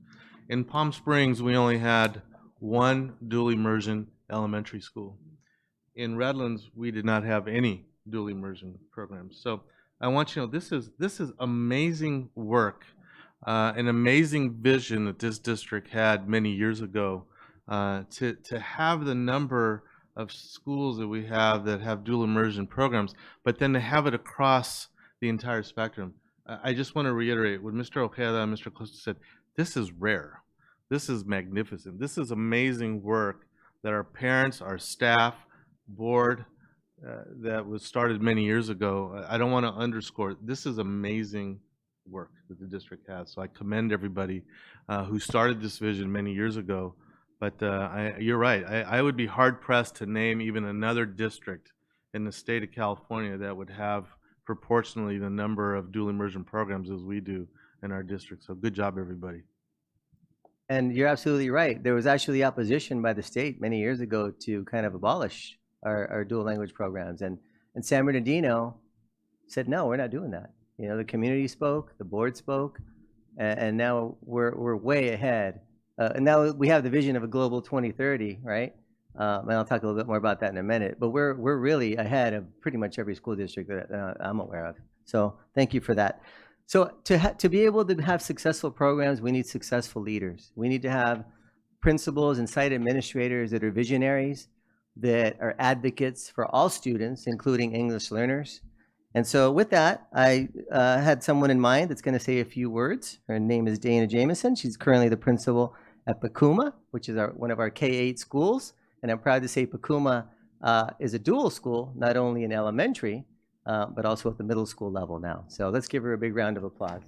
In Palm Springs, we only had one dual immersion elementary school. In Redlands, we did not have any dual immersion programs. So I want you to know this is amazing work, an amazing vision that this district had many years ago to have the number of schools that we have dual immersion programs, but then to have it across the entire spectrum. I just want to reiterate what Mr. Ojeda and Mr. Costa said. This is rare. This is magnificent. This is amazing work that our parents, our staff, board, that was started many years ago. I don't want to underscore, this is amazing work that the district has. So I commend everybody who started this vision many years ago. But you're right. I would be hard pressed to name even another district in the state of California that would have proportionally the number of dual immersion programs as we do in our district. So good job, everybody.
And you're absolutely right. There was actually opposition by the state many years ago to kind of abolish our dual language programs. And San Bernardino said, no, we're not doing that. You know, the community spoke, the board spoke, and now we're way ahead. And now we have the vision of a global 2030, right? And I'll talk a little bit more about that in a minute. But we're really ahead of pretty much every school district that I'm aware of. So thank you for that. So to be able to have successful programs, we need successful leaders. We need to have principals and site administrators that are visionaries, that are advocates for all students, including English learners. And so with that, I had someone in mind that's going to say a few words. Her name is Dana Jameson. She's currently the principal at Pacuma, which is one of our K-8 schools. And I'm proud to say Pacuma is a dual school, not only in elementary, but also at the middle school level now. So let's give her a big round of applause.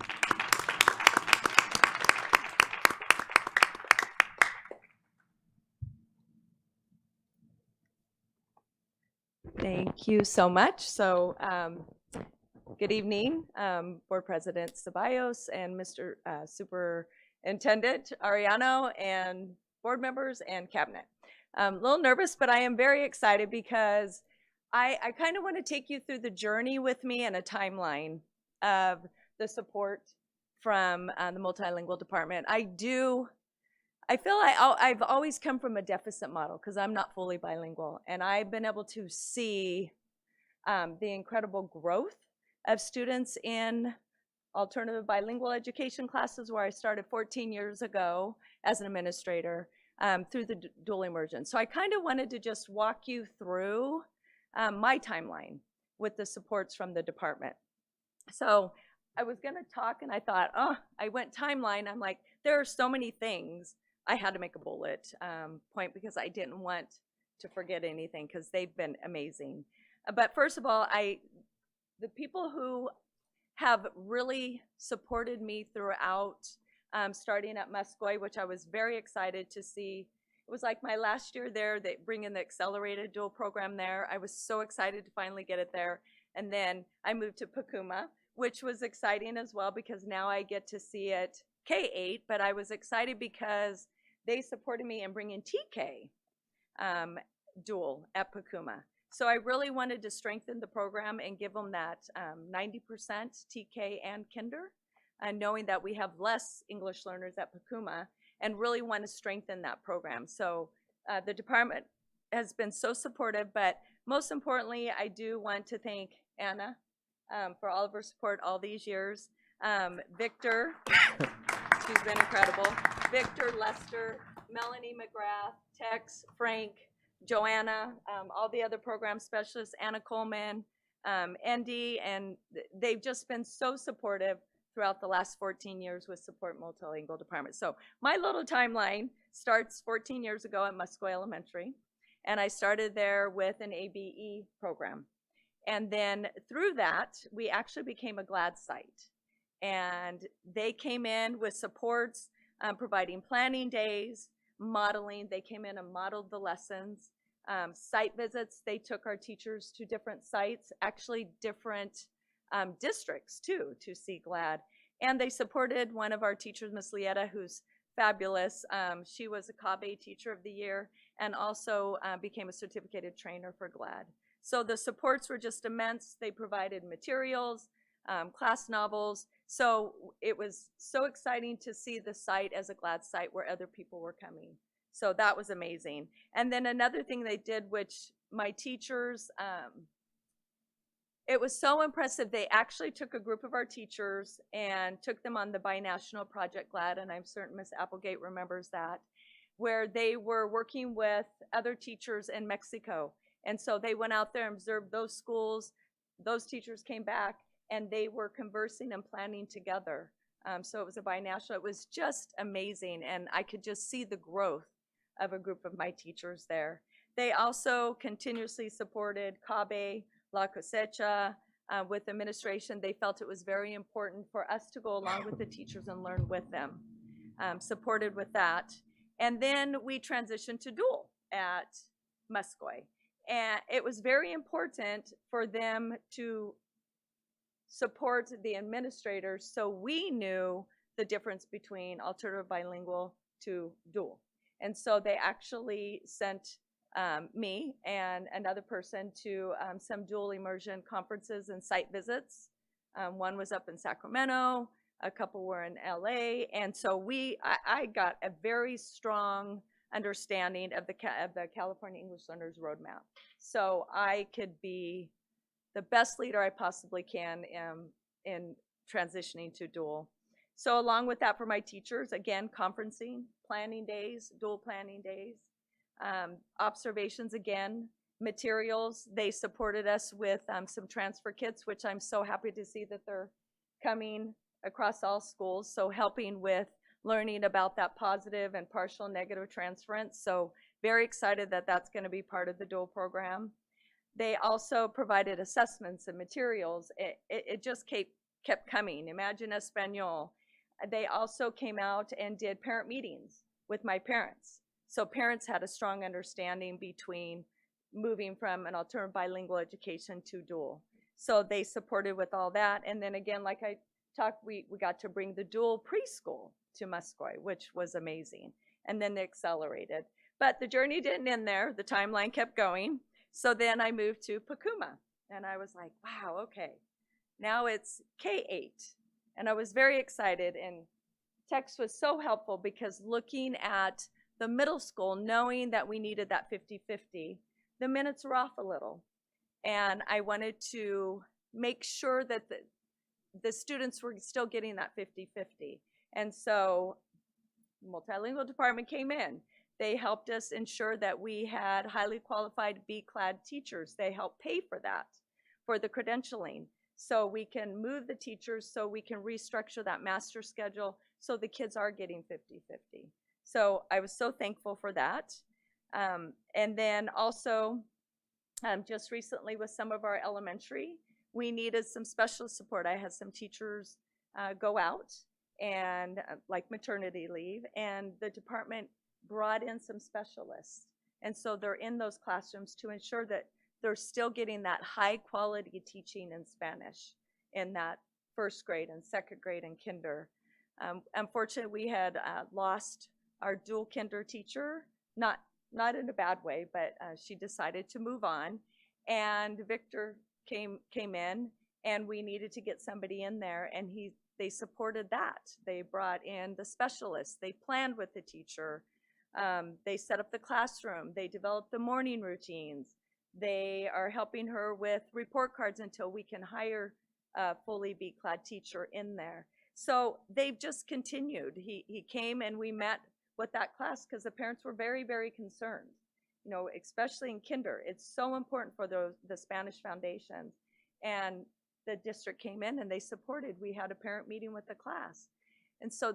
Thank you so much. So good evening, Board President Ceballos and Mr. Superintendent Arellano and board members and cabinet. A little nervous, but I am very excited because I kind of want to take you through the journey with me and a timeline of the support from the multilingual department. I feel I've always come from a deficit model because I'm not fully bilingual, and I've been able to see the incredible growth of students in alternative bilingual education classes where I started 14 years ago as an administrator through the dual immersion. So I kind of wanted to just walk you through my timeline with the supports from the department. So I was going to talk and I thought, I went timeline. I'm like, there are so many things. I had to make a bullet point because I didn't want to forget anything because they've been amazing. But first of all, the people who have really supported me throughout starting at Muscoy, which I was very excited to see. It was like my last year there, they bring in the accelerated dual program there. I was so excited to finally get it there. And then I moved to Pacuma, which was exciting as well because now I get to see it K-8, but I was excited because they supported me in bringing TK dual at Pacuma. So I really wanted to strengthen the program and give them that 90% TK and Kinder, knowing that we have less English learners at Pacuma, and really want to strengthen that program. So the department has been so supportive, but most importantly, I do want to thank Anna for all of her support all these years. Victor, she's been incredible. Victor, Lester, Melanie McGrath, Tex, Frank, Joanna, all the other program specialists, Anna Coleman, Andy, and they've just been so supportive throughout the last 14 years with Support Multilingual Department. So my little timeline starts 14 years ago at Muscoy Elementary, and I started there with an ABE program. And then through that, we actually became a GLAD site. And they came in with supports, providing planning days, modeling. They came in and modeled the lessons. Site visits, they took our teachers to different sites, actually different districts too, to see GLAD. And they supported one of our teachers, Miss Lieta, who's fabulous. She was a CABE Teacher of the Year and also became a certificated trainer for GLAD. So the supports were just immense. They provided materials, class novels. So it was so exciting to see the site as a GLAD site where other people were coming. So that was amazing. And then another thing they did, which my teachers, it was so impressive. They actually took a group of our teachers and took them on the binational Project GLAD, and I'm certain Miss Applegate remembers that. where they were working with other teachers in Mexico. And so they went out there and observed those schools. Those teachers came back and they were conversing and planning together. So it was a binational. It was just amazing. And I could just see the growth of a group of my teachers there. They also continuously supported CABE, La Cosecha, with administration. They felt it was very important for us to go along with the teachers and learn with them, supported with that. And then we transitioned to dual at Muscoy. And it was very important for them to support the administrators so we knew the difference between alternative bilingual to dual. And so they actually sent me and another person to some dual immersion conferences and site visits. One was up in Sacramento, a couple were in LA, and so I got a very strong understanding of the California English Learners Roadmap. So I could be the best leader I possibly can in transitioning to dual. So along with that for my teachers, again, conferencing, planning days, dual planning days, observations again, materials. They supported us with some transfer kits, which I'm so happy to see that they're coming across all schools. So helping with learning about that positive and partial negative transference. So very excited that that's going to be part of the dual program. They also provided assessments and materials. It just kept coming. Imagine Espanol. They also came out and did parent meetings with my parents. So parents had a strong understanding between moving from an alternative bilingual education to dual. So they supported with all that. And then again, like I talked, we got to bring the dual preschool to Muscoy, which was amazing. And then they accelerated. But the journey didn't end there. The timeline kept going. So then I moved to Pacuma. And I was like, wow, okay. Now it's K-8. And I was very excited. And Tex was so helpful because looking at the middle school, knowing that we needed that 50-50, the minutes were off a little. And I wanted to make sure that the students were still getting that 50-50. And so multilingual department came in. They helped us ensure that we had highly qualified B-clad teachers. They helped pay for that, for the credentialing. So we can move the teachers, so we can restructure that master schedule so the kids are getting 50-50. So I was so thankful for that. And then also, just recently with some of our elementary, we needed some special support. I had some teachers go out and like maternity leave, and the department brought in some specialists. And so they're in those classrooms to ensure that they're still getting that high quality teaching in Spanish in that first grade and second grade and kinder. Unfortunately, we had lost our dual kinder teacher, not in a bad way, but she decided to move on. And Victor came in, and we needed to get somebody in there, and they supported that. They brought in the specialists. They planned with the teacher. They set up the classroom. They developed the morning routines. They are helping her with report cards until we can hire a fully B-clad teacher in there. So they've just continued. He came and we met with that class because the parents were very, very concerned, you know, especially in kinder. It's so important for the Spanish foundations. And the district came in and they supported. We had a parent meeting with the class. And so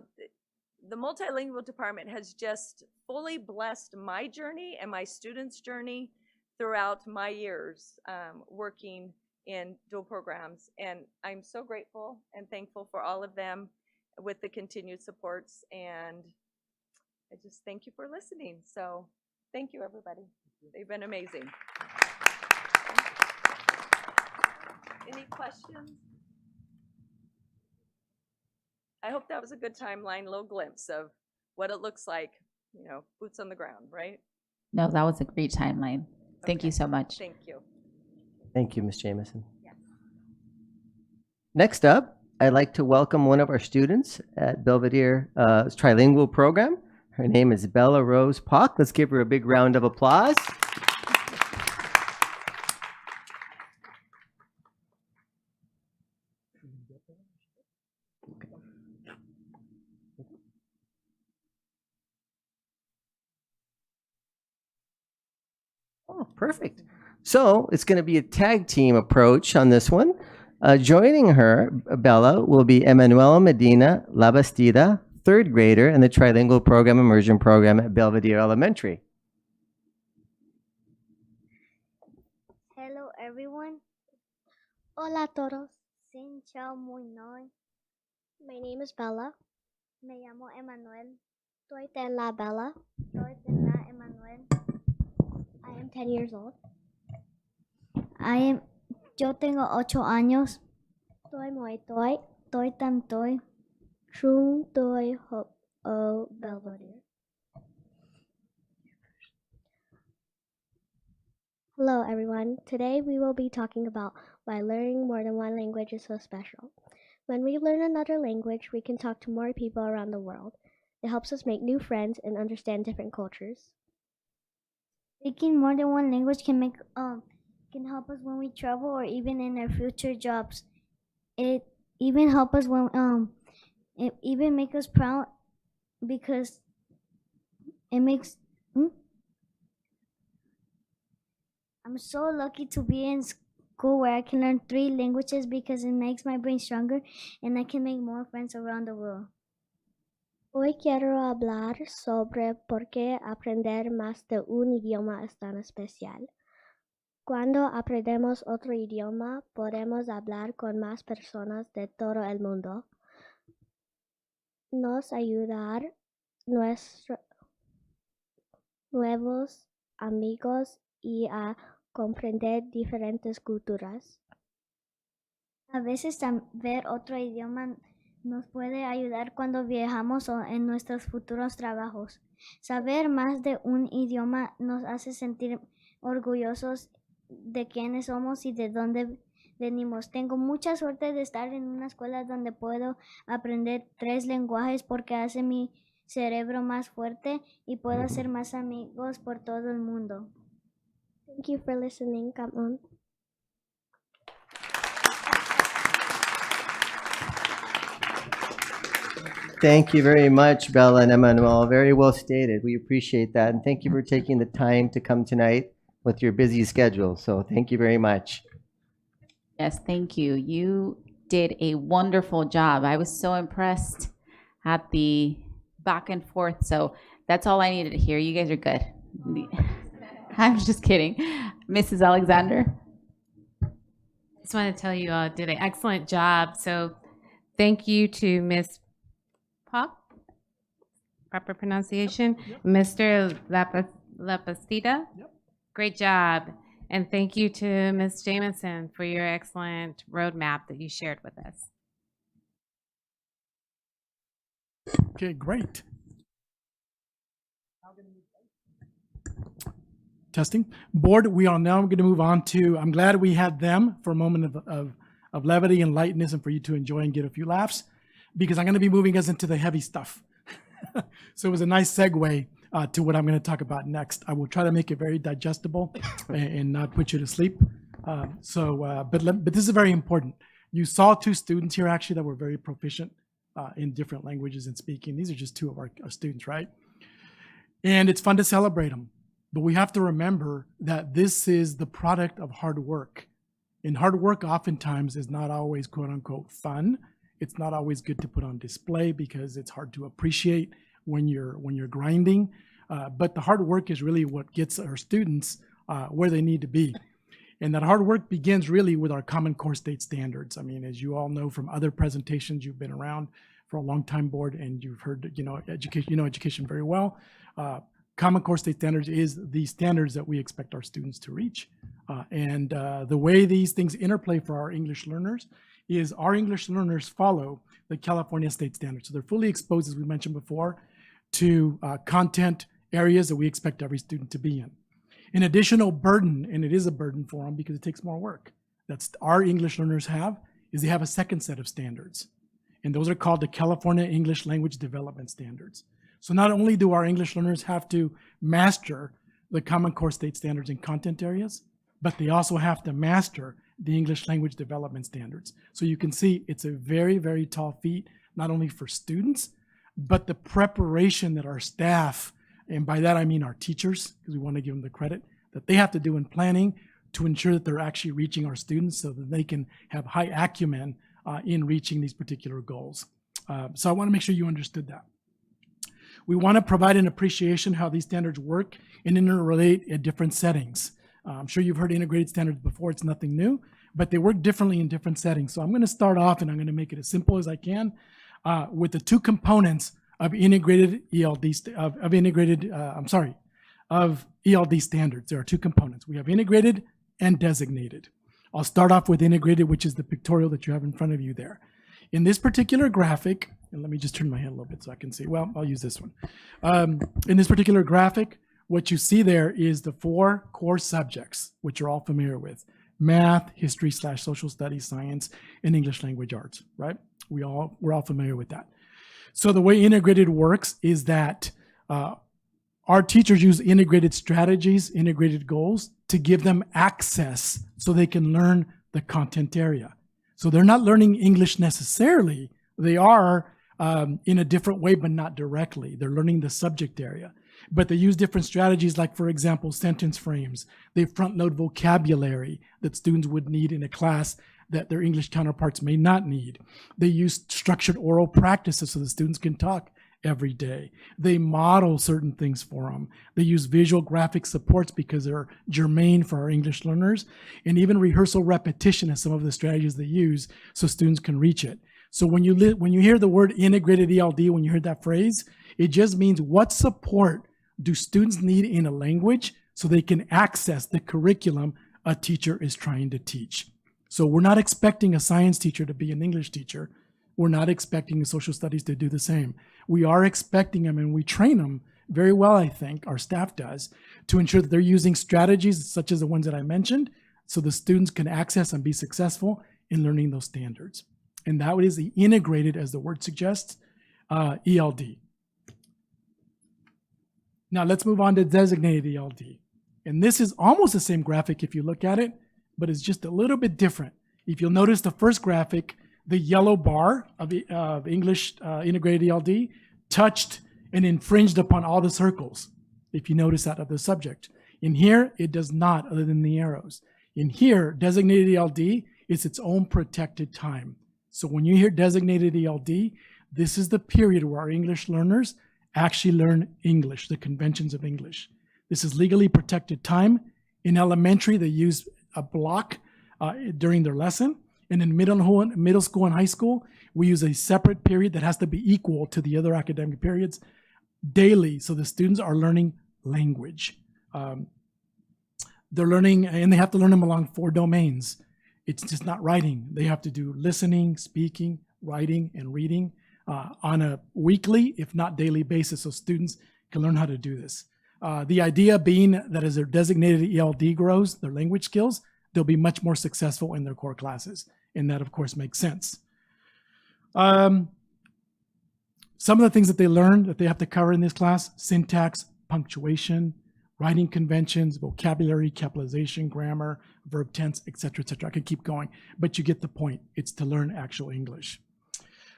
the multilingual department has just fully blessed my journey and my students' journey throughout my years working in dual programs. And I'm so grateful and thankful for all of them with the continued supports. And I just thank you for listening. So thank you, everybody. They've been amazing. Any questions? I hope that was a good timeline, little glimpse of what it looks like, you know, boots on the ground, right?
No, that was a great timeline. Thank you so much.
Thank you.
Thank you, Ms. Jamison. Next up, I'd like to welcome one of our students at Belvedere Trilingual Program. Her name is Bella Rose Pock. Let's give her a big round of applause. Oh, perfect. So it's going to be a tag team approach on this one. Joining her, Bella, will be Emanuela Medina Labastida, third grader in the Trilingual Program Immersion Program at Belvedere Elementary.
Hello everyone. Hola todos. Xin chào muy noi. My name is Bella. Me llamo Emmanuel. Estoy en la Bella. Estoy en la Emmanuel. I am 10 years old. Yo tengo 8 años. Estoy muy estoy. Shung doi ho o Belvedere. Hello everyone. Today we will be talking about why learning more than one language is so special. When we learn another language, we can talk to more people around the world. It helps us make new friends and understand different cultures.
Speaking more than one language can help us when we travel or even in our future jobs. It even help us when it even make us proud because it makes I'm so lucky to be in school where I can learn 3 languages because it makes my brain stronger and I can make more friends around the world.
Hoy quiero hablar sobre por qué aprender más de un idioma es tan especial. Cuando aprendemos otro idioma, podemos hablar con más personas de todo el mundo. Nos ayudar nuestros nuevos amigos y a comprender diferentes culturas.
A veces ver otro idioma nos puede ayudar cuando viajamos o en nuestros futuros trabajos. Saber más de un idioma nos hace sentir orgullosos de quiénes somos y de dónde venimos. Tengo mucha suerte de estar en una escuela donde puedo aprender 3 lenguajes porque hace mi cerebro más fuerte y puedo hacer más amigos por todo el mundo.
Thank you for listening. Come on.
Thank you very much, Bella and Emmanuel. Very well stated. We appreciate that. And thank you for taking the time to come tonight with your busy schedule. So thank you very much.
Yes, thank you. You did a wonderful job. I was so impressed at the back and forth. So that's all I needed to hear. You guys are good. I'm just kidding. Mrs. Alexander?
Just want to tell you all did an excellent job. So thank you to Ms. Pop, proper pronunciation, Mr. Lapastida. Great job. And thank you to Ms. Jamison for your excellent roadmap that you shared with us.
Okay, great. Testing. Board, we are now going to move on to, I'm glad we had them for a moment of levity and lightness and for you to enjoy and get a few laughs, because I'm going to be moving us into the heavy stuff. So it was a nice segue to what I'm going to talk about next. I will try to make it very digestible and not put you to sleep. But this is very important. You saw 2 students here actually that were very proficient in different languages and speaking. These are just 2 of our students, right? And it's fun to celebrate them. But we have to remember that this is the product of hard work. And hard work oftentimes is not always quote unquote fun. It's not always good to put on display because it's hard to appreciate when you're grinding. But the hard work is really what gets our students where they need to be. And that hard work begins really with our Common Core State Standards. I mean, as you all know from other presentations, you've been around for a long time, board, and you've heard, education very well. Common Core State Standards is the standards that we expect our students to reach. And the way these things interplay for our English learners is our English learners follow the California State Standards. So they're fully exposed, as we mentioned before, to content areas that we expect every student to be in. An additional burden, and it is a burden for them because it takes more work, that's our English learners have, is they have a second set of standards. And those are called the California English Language Development Standards. So not only do our English learners have to master the Common Core State Standards in content areas, but they also have to master the English Language Development Standards. So you can see it's a very, very tall feat, not only for students, but the preparation that our staff, and by that I mean our teachers, because we want to give them the credit, that they have to do in planning to ensure that they're actually reaching our students so that they can have high acumen in reaching these particular goals. So I want to make sure you understood that. We want to provide an appreciation how these standards work and interrelate at different settings. I'm sure you've heard integrated standards before, it's nothing new, but they work differently in different settings. So I'm going to start off and I'm going to make it as simple as I can with the two components of integrated ELD, of ELD standards. There are two components. We have integrated and designated. I'll start off with integrated, which is the pictorial that you have in front of you there. In this particular graphic, and let me just turn my head a little bit so I can see. Well, I'll use this one. In this particular graphic, what you see there is the 4 core subjects, which you're all familiar with: math, history / social studies, science, and English language arts, right? We're all familiar with that. So the way integrated works is that our teachers use integrated strategies, integrated goals to give them access so they can learn the content area. So they're not learning English necessarily. They are in a different way, but not directly. They're learning the subject area. But they use different strategies, like, for example, sentence frames. They front load vocabulary that students would need in a class that their English counterparts may not need. They use structured oral practices so the students can talk every day. They model certain things for them. They use visual graphic supports because they're germane for our English learners, and even rehearsal repetition is some of the strategies they use so students can reach it. So when you hear the word integrated ELD, when you hear that phrase, it just means what support do students need in a language so they can access the curriculum a teacher is trying to teach. So we're not expecting a science teacher to be an English teacher. We're not expecting a social studies to do the same. We are expecting them, and we train them very well, I think, our staff does, to ensure that they're using strategies such as the ones that I mentioned so the students can access and be successful in learning those standards. And that is the integrated, as the word suggests, ELD. Now let's move on to designated ELD. And this is almost the same graphic if you look at it, but it's just a little bit different. If you'll notice the first graphic, the yellow bar of English integrated ELD touched and infringed upon all the circles, if you notice that, of the subject. In here, it does not, other than the arrows. In here, designated ELD is its own protected time. So when you hear designated ELD, this is the period where our English learners actually learn English, the conventions of English. This is legally protected time. In elementary, they use a block during their lesson. And in middle school and high school, we use a separate period that has to be equal to the other academic periods daily. So the students are learning language. They're learning, and they have to learn them along 4 domains. It's just not writing. They have to do listening, speaking, writing, and reading on a weekly, if not daily basis, so students can learn how to do this. The idea being that as their designated ELD grows, their language skills, they'll be much more successful in their core classes. And that, of course, makes sense. Some of the things that they learn that they have to cover in this class: syntax, punctuation, writing conventions, vocabulary, capitalization, grammar, verb tense, etc., etc. I could keep going, but you get the point. It's to learn actual English.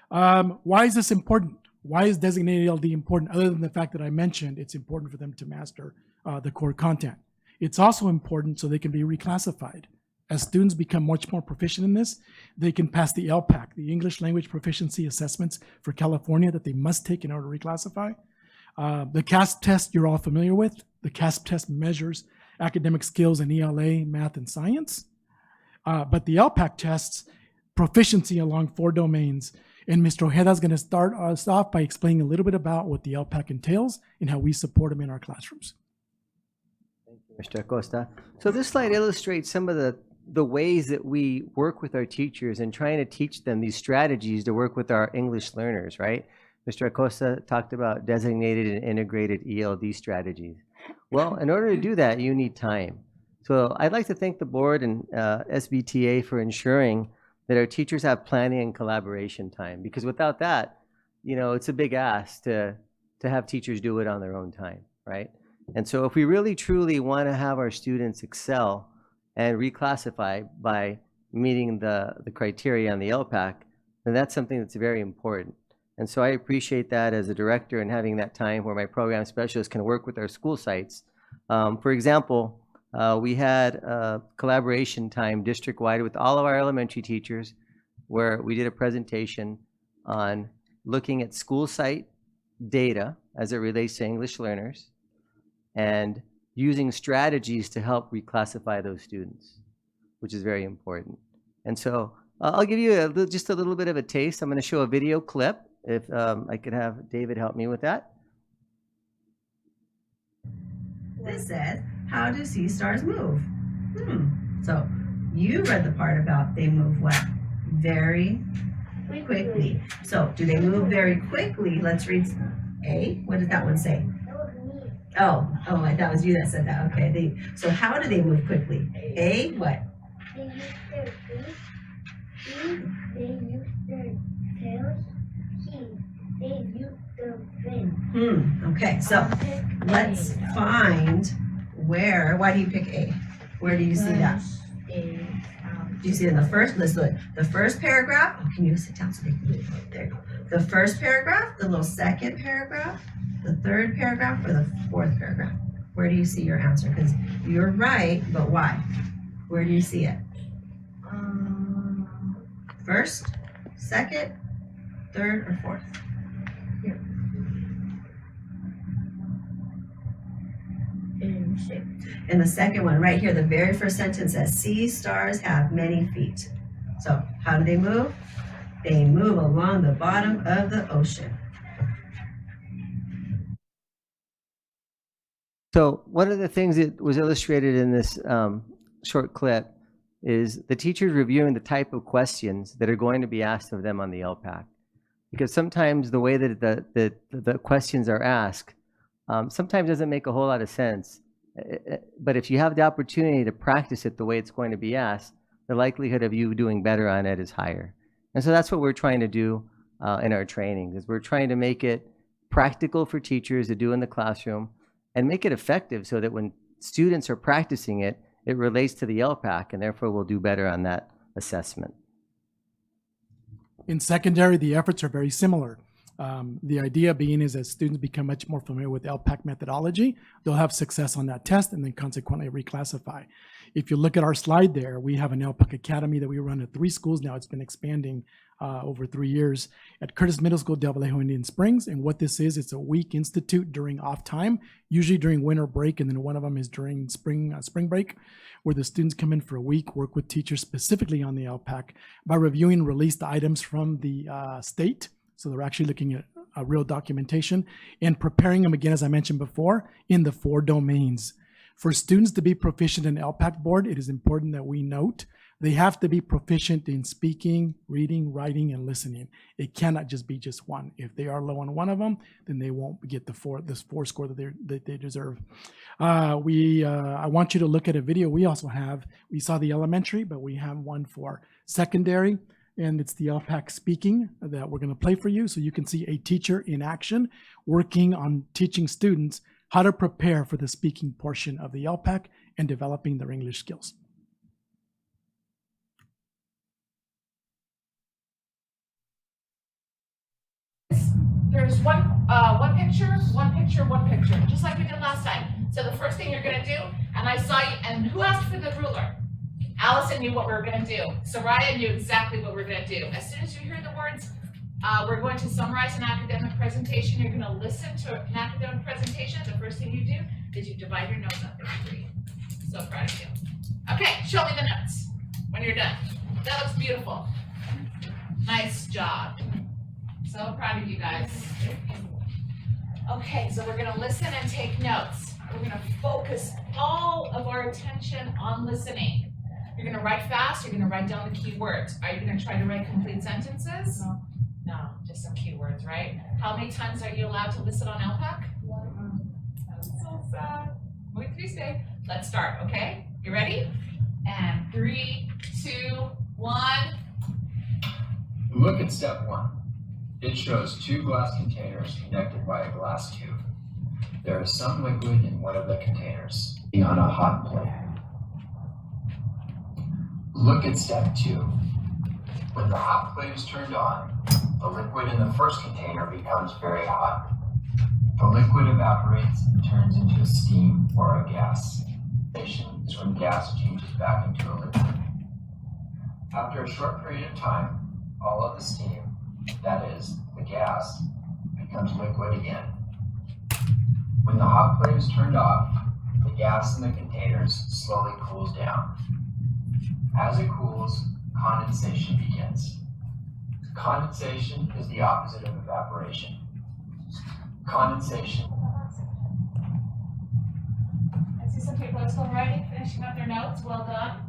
Why is this important? Why is designated ELD important, other than the fact that I mentioned it's important for them to master the core content? It's also important so they can be reclassified. As students become much more proficient in this, they can pass the LPAC, the English Language Proficiency Assessments for California, that they must take in order to reclassify. The CASP test you're all familiar with. The CASP test measures academic skills in ELA, math, and science. But the LPAC tests proficiency along 4 domains. And Mr. Ojeda is going to start us off by explaining a little bit about what the LPAC entails and how we support them in our classrooms.
Thank you, Mr. Acosta. So this slide illustrates some of the ways that we work with our teachers and trying to teach them these strategies to work with our English learners, right? Mr. Acosta talked about designated and integrated ELD strategies. Well, in order to do that, you need time. So I'd like to thank the board and SBTA for ensuring that our teachers have planning and collaboration time, because without that, you know, it's a big ask to have teachers do it on their own time, right? And so if we really truly want to have our students excel and reclassify by meeting the criteria on the LPAC, then that's something that's very important. And so I appreciate that as a director and having that time where my program specialists can work with our school sites. For example, we had a collaboration time district-wide with all of our elementary teachers where we did a presentation on looking at school site data as it relates to English learners and using strategies to help reclassify those students, which is very important. And so I'll give you just a little bit of a taste. I'm going to show a video clip. If I could have David help me with that.
This says, how do sea stars move? So you read the part about they move what? Very quickly. So do they move very quickly? Let's read A. What did that one say? Oh, that was you that said that. Okay. So how do they move quickly? A, what?
They use their feet. B, they use their tails. C, they use their fins.
Okay, so let's find where. Why do you pick A? Where do you see that? Do you see it in the first? Let's look. The first paragraph. Oh, can you sit down so they can read it? There you go. The first paragraph, the little second paragraph, the third paragraph, or the fourth paragraph? Where do you see your answer? Because you're right, but why? Where do you see it? First, second, third, or fourth?
Here.
And the second one, right here, the very first sentence says, sea stars have many feet. So how do they move? They move along the bottom of the ocean.
So one of the things that was illustrated in this short clip is the teachers reviewing the type of questions that are going to be asked of them on the LPAC. Because sometimes the way that the questions are asked sometimes doesn't make a whole lot of sense. But if you have the opportunity to practice it the way it's going to be asked, the likelihood of you doing better on it is higher. And so that's what we're trying to do in our trainings, is we're trying to make it practical for teachers to do in the classroom and make it effective so that when students are practicing it, it relates to the LPAC, and therefore we'll do better on that assessment.
In secondary, the efforts are very similar. The idea being is as students become much more familiar with LPAC methodology, they'll have success on that test and then consequently reclassify. If you look at our slide there, we have an LPAC Academy that we run at 3 schools now. It's been expanding over 3 years at Curtis Middle School, Del Vallejo, Indian Springs. And what this is, it's a week institute during off time, usually during winter break, and then one of them is during spring break, where the students come in for a week, work with teachers specifically on the LPAC by reviewing released items from the state. So they're actually looking at real documentation and preparing them, again, as I mentioned before, in the 4 domains. For students to be proficient in LPAC board, it is important that we note they have to be proficient in speaking, reading, writing, and listening. It cannot just be just one. If they are low on one of them, then they won't get this 4 score that they deserve. I want you to look at a video. We saw the elementary, but we have one for secondary. And it's the LPAC speaking that we're going to play for you, so you can see a teacher in action working on teaching students how to prepare for the speaking portion of the LPAC and developing their English skills.
There's one picture, just like we did last time. So the first thing you're going to do, and I saw you, and who asked for the ruler? Allison knew what we were going to do. Soraya knew exactly what we were going to do. As soon as you hear the words, we're going to summarize an academic presentation. You're going to listen to an academic presentation. The first thing you do is you divide your notes up into 3. So proud of you. Okay, show me the notes when you're done. That looks beautiful. Nice job. So proud of you guys. Okay, so we're going to listen and take notes. We're going to focus all of our attention on listening. You're going to write fast. You're going to write down the key words. Are you going to try to write complete sentences? No, just some key words, right? How many times are you allowed to listen on LPAC? 1. That's so sad. Muy triste. Let's start, okay? You ready? And 3, 2, 1.
Look at step 1. It shows 2 glass containers connected by a glass tube. There is some liquid in one of the containers on a hot plate. Look at step 2. When the hot plate is turned on, the liquid in the first container becomes very hot. The liquid evaporates and turns into a steam or a gas. Is is when gas changes back into a liquid. After a short period of time, all of the steam, that is, the gas, becomes liquid again. When the hot plate is turned off, the gas in the containers slowly cools down. As it cools, condensation begins. Condensation is the opposite of evaporation. Condensation.
I see some people are still writing, finishing up their notes. Well done.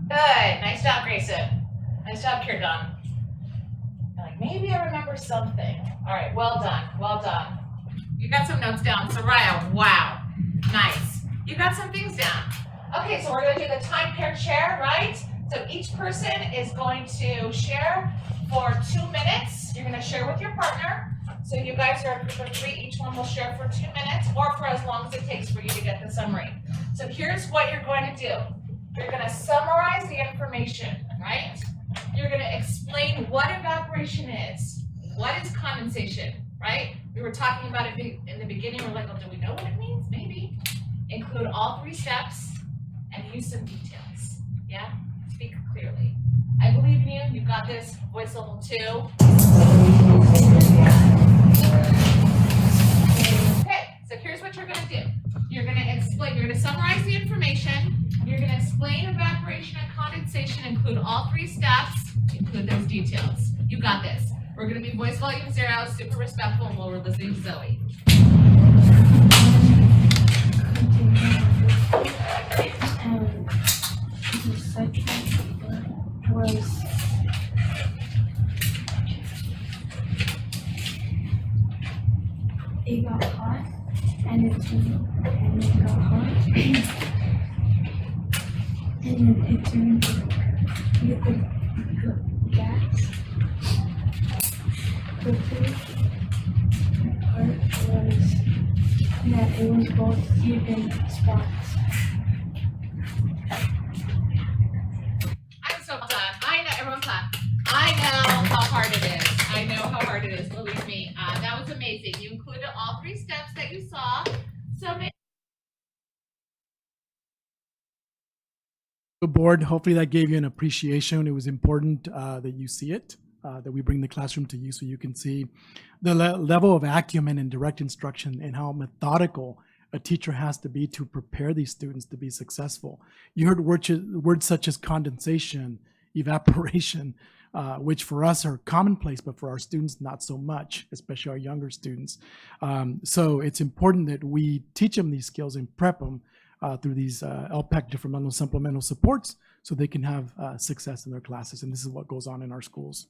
Good. Nice job, Grayson. Nice job, Kirdan. You're like, maybe I remember something. All right, well done. Well done. You got some notes down. Soraya, wow. Nice. You got some things down. Okay, so we're going to do the time paired share, right? So each person is going to share for 2 minutes. You're going to share with your partner. So you guys are a group of 3. Each one will share for 2 minutes or for as long as it takes for you to get the summary. So here's what you're going to do. You're going to summarize the information, right? You're going to explain what evaporation is. What is condensation, right? We were talking about it in the beginning. We're like, well, do we know what it means? Maybe. Include all 3 steps and use some details. Yeah? Speak clearly. I believe in you. You got this. Voice level 2. Okay, so here's what you're going to do. You're going to explain, you're going to summarize the information. You're going to explain evaporation and condensation, include all 3 steps, include those details. You got this. We're going to be voice volume 0, super respectful, and we're listening to Zoe.
It got hot and it got hot and then it turned to liquid gas. The third part was that it was both even spots.
I'm so done. I know, everyone clap. I know how hard it is. I know how hard it is, believe me. That was amazing. You included all 3 steps that you saw. So
The board, hopefully that gave you an appreciation. It was important that you see it, that we bring the classroom to you so you can see the level of acumen and direct instruction and how methodical a teacher has to be to prepare these students to be successful. You heard words such as condensation, evaporation, which for us are commonplace, but for our students, not so much, especially our younger students. So it's important that we teach them these skills and prep them through these LPAC developmental supplemental supports so they can have success in their classes. And this is what goes on in our schools.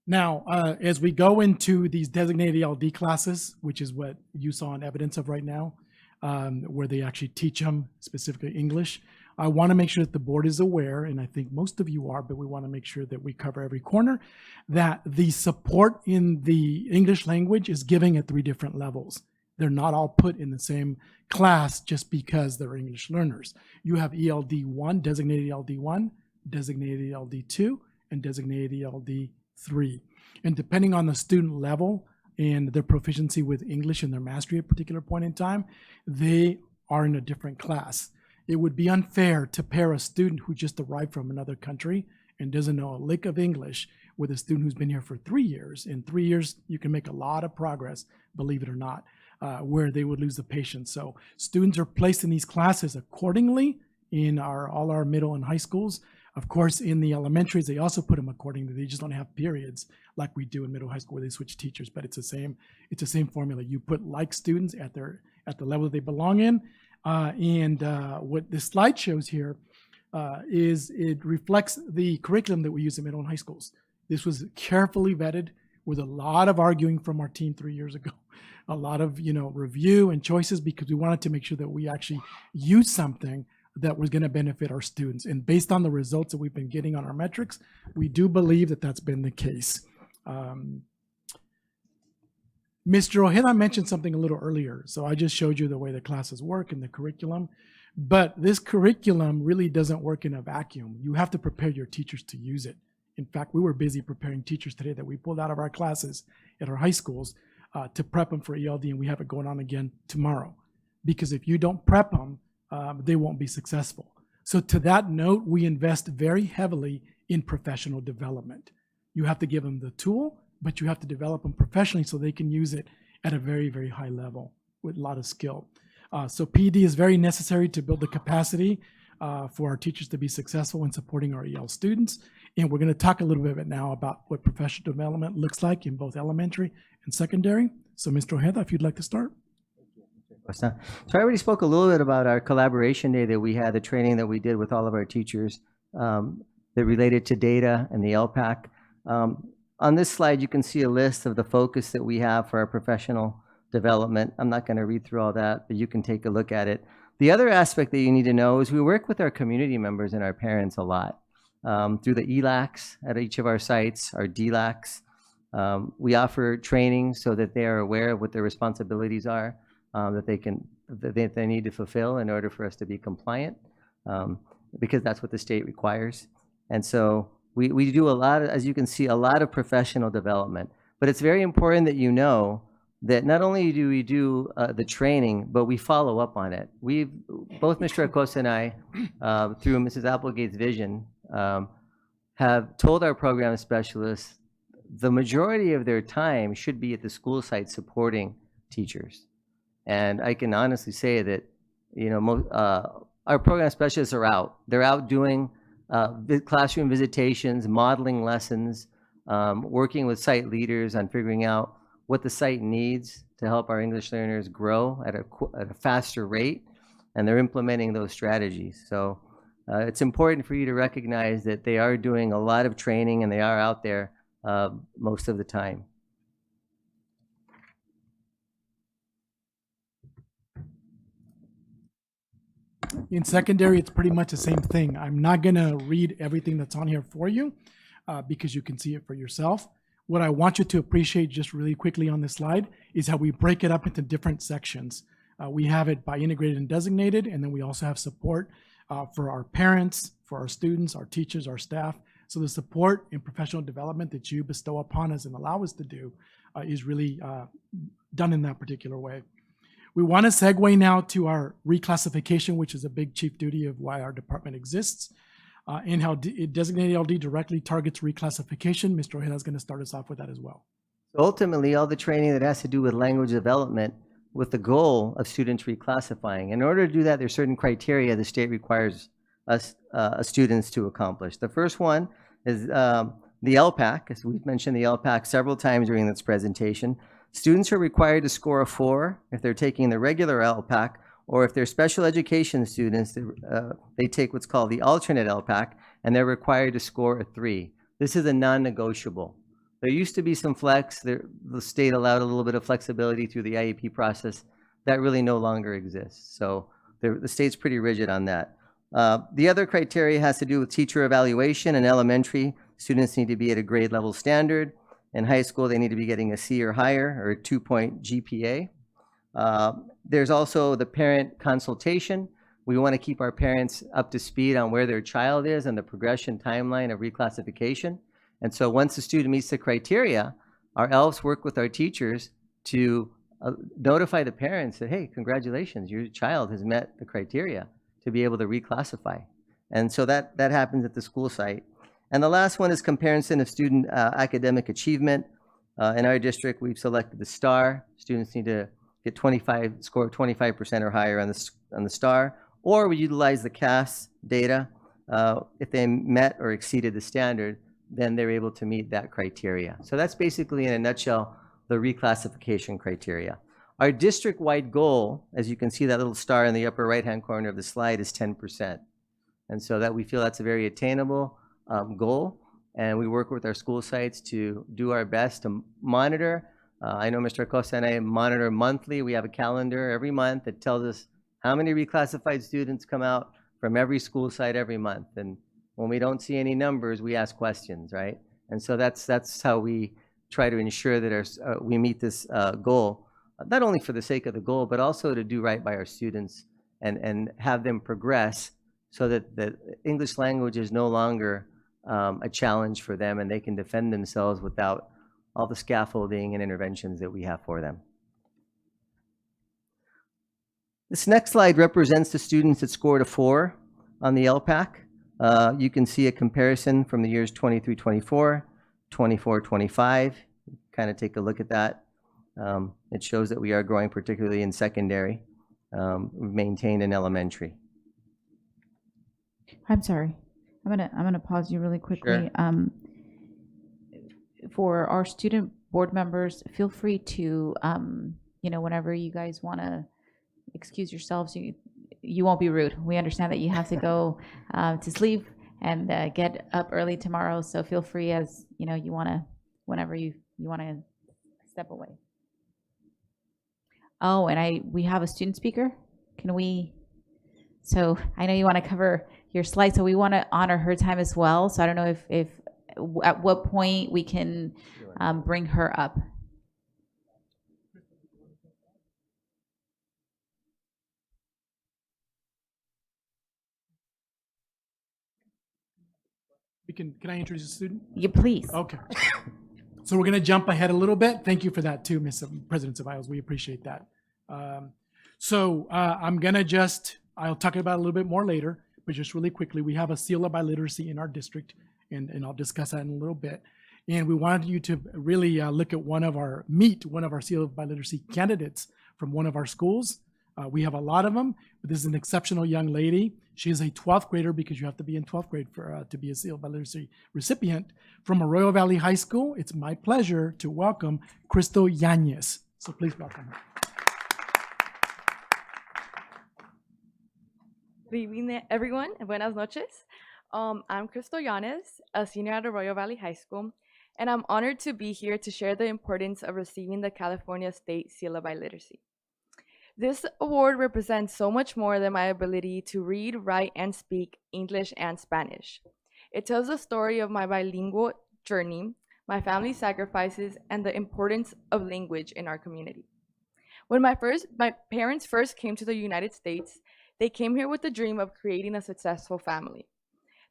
Now, as we go into these designated ELD classes, which is what you saw in evidence of right now, where they actually teach them specifically English, I want to make sure that the board is aware, and I think most of you are, but we want to make sure that we cover every corner, that the support in the English language is given at 3 different levels. They're not all put in the same class just because they're English learners. You have ELD 1, designated ELD 1, designated ELD 2, and designated ELD 3. And depending on the student level and their proficiency with English and their mastery at a particular point in time, they are in a different class. It would be unfair to pair a student who just arrived from another country and doesn't know a lick of English with a student who's been here for 3 years. In 3 years, you can make a lot of progress, believe it or not, where they would lose the patience. So students are placed in these classes accordingly in all our middle and high schools. Of course, in the elementaries, they also put them accordingly. They just don't have periods like we do in middle high school where they switch teachers, but it's the same formula. You put like students at the level that they belong in. What this slide shows here is it reflects the curriculum that we use in middle and high schools. This was carefully vetted with a lot of arguing from our team 3 years ago, a lot of review and choices, because we wanted to make sure that we actually use something that was going to benefit our students. And based on the results that we've been getting on our metrics, we do believe that that's been the case. Mr. Ojeda mentioned something a little earlier. So I just showed you the way the classes work and the curriculum. But this curriculum really doesn't work in a vacuum. You have to prepare your teachers to use it. In fact, we were busy preparing teachers today that we pulled out of our classes at our high schools to prep them for ELD, and we have it going on again tomorrow. because if you don't prep them, they won't be successful. So to that note, we invest very heavily in professional development. You have to give them the tool, but you have to develop them professionally so they can use it at a very, very high level with a lot of skill. So PD is very necessary to build the capacity for our teachers to be successful in supporting our EL students. And we're going to talk a little bit now about what professional development looks like in both elementary and secondary. So Mr. Ojeda, if you'd like to start.
So I already spoke a little bit about our collaboration day that we had, the training that we did with all of our teachers that related to data and the LPAC. On this slide, you can see a list of the focus that we have for our professional development. I'm not going to read through all that, but you can take a look at it. The other aspect that you need to know is we work with our community members and our parents a lot through the ELACs at each of our sites, our DLACs. We offer training so that they are aware of what their responsibilities are, that they need to fulfill in order for us to be compliant, because that's what the state requires. And so we do a lot of, as you can see, a lot of professional development. But it's very important that you know that not only do we do the training, but we follow up on it. Both Mr. Acosta and I, through Mrs. Applegate's vision, have told our program specialists the majority of their time should be at the school site supporting teachers. And I can honestly say that, our program specialists are out. They're out doing classroom visitations, modeling lessons, working with site leaders on figuring out what the site needs to help our English learners grow at a faster rate, and they're implementing those strategies. So it's important for you to recognize that they are doing a lot of training and they are out there most of the time.
In secondary, it's pretty much the same thing. I'm not going to read everything that's on here for you because you can see it for yourself. What I want you to appreciate just really quickly on this slide is how we break it up into different sections. We have it by integrated and designated, and then we also have support for our parents, for our students, our teachers, our staff. So the support and professional development that you bestow upon us and allow us to do is really done in that particular way. We want to segue now to our reclassification, which is a big chief duty of why our department exists, and how designated LD directly targets reclassification. Mr. Ojeda is going to start us off with that as well.
Ultimately, all the training that has to do with language development with the goal of students reclassifying. In order to do that, there's certain criteria the state requires us students to accomplish. The first one is the LPAC. As we've mentioned the LPAC several times during this presentation. Students are required to score a 4 if they're taking the regular LPAC, or if they're special education students, they take what's called the alternate LPAC, and they're required to score a 3. This is a non-negotiable. There used to be some flex. The state allowed a little bit of flexibility through the IEP process. That really no longer exists. So the state's pretty rigid on that. The other criteria has to do with teacher evaluation. In elementary, students need to be at a grade level standard. In high school, they need to be getting a C or higher, or a 2-point GPA. There's also the parent consultation. We want to keep our parents up to speed on where their child is and the progression timeline of reclassification. And so once the student meets the criteria, our ELFs work with our teachers to notify the parents that, hey, congratulations, your child has met the criteria to be able to reclassify. And so that happens at the school site. And the last one is comparison of student academic achievement. In our district, we've selected the STAR. Students need to get score 25% or higher on the STAR, or we utilize the CAS data. If they met or exceeded the standard, then they're able to meet that criteria. So that's basically, in a nutshell, the reclassification criteria. Our district-wide goal, as you can see that little star in the upper right-hand corner of the slide, is 10%. And so that we feel that's a very attainable goal, and we work with our school sites to do our best to monitor. I know Mr. Acosta and I monitor monthly. We have a calendar every month that tells us how many reclassified students come out from every school site every month. And when we don't see any numbers, we ask questions, right? And so that's how we try to ensure that we meet this goal, not only for the sake of the goal, but also to do right by our students and have them progress so that the English language is no longer a challenge for them, and they can defend themselves without all the scaffolding and interventions that we have for them. This next slide represents the students that scored a 4 on the LPAC. You can see a comparison from the years 23-24, 24-25. Kind of take a look at that. It shows that we are growing, particularly in secondary. We've maintained in elementary.
I'm sorry. I'm gonna pause you really quickly.
Sure.
For our student board members, feel free to, whenever you guys want to excuse yourselves, you won't be rude. We understand that you have to go to sleep and get up early tomorrow. So feel free as you want to, whenever you want to step away. Oh, and we have a student speaker. So I know you want to cover your slide, so we want to honor her time as well. So I don't know if at what point we can bring her up.
Can I introduce the student?
Yeah, please.
Okay. So we're going to jump ahead a little bit. Thank you for that too, Ms. President Ceballos. We appreciate that. I'm going to I'll talk about it a little bit more later, but just really quickly, we have a seal of biliteracy in our district, and I'll discuss that in a little bit. And we wanted you to really look at one of our seal of biliteracy candidates from one of our schools. We have a lot of them, but this is an exceptional young lady. She is a 12th grader, because you have to be in 12th grade to be a seal of biliteracy recipient from Arroyo Valley High School. It's my pleasure to welcome Crystal Yanez. So please welcome her.
Good evening, everyone. Buenas noches. I'm Crystal Yanez, a senior at Arroyo Valley High School, and I'm honored to be here to share the importance of receiving the California State Seal of Biliteracy. This award represents so much more than my ability to read, write, and speak English and Spanish. It tells the story of my bilingual journey, my family's sacrifices, and the importance of language in our community. When my parents first came to the United States, they came here with the dream of creating a successful family.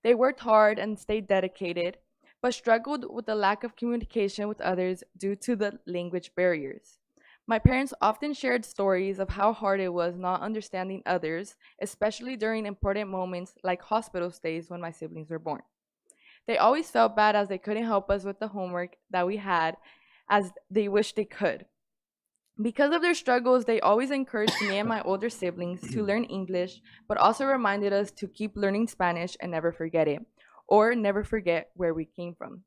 They worked hard and stayed dedicated, but struggled with the lack of communication with others due to the language barriers. My parents often shared stories of how hard it was not understanding others, especially during important moments like hospital stays when my siblings were born. They always felt bad as they couldn't help us with the homework that we had as they wished they could. Because of their struggles, they always encouraged me and my older siblings to learn English, but also reminded us to keep learning Spanish and never forget it, or never forget where we came from.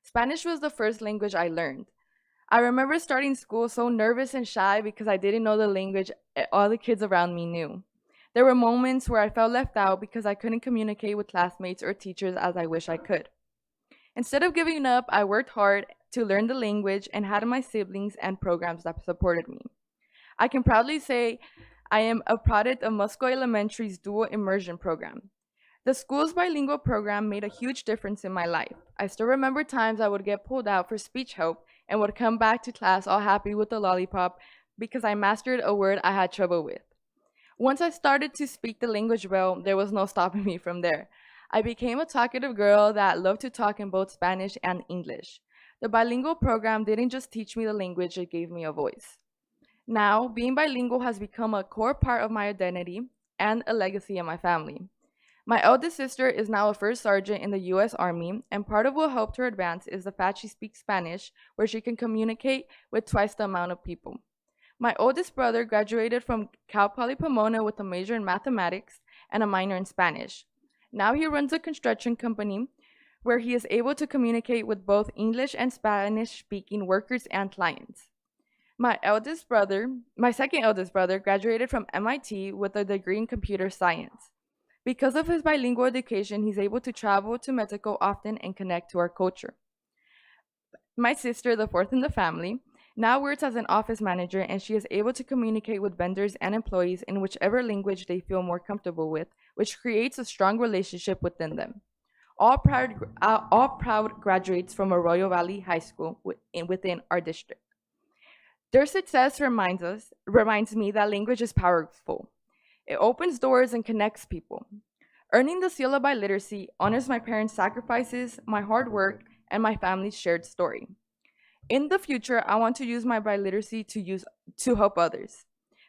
Spanish was the first language I learned. I remember starting school so nervous and shy because I didn't know the language all the kids around me knew. There were moments where I felt left out because I couldn't communicate with classmates or teachers as I wish I could. Instead of giving up, I worked hard to learn the language and had my siblings and programs that supported me. I can proudly say I am a product of Musco Elementary's dual immersion program. The school's bilingual program made a huge difference in my life. I still remember times I would get pulled out for speech help and would come back to class all happy with a lollipop because I mastered a word I had trouble with. Once I started to speak the language well, there was no stopping me from there. I became a talkative girl that loved to talk in both Spanish and English. The bilingual program didn't just teach me the language, it gave me a voice. Now, being bilingual has become a core part of my identity and a legacy in my family. My eldest sister is now a first sergeant in the U.S. Army, and part of what helped her advance is the fact she speaks Spanish, where she can communicate with twice the amount of people. My oldest brother graduated from Cal Poly Pomona with a major in mathematics and a minor in Spanish. Now he runs a construction company where he is able to communicate with both English and Spanish-speaking workers and clients. My second eldest brother, graduated from MIT with a degree in computer science. Because of his bilingual education, he's able to travel to Mexico often and connect to our culture. My sister, the fourth in the family, now works as an office manager, and she is able to communicate with vendors and employees in whichever language they feel more comfortable with, which creates a strong relationship within them. All proud graduates from Arroyo Valley High School within our district. Their success reminds me that language is powerful. It opens doors and connects people. Earning the seal of biliteracy honors my parents' sacrifices, my hard work, and my family's shared story. In the future, I want to use my biliteracy to help others.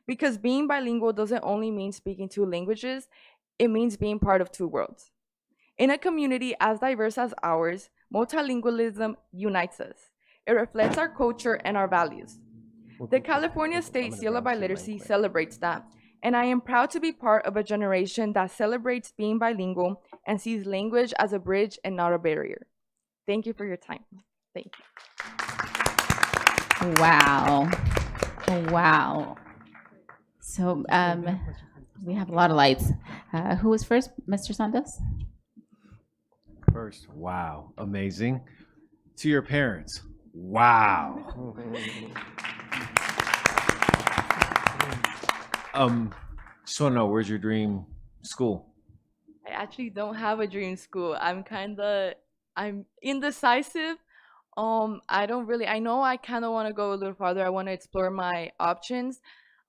Because being bilingual doesn't only mean speaking two languages, it means being part of two worlds. In a community as diverse as ours, multilingualism unites us. It reflects our culture and our values. The California State Seal of Biliteracy celebrates that, and I am proud to be part of a generation that celebrates being bilingual and sees language as a bridge and not a barrier. Thank you for your time. Thank you.
Wow. Wow. So we have a lot of lights. Who was first? Mr. Santos?
First, wow, amazing. To your parents, wow. Just want to know, where's your dream school?
I actually don't have a dream school. I'm indecisive. I know I kind of want to go a little farther. I want to explore my options.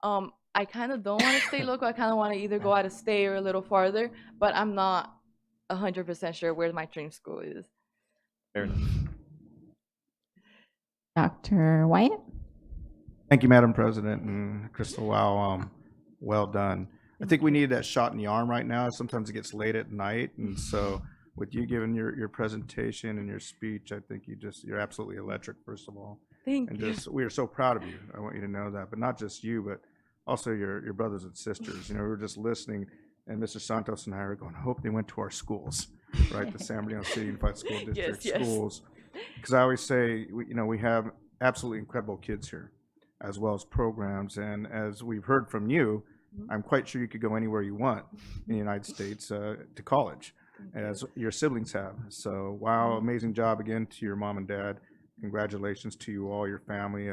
I kind of don't want to stay local. I kind of want to either go out of state or a little farther, but I'm not 100% sure where my dream school is.
Fair enough.
Dr. White?
Thank you, Madam President, and Crystal, wow, well done. I think we need that shot in the arm right now. Sometimes it gets late at night, and so with you giving your presentation and your speech, I think you're absolutely electric, first of all.
Thank
and
you.
We are so proud of you. I want you to know that, but not just you, but also your brothers and sisters. You know, we were just listening, and Mr. Santos and I were going, I hope they went to our schools, right? The San Bernardino City Unified School District
Yes.
schools. Because I always say, we have absolutely incredible kids here, as well as programs. And as we've heard from you, I'm quite sure you could go anywhere you want in the United States to college, as your siblings have. So, wow, amazing job again to your mom and dad. Congratulations to you all, your family.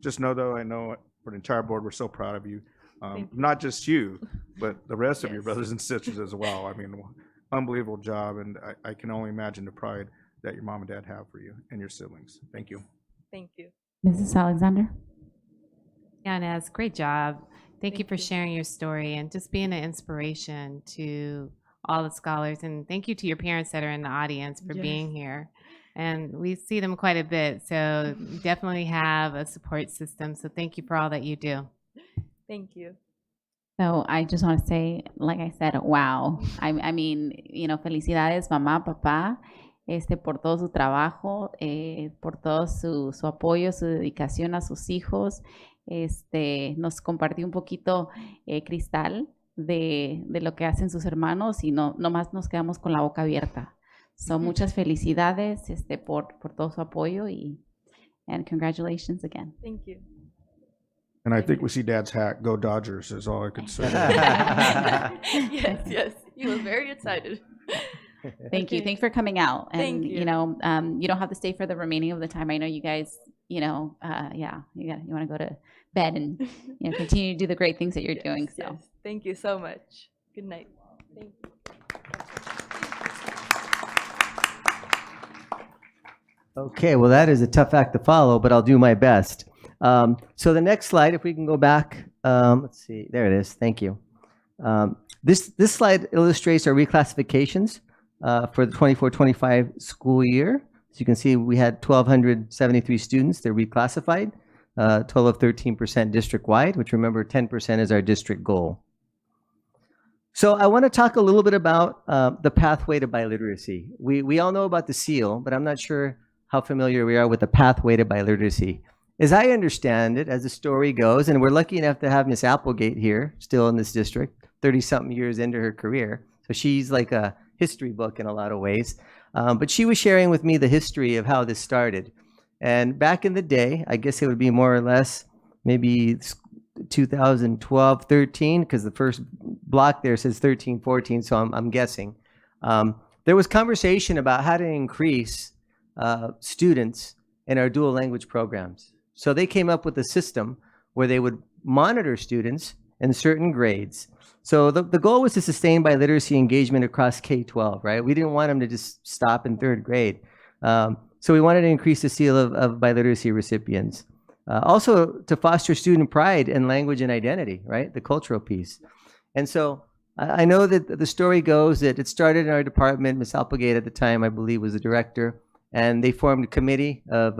Just know, though, I know for the entire board, we're so proud of you. Not just you, but the rest of your brothers and sisters as well. I mean, unbelievable job, and I can only imagine the pride that your mom and dad have for you and your siblings. Thank you.
Thank you.
Mrs. Alexander?
Yanez, great job. Thank you for sharing your story and just being an inspiration to all the scholars. And thank you to your parents that are in the audience for being here. And we see them quite a bit, so definitely have a support system. So thank you for all that you do.
Thank you.
So I just want to say, like I said, wow. I mean, felicidades, mamá, papá, por todo su trabajo, por todo su apoyo, su dedicación a sus hijos. Nos compartió un poquito Cristal de lo que hacen sus hermanos y nomás nos quedamos con la boca abierta. So muchas felicidades por todo su apoyo and congratulations again.
Thank you.
And I think we see Dad's hat. Go Dodgers is all I could say.
Yes. He was very excited.
Thank you. Thanks for coming out. And,
Thank you.
you don't have to stay for the remaining of the time. I know you guys, you want to go to bed and continue to do the great things that you're doing. So
Yes. Thank you so much. Good night. Thank you.
Okay, well, that is a tough act to follow, but I'll do my best. So the next slide, if we can go back, let's see, there it is. Thank you. This slide illustrates our reclassifications for the 24-25 school year. So you can see we had 1,273 students. They're reclassified, a total of 13% district-wide, which remember 10% is our district goal. So I want to talk a little bit about the pathway to biliteracy. We all know about the SEAL, but I'm not sure how familiar we are with the pathway to biliteracy. As I understand it, as the story goes, and we're lucky enough to have Miss Applegate here, still in this district, 30-something years into her career. So she's like a history book in a lot of ways. But she was sharing with me the history of how this started. And back in the day, I guess it would be more or less maybe 2012, 13, because the first block there says 13, 14, so I'm guessing. There was conversation about how to increase students in our dual language programs. So they came up with a system where they would monitor students in certain grades. So the goal was to sustain biliteracy engagement across K-12, right? We didn't want them to just stop in third grade. So we wanted to increase the seal of biliteracy recipients. Also to foster student pride in language and identity, right? The cultural piece. And so I know that the story goes that it started in our department. Ms. Applegate at the time, I believe, was the director. And they formed a committee of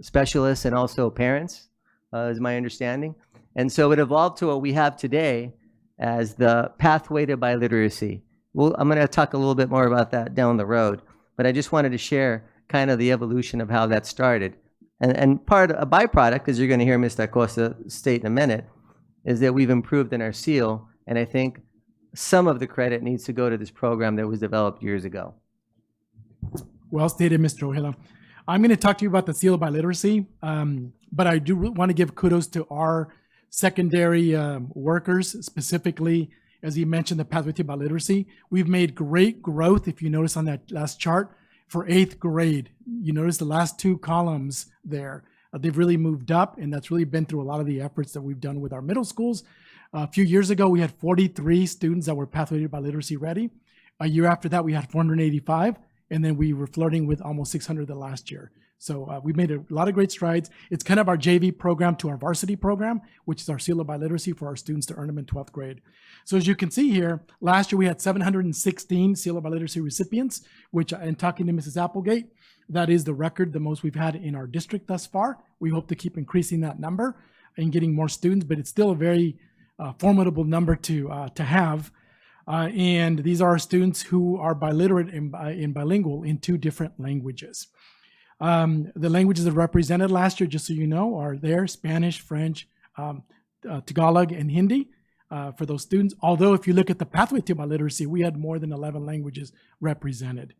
specialists and also parents, is my understanding. And so it evolved to what we have today as the pathway to biliteracy. Well, I'm going to talk a little bit more about that down the road, but I just wanted to share kind of the evolution of how that started. And a byproduct, as you're going to hear Mr. Acosta state in a minute, is that we've improved in our seal, and I think some of the credit needs to go to this program that was developed years ago.
Well stated, Mr. Ojeda. I'm going to talk to you about the seal of biliteracy, but I do want to give kudos to our secondary workers, specifically, as he mentioned, the pathway to biliteracy. We've made great growth, if you notice on that last chart, for 8th grade. You notice the last 2 columns there. They've really moved up, and that's really been through a lot of the efforts that we've done with our middle schools. A few years ago, we had 43 students that were pathway to biliteracy ready. A year after that, we had 485, and then we were flirting with almost 600 the last year. So we made a lot of great strides. It's kind of our JV program to our varsity program, which is our seal of biliteracy for our students to earn them in 12th grade. So as you can see here, last year we had 716 seal of biliteracy recipients, which, in talking to Mrs. Applegate, that is the record, the most we've had in our district thus far. We hope to keep increasing that number and getting more students, but it's still a very formidable number to have. And these are our students who are biliterate and bilingual in 2 different languages. The languages that are represented last year, just so you know, are there: Spanish, French, Tagalog, and Hindi for those students. Although if you look at the pathway to biliteracy, we had more than 11 languages represented.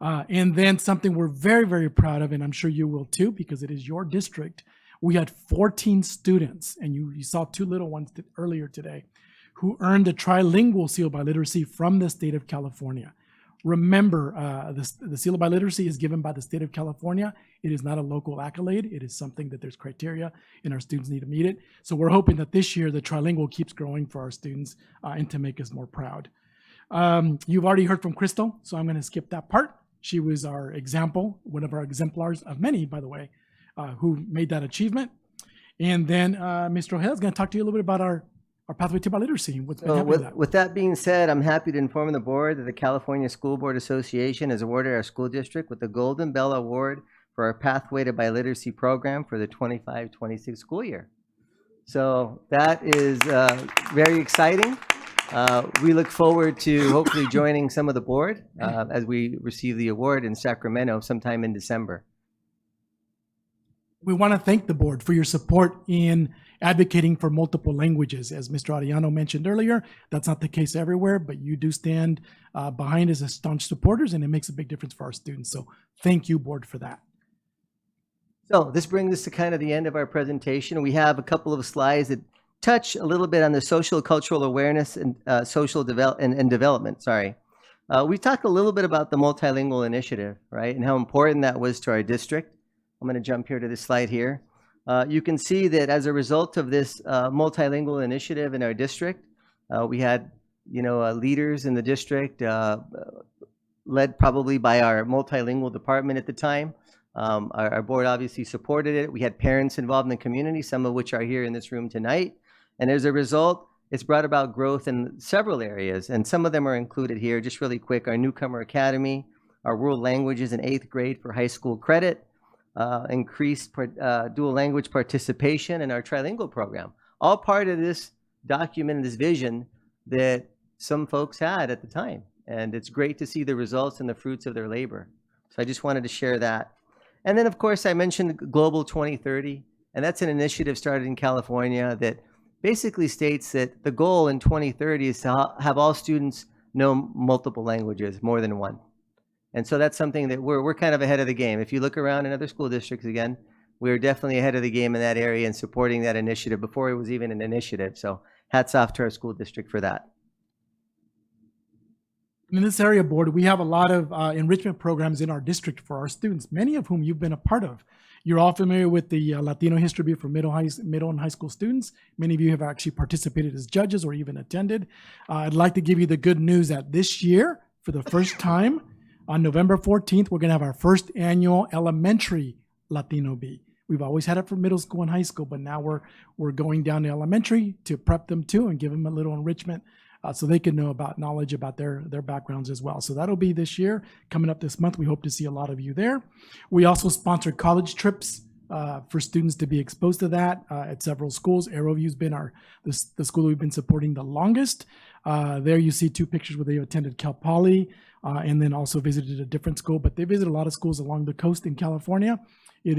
And then something we're very, very proud of, and I'm sure you will too, because it is your district, we had 14 students, and you saw 2 little ones earlier today, who earned a trilingual seal of biliteracy from the state of California. Remember, the seal of biliteracy is given by the state of California. It is not a local accolade. It is something that there's criteria, and our students need to meet it. So we're hoping that this year the trilingual keeps growing for our students and to make us more proud. You've already heard from Crystal, so I'm going to skip that part. She was our example, one of our exemplars of many, by the way, who made that achievement. And then Mr. Ojeda is going to talk to you a little bit about our pathway to biliteracy.
With that being said, I'm happy to inform the board that the California School Board Association has awarded our school district with the Golden Bell Award for our pathway to biliteracy program for the 25-26 school year. So that is very exciting. We look forward to hopefully joining some of the board as we receive the award in Sacramento sometime in December.
We want to thank the board for your support in advocating for multiple languages. As Mr. Arellano mentioned earlier, that's not the case everywhere, but you do stand behind us as staunch supporters, and it makes a big difference for our students. So thank you, board, for that.
So this brings us to kind of the end of our presentation. We have a couple of slides that touch a little bit on the social cultural awareness and development. Sorry. We talked a little bit about the multilingual initiative, right, and how important that was to our district. I'm going to jump here to this slide here. You can see that as a result of this multilingual initiative in our district, we had, leaders in the district led probably by our multilingual department at the time. Our board obviously supported it. We had parents involved in the community, some of which are here in this room tonight. And as a result, it's brought about growth in several areas, and some of them are included here. Just really quick, our Newcomer Academy, our world languages in 8th grade for high school credit, increased dual language participation in our trilingual program. All part of this document and this vision that some folks had at the time. And it's great to see the results and the fruits of their labor. So I just wanted to share that. And then, of course, I mentioned Global 2030, and that's an initiative started in California that basically states that the goal in 2030 is to have all students know multiple languages, more than one. And so that's something that we're kind of ahead of the game. If you look around in other school districts, again, we're definitely ahead of the game in that area and supporting that initiative before it was even an initiative. So hats off to our school district for that.
In this area, board, we have a lot of enrichment programs in our district for our students, many of whom you've been a part of. You're all familiar with the Latino History Week for middle and high school students. Many of you have actually participated as judges or even attended. I'd like to give you the good news that this year, for the first time, on November 14th, we're going to have our first annual elementary Latino Bee. We've always had it for middle school and high school, but now we're going down to elementary to prep them too and give them a little enrichment so they can know about knowledge about their backgrounds as well. So that'll be this year. Coming up this month, we hope to see a lot of you there. We also sponsor college trips for students to be exposed to that at several schools. Arrowview's been the school we've been supporting the longest. There you see 2 pictures where they attended Cal Poly and then also visited a different school, but they visit a lot of schools along the coast in California. It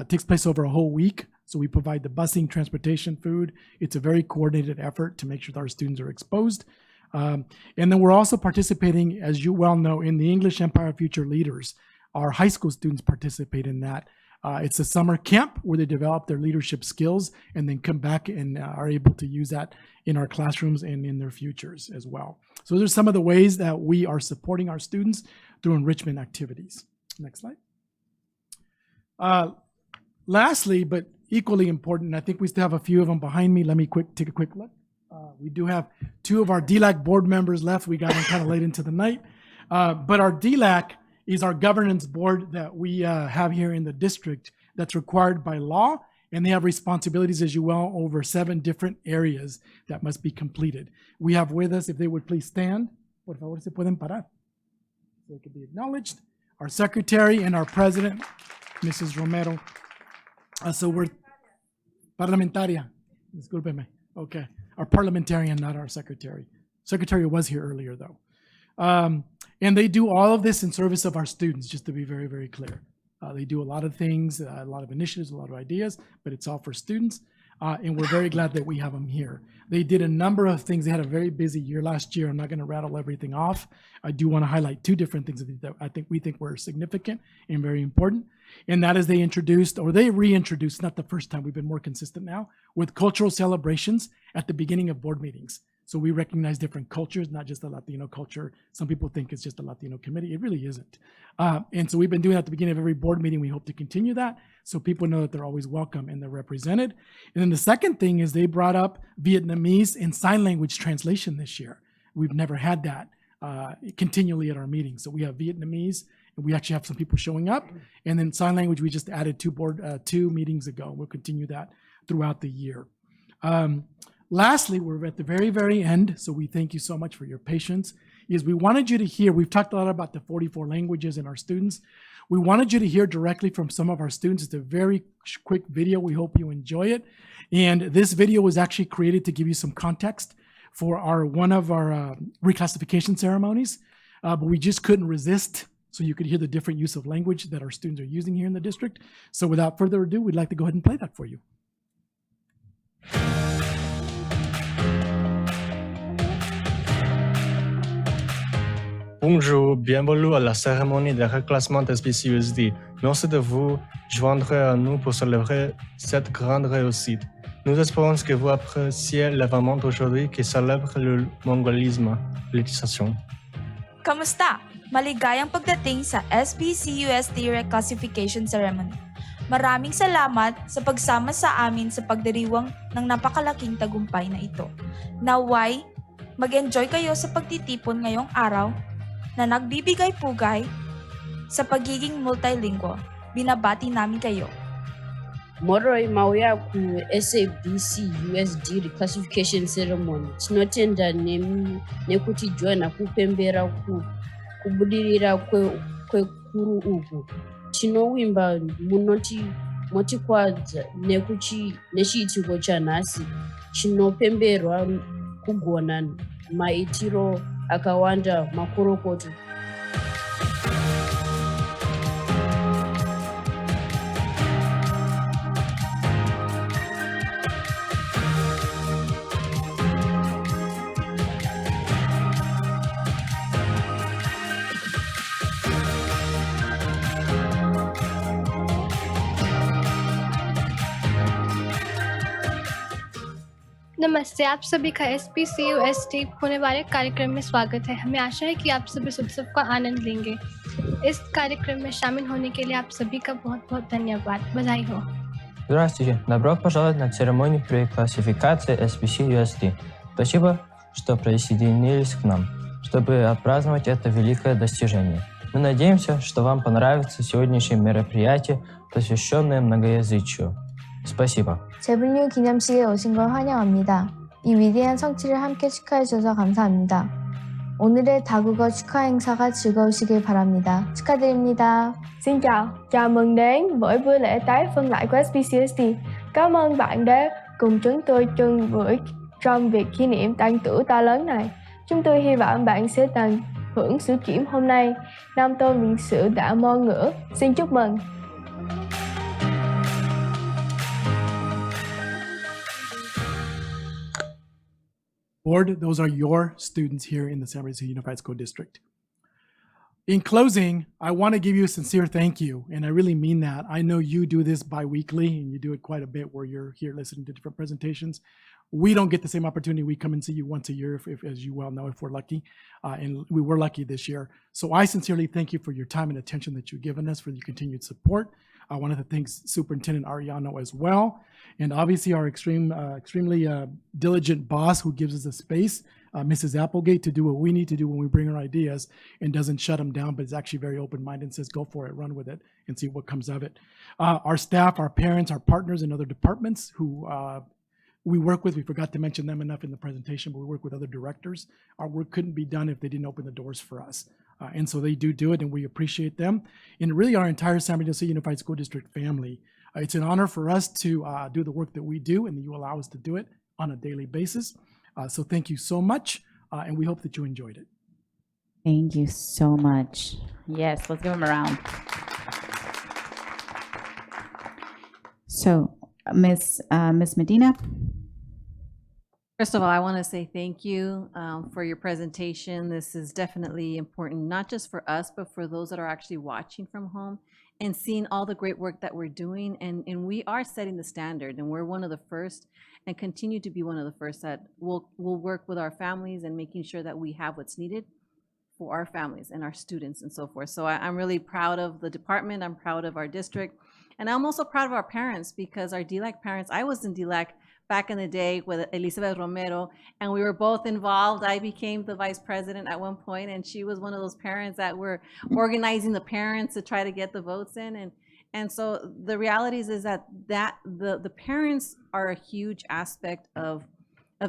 takes place over a whole week. So we provide the busing, transportation, food. It's a very coordinated effort to make sure that our students are exposed. And then we're also participating, as you well know, in the English Empire Future Leaders. Our high school students participate in that. It's a summer camp where they develop their leadership skills and then come back and are able to use that in our classrooms and in their futures as well. So those are some of the ways that we are supporting our students through enrichment activities. Next slide. Lastly, but equally important, I think we still have a few of them behind me. Let me take a quick look. We do have 2 of our DLAC board members left. We got them kind of late into the night. But our DLAC is our governance board that we have here in the district that's required by law. And they have responsibilities, as you well, over 7 different areas that must be completed. We have with us, if they would please stand, por favor se pueden parar. So they can be acknowledged. Our secretary and our president, Mrs. Romero. So we're parlamentaria. Discúlpeme. Okay. Our parliamentarian, not our secretary. Secretary was here earlier, though. And they do all of this in service of our students, just to be very, very clear. They do a lot of things, a lot of initiatives, a lot of ideas, but it's all for students. And we're very glad that we have them here. They did a number of things. They had a very busy year last year. I'm not going to rattle everything off. I do want to highlight 2 different things that we think were significant and very important. And that is they reintroduced, not the first time, we've been more consistent now, with cultural celebrations at the beginning of board meetings. So we recognize different cultures, not just the Latino culture. Some people think it's just a Latino committee. It really isn't. And so we've been doing that at the beginning of every board meeting. We hope to continue that so people know that they're always welcome and they're represented. And then the second thing is they brought up Vietnamese and sign language translation this year. We've never had that continually at our meetings. So we have Vietnamese, and we actually have some people showing up. And then sign language, we just added 2 meetings ago. We'll continue that throughout the year. Lastly, we're at the very, very end, so we thank you so much for your patience, is we wanted you to hear, we've talked a lot about the 44 languages and our students. We wanted you to hear directly from some of our students. It's a very quick video. We hope you enjoy it. And this video was actually created to give you some context for one of our reclassification ceremonies, but we just couldn't resist, so you could hear the different use of language that our students are using here in the district. So without further ado, we'd like to go ahead and play that for you.
Bonjour, bienvenue à la cérémonie de reclassement de SBCUSD. Merci de vous joindre à nous pour célébrer cette grande réussite. Nous espérons que vous appréciez l'événement d'aujourd'hui qui célèbre le mongolisme. Félicitations.
Kamusta? Maligayang pagdating sa SBCUSD Reclassification Ceremony. Maraming salamat sa pagsama sa amin sa pagdiriwang ng napakalaking tagumpay na ito. Naway, mag-enjoy kayo sa pagtitipon ngayong araw na nagbibigay pugay sa pagiging multilingual. Binabati namin kayo.
Moroi mauya ku SABC USD Reclassification Ceremony. Tinotenda nekuti joina kupembera kubudirira kwekuru uku. Tinowimba motikwadza nechiitiko chanhasi chinopemberwa kugona maitiro akawanda makorokoto.
नमस्ते, आप सभी का SBCUSD होने वाले कार्यक्रम में स्वागत है। हमें आशा है कि आप सभी इस उत्सव का आनंद लेंगे। इस कार्यक्रम में शामिल होने के लिए आप सभी का बहुत-बहुत धन्यवाद। बधाई हो।
Здравствуйте, добро пожаловать на церемонию преклассификации SBCUSD. Спасибо, что присоединились к нам, чтобы отпраздновать это великое достижение. Мы надеемся, что вам понравится сегодняшнее мероприятие, посвященное многоязычию. Spasiba.
재분류 기념식에 오신 걸 환영합니다. 이 위대한 성취를 함께 축하해 주셔서 감사합니다.
오늘의 다국어 축하 행사가 즐거우시길 바랍니다. 축하드립니다.
Xin chào, chào mừng đến với buổi lễ tái phân lại của SPCUST. Cảm ơn bạn đã cùng chúng tôi chung vui trong việc kỷ niệm tăng tuổi to lớn này. Chúng tôi hy vọng bạn sẽ tận hưởng sự kiện hôm nay. Nam tôn lịch sử đã ngôn ngữ. Xin chúc mừng.
Board, those are your students here in the San Francisco Unified School District. In closing, I want to give you a sincere thank you, and I really mean that. I know you do this bi-weekly, and you do it quite a bit where you're here listening to different presentations. We don't get the same opportunity. We come and see you once a year, if as you well know, if we're lucky, and we were lucky this year. So I sincerely thank you for your time and attention that you've given us, for your continued support. I wanted to thank Superintendent Ariano as well, and obviously our extremely diligent boss who gives us the space, Mrs. Applegate, to do what we need to do when we bring our ideas and doesn't shut them down, but is actually very open-minded and says, go for it, run with it, and see what comes of it. Our staff, our parents, our partners in other departments who we work with, we forgot to mention them enough in the presentation, but we work with other directors. Our work couldn't be done if they didn't open the doors for us. And so they do it, and we appreciate them. And really our entire San Bernardino Unified School District family. It's an honor for us to do the work that we do, and that you allow us to do it on a daily basis. So thank you so much, and we hope that you enjoyed it.
Thank you so much. Yes, let's give them a round. So, Miss Medina.
First of all, I want to say thank you for your presentation. This is definitely important, not just for us, but for those that are actually watching from home and seeing all the great work that we're doing. And we are setting the standard, and we're one of the first and continue to be one of the first that will work with our families and making sure that we have what's needed for our families and our students and so forth. So I'm really proud of the department. I'm proud of our district. And I'm also proud of our parents, because our DLAC parents, I was in DLAC back in the day with Elizabeth Romero, and we were both involved. I became the vice president at one point, and she was one of those parents that were organizing the parents to try to get the votes in. And so the reality is that the parents are a huge aspect of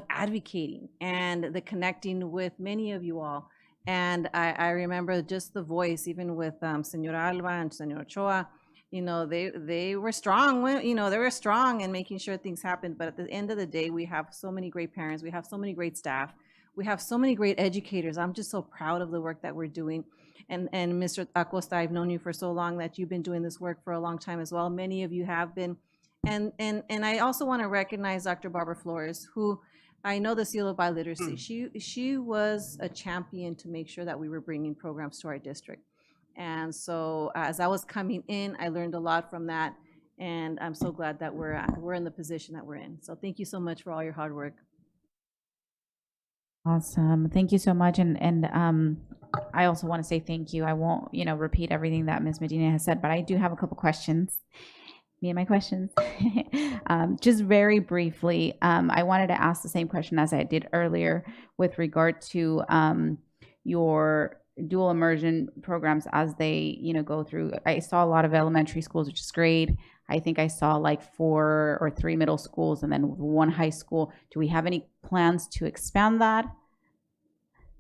advocating and the connecting with many of you all. And I remember just the voice, even with Senora Alba and Senor Ochoa, you know, they were strong, you know, they were strong in making sure things happened. But at the end of the day, we have so many great parents. We have so many great staff. We have so many great educators. I'm just so proud of the work that we're doing. And Mr. Acosta, I've known you for so long that you've been doing this work for a long time as well. Many of you have been. And I also want to recognize Dr. Barbara Flores, who I know the seal of biliteracy. She was a champion to make sure that we were bringing programs to our district. And so as I was coming in, I learned a lot from that. And I'm so glad that we're in the position that we're in. So thank you so much for all your hard work.
Awesome. Thank you so much. And I also want to say thank you. I won't, repeat everything that Ms. Medina has said, but I do have a couple questions. Me and my questions. Just very briefly, I wanted to ask the same question as I did earlier with regard to your dual immersion programs as they, go through. I saw a lot of elementary schools, which is great. I think I saw like 4 or 3 middle schools and then 1 high school. Do we have any plans to expand that?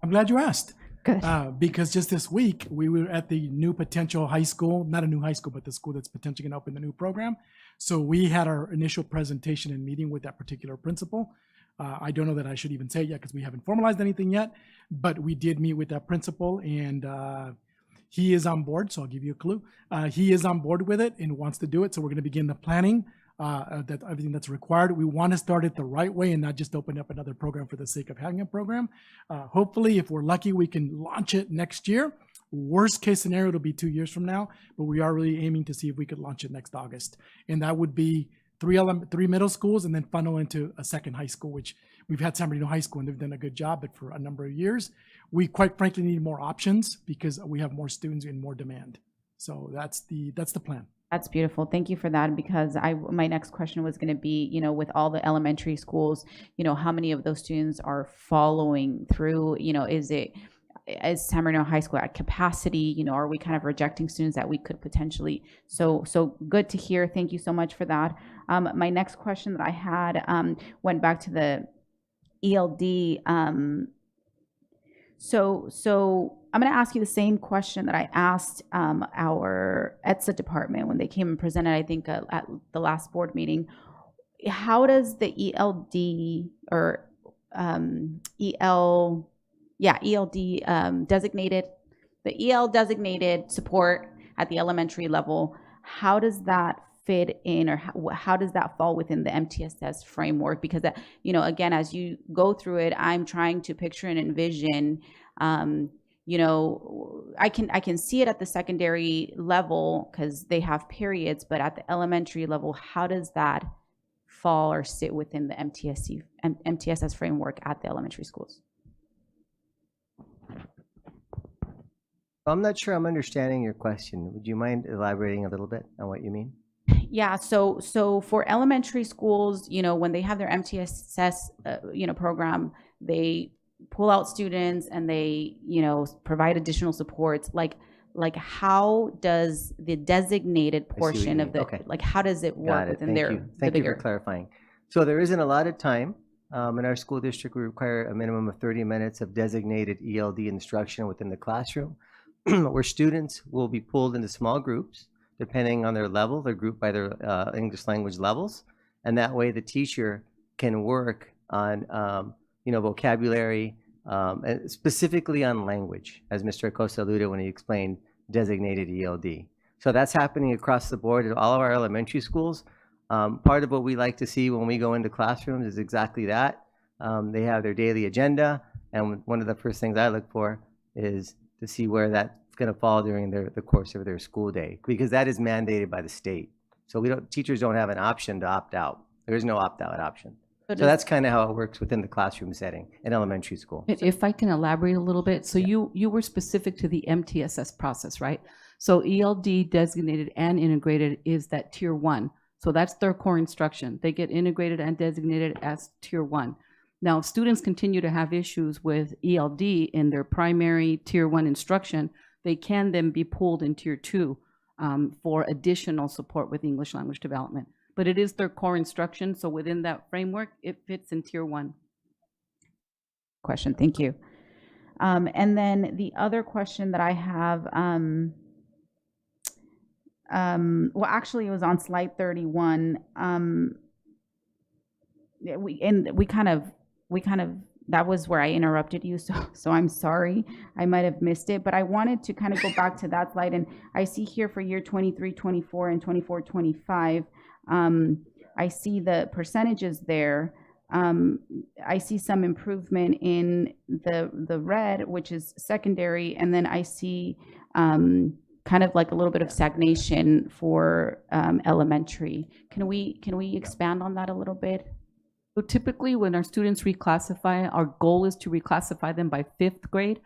I'm glad you asked.
Good.
Because just this week, we were at the new potential high school, not a new high school, but the school that's potentially going to open the new program. So we had our initial presentation and meeting with that particular principal. I don't know that I should even say it yet because we haven't formalized anything yet, but we did meet with that principal, and he is on board. So I'll give you a clue. He is on board with it and wants to do it. So we're going to begin the planning, that everything that's required. We want to start it the right way and not just open up another program for the sake of having a program. Hopefully, if we're lucky, we can launch it next year. Worst case scenario, it'll be 2 years from now, but we are really aiming to see if we could launch it next August. And that would be 3 middle schools and then funnel into a second high school, which we've had San Bernardino High School and they've done a good job, but for a number of years. We quite frankly need more options because we have more students and more demand. So that's the plan.
That's beautiful. Thank you for that, because my next question was going to be, with all the elementary schools, how many of those students are following through? Is San Bernardino High School at capacity? Are we kind of rejecting students that we could potentially? So good to hear. Thank you so much for that. My next question that I had went back to the ELD. So I'm going to ask you the same question that I asked our ETSA department when they came and presented, I think, at the last board meeting. How does the ELD or ELD designated, the EL designated support at the elementary level, how does that fit in, or how does that fall within the MTSS framework? Because that, again, as you go through it, I'm trying to picture and envision, I can see it at the secondary level because they have periods, but at the elementary level, how does that fall or sit within the MTSS framework at the elementary schools?
I'm not sure I'm understanding your question. Would you mind elaborating a little bit on what you mean?
Yeah, so for elementary schools, when they have their MTSS, program, they pull out students and they, provide additional supports. Like how does the designated portion of the, like how does it work within their?
Thank you for clarifying. So there isn't a lot of time. In our school district, we require a minimum of 30 minutes of designated ELD instruction within the classroom, where students will be pulled into small groups. Depending on their level, they're grouped by their English language levels, and that way the teacher can work on vocabulary, and specifically on language, as Mr. Acosta alluded when he explained designated ELD. So that's happening across the board at all of our elementary schools. Part of what we like to see when we go into classrooms is exactly that. They have their daily agenda, and one of the first things I look for is to see where that's going to fall during the course of their school day, because that is mandated by the state. So teachers don't have an option to opt out. There is no opt-out option. So that's kind of how it works within the classroom setting in elementary school.
If I can elaborate a little bit. So you were specific to the MTSS process, right? So ELD designated and integrated is that tier 1. So that's their core instruction. They get integrated and designated as tier 1. Now, if students continue to have issues with ELD in their primary tier 1 instruction, they can then be pulled in tier 2 for additional support with English language development. But it is their core instruction, so within that framework, it fits in tier 1.
Question, thank you. And then the other question that I have, well, actually, it was on slide 31. We kind of that was where I interrupted you, so I'm sorry. I might have missed it, but I wanted to kind of go back to that slide, and I see here for year 23-24 and 24-25, I see the percentages there. I see some improvement in the red, which is secondary, and then I see kind of like a little bit of stagnation for elementary. Can we expand on that a little bit?
So typically when our students reclassify, our goal is to reclassify them by 5th grade.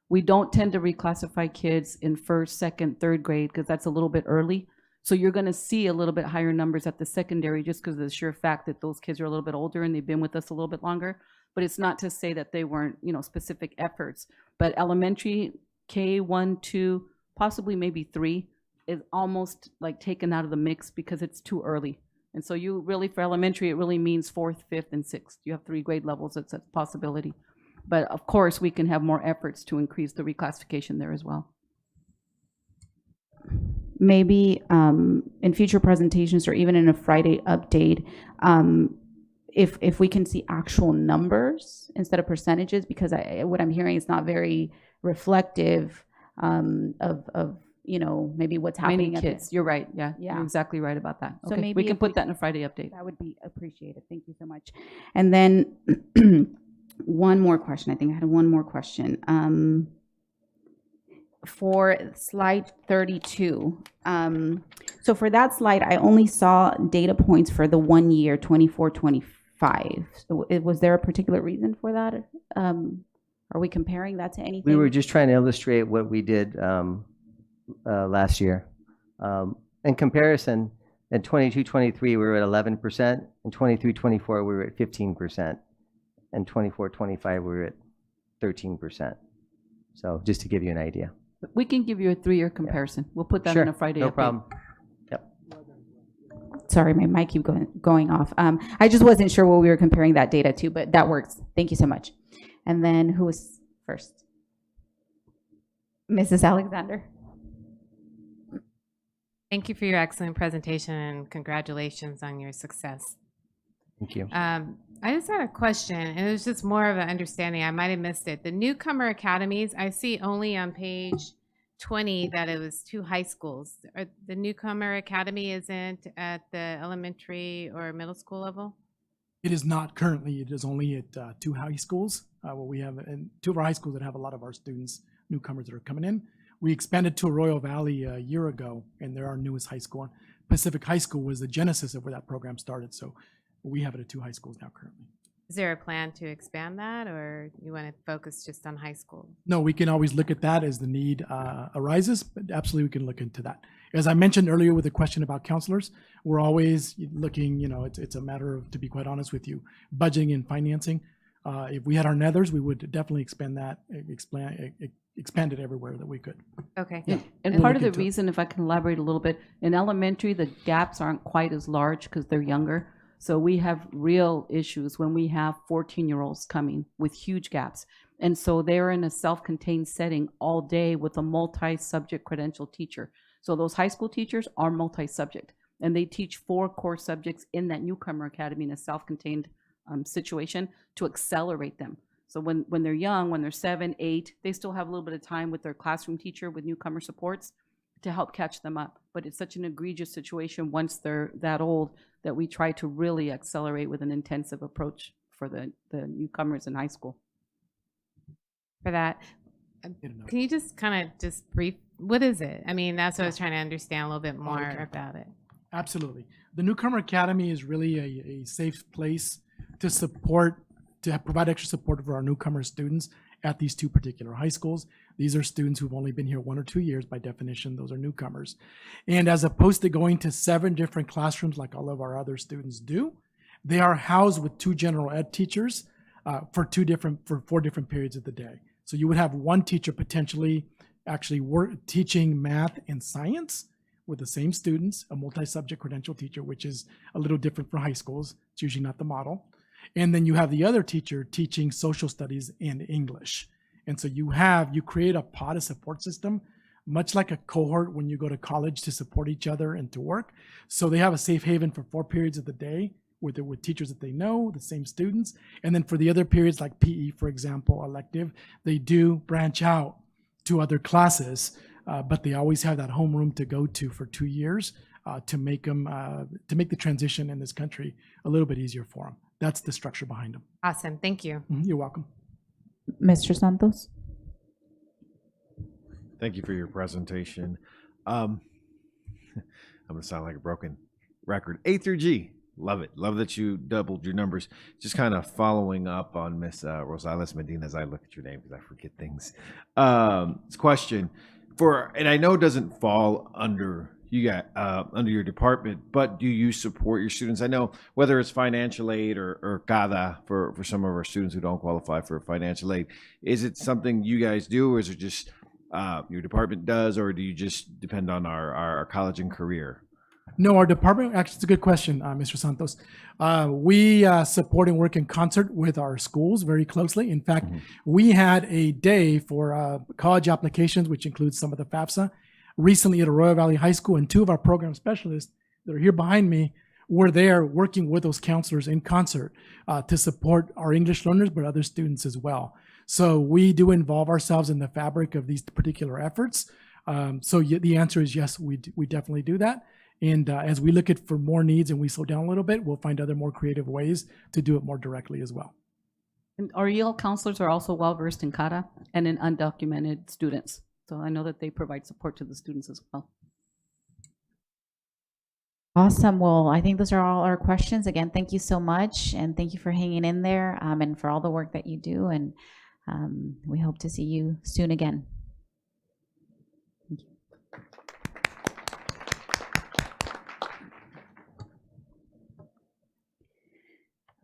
We don't tend to reclassify kids in 1st, 2nd, 3rd grade because that's a little bit early. So you're going to see a little bit higher numbers at the secondary just because of the sheer fact that those kids are a little bit older and they've been with us a little bit longer. But it's not to say that they weren't, specific efforts. But elementary, K1, 2, possibly maybe 3 is almost like taken out of the mix because it's too early. And so you really, for elementary, it really means 4th, 5th, and 6th. You have 3 grade levels. It's a possibility. But of course, we can have more efforts to increase the reclassification there as well.
Maybe in future presentations or even in a Friday update, if we can see actual numbers instead of percentages, because what I'm hearing is not very reflective of maybe what's happening.
Many kids. You're right. Yeah, you're exactly right about that.
So
okay.
maybe
We can put that in a Friday update.
That would be appreciated. Thank you so much. And then one more question. I think I had one more question. For slide 32. So for that slide, I only saw data points for the 1 year, 24-25. So was there a particular reason for that? Are we comparing that to anything?
We were just trying to illustrate what we did last year. In comparison, in 22-23, we were at 11%. In 23-24, we were at 15%. In 24-25, we were at 13%. So just to give you an idea.
We can give you a 3-year comparison. We'll put that
Sure,
in a Friday
no
update.
problem. Yep.
Sorry, my mic keep going off. I just wasn't sure what we were comparing that data to, but that works. Thank you so much. And then who was first? Mrs. Alexander.
Thank you for your excellent presentation and congratulations on your success.
Thank you.
I just had a question, and it was just more of an understanding. I might have missed it. The newcomer academies, I see only on page 20 that it was 2 high schools. The newcomer academy isn't at the elementary or middle school level?
It is not currently. It is only at 2 high schools. What we have, and 2 of our high schools that have a lot of our students, newcomers that are coming in. We expanded to Arroyo Valley a year ago, and they're our newest high school. Pacific High School was the genesis of where that program started. So we have it at 2 high schools now currently.
Is there a plan to expand that, or you want to focus just on high school?
No, we can always look at that as the need arises, but absolutely we can look into that. As I mentioned earlier with the question about counselors, we're always looking, it's a matter of, to be quite honest with you, budgeting and financing. If we had our nethers, we would definitely expand it everywhere that we could.
Okay.
Yeah. And
We'll
part of
look
the
into it.
reason, if I can elaborate a little bit, in elementary, the gaps aren't quite as large because they're younger. So we have real issues when we have 14-year-olds coming with huge gaps. And so they're in a self-contained setting all day with a multi-subject credential teacher. So those high school teachers are multi-subject, and they teach 4 core subjects in that newcomer academy in a self-contained situation to accelerate them. So when they're young, when they're 7, 8, they still have a little bit of time with their classroom teacher with newcomer supports to help catch them up. But it's such an egregious situation once they're that old that we try to really accelerate with an intensive approach for the newcomers in high school.
For that, can you just kind of just brief, what is it? I mean, that's what I was trying to understand a little bit more about it.
Absolutely. The Newcomer Academy is really a safe place to support, to provide extra support for our newcomer students at these 2 particular high schools. These are students who've only been here 1 or 2 years. By definition, those are newcomers. And as opposed to going to 7 different classrooms like all of our other students do, they are housed with 2 general ed teachers for 4 different periods of the day. So you would have 1 teacher potentially actually teaching math and science with the same students, a multi-subject credential teacher, which is a little different for high schools. It's usually not the model. And then you have the other teacher teaching social studies and English. And so you create a pod, a support system, much like a cohort when you go to college to support each other and to work. So they have a safe haven for 4 periods of the day with teachers that they know, the same students. And then for the other periods like PE, for example, elective, they do branch out to other classes, but they always have that homeroom to go to for 2 years to make the transition in this country a little bit easier for them. That's the structure behind them.
Awesome. Thank you.
You're welcome.
Mr. Santos?
Thank you for your presentation. I'm going to sound like a broken record. A through G. Love it. Love that you doubled your numbers. Just kind of following up on Miss Rosales Medina as I look at your name because I forget things. This question and I know it doesn't fall under under your department, but do you support your students? I know whether it's financial aid or CADA for some of our students who don't qualify for financial aid, is it something you guys do, or is it just your department does, or do you just depend on our college and career?
No, our department, actually, it's a good question, Mr. Santos. We support and work in concert with our schools very closely. In fact, we had a day for college applications, which includes some of the FAFSA, recently at Arroyo Valley High School, and 2 of our program specialists that are here behind me were there working with those counselors in concert to support our English learners, but other students as well. So we do involve ourselves in the fabric of these particular efforts. So the answer is yes, we definitely do that. And as we look at for more needs and we slow down a little bit, we'll find other more creative ways to do it more directly as well.
And our EL counselors are also well-versed in CADA and in undocumented students. So I know that they provide support to the students as well.
Awesome. Well, I think those are all our questions. Again, thank you so much. And thank you for hanging in there and for all the work that you do. And we hope to see you soon again. Thank you.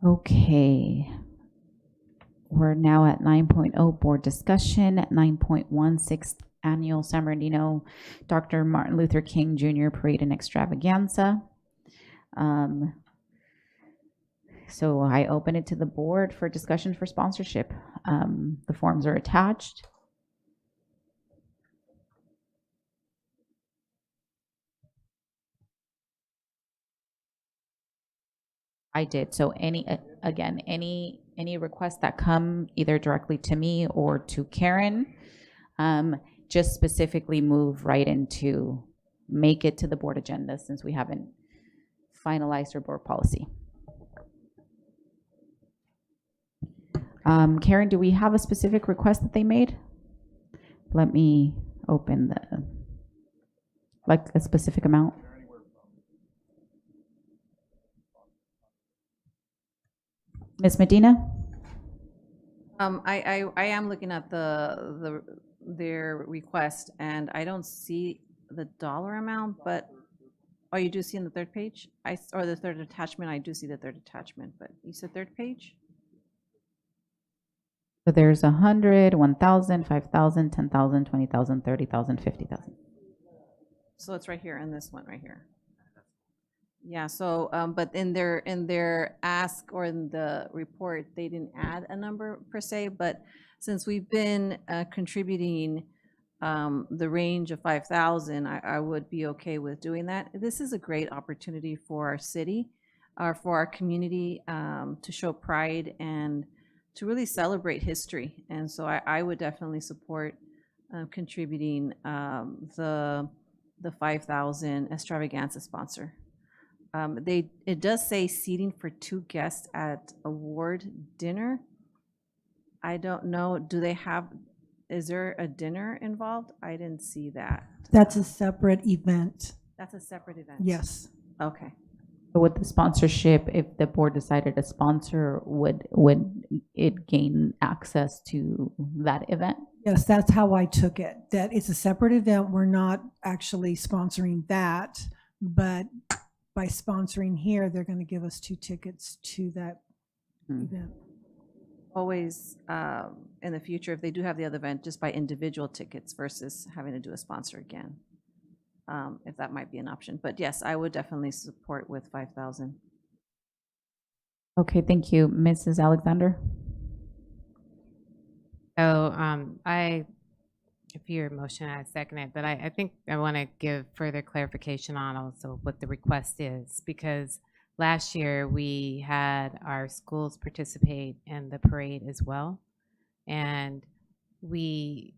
Okay. We're now at 9.0 board discussion, 9.1 annual San Bernardino Dr. Martin Luther King Jr. Parade and Extravaganza. So I open it to the board for discussion for sponsorship. The forms are attached. I did. So again, any requests that come either directly to me or to Karen, just specifically move right into, make it to the board agenda since we haven't finalized our board policy. Karen, do we have a specific request that they made? Let me open like a specific amount. Ms. Medina?
I am looking at their request, and I don't see the dollar amount, but, oh, you do see on the third page? Or the third attachment, I do see the third attachment, but you said third page?
So there's 100, 1,000, 5,000, 10,000, 20,000, 30,000, 50,000.
So it's right here in this one right here. Yeah, so, but in their ask or in the report, they didn't add a number per se, but since we've been contributing the range of 5,000, I would be okay with doing that. This is a great opportunity for our city, or for our community, to show pride and to really celebrate history. And so I would definitely support contributing the 5,000 extravaganza sponsor. It does say seating for 2 guests at award dinner. I don't know, is there a dinner involved? I didn't see that.
That's a separate event.
That's a separate event?
Yes.
Okay.
But with the sponsorship, if the board decided to sponsor, would it gain access to that event?
Yes, that's how I took it. That it's a separate event. We're not actually sponsoring that, but by sponsoring here, they're going to give us 2 tickets to that event.
Always in the future, if they do have the other event, just buy individual tickets versus having to do a sponsor again, if that might be an option. But yes, I would definitely support with 5,000.
Okay, thank you. Mrs. Alexander?
So if your motion, I second it, but I think I want to give further clarification on also what the request is, because last year we had our schools participate in the parade as well, and we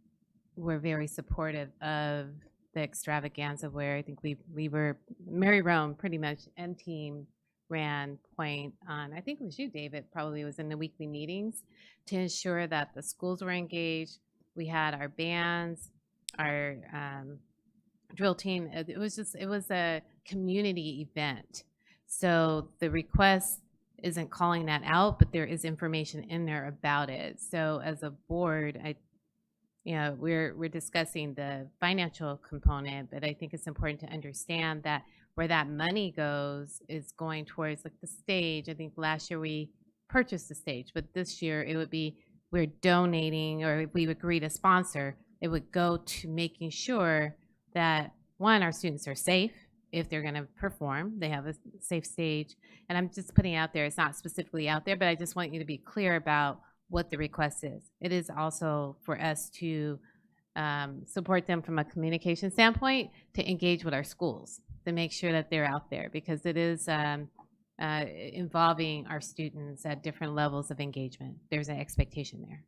were very supportive of the extravaganza, where I think we were, Mary Rome pretty much, and team ran point on, I think it was you, David, probably was in the weekly meetings to ensure that the schools were engaged. We had our bands, our drill team. It was a community event. So the request isn't calling that out, but there is information in there about it. So as a board, we're discussing the financial component, but I think it's important to understand that where that money goes is going towards like the stage. I think last year we purchased the stage, but this year it would be, we're donating, or if we agree to sponsor, it would go to making sure that, one, our students are safe if they're going to perform, they have a safe stage. And I'm just putting it out there, it's not specifically out there, but I just want you to be clear about what the request is. It is also for us to support them from a communication standpoint, to engage with our schools, to make sure that they're out there, because it is involving our students at different levels of engagement. There's an expectation there.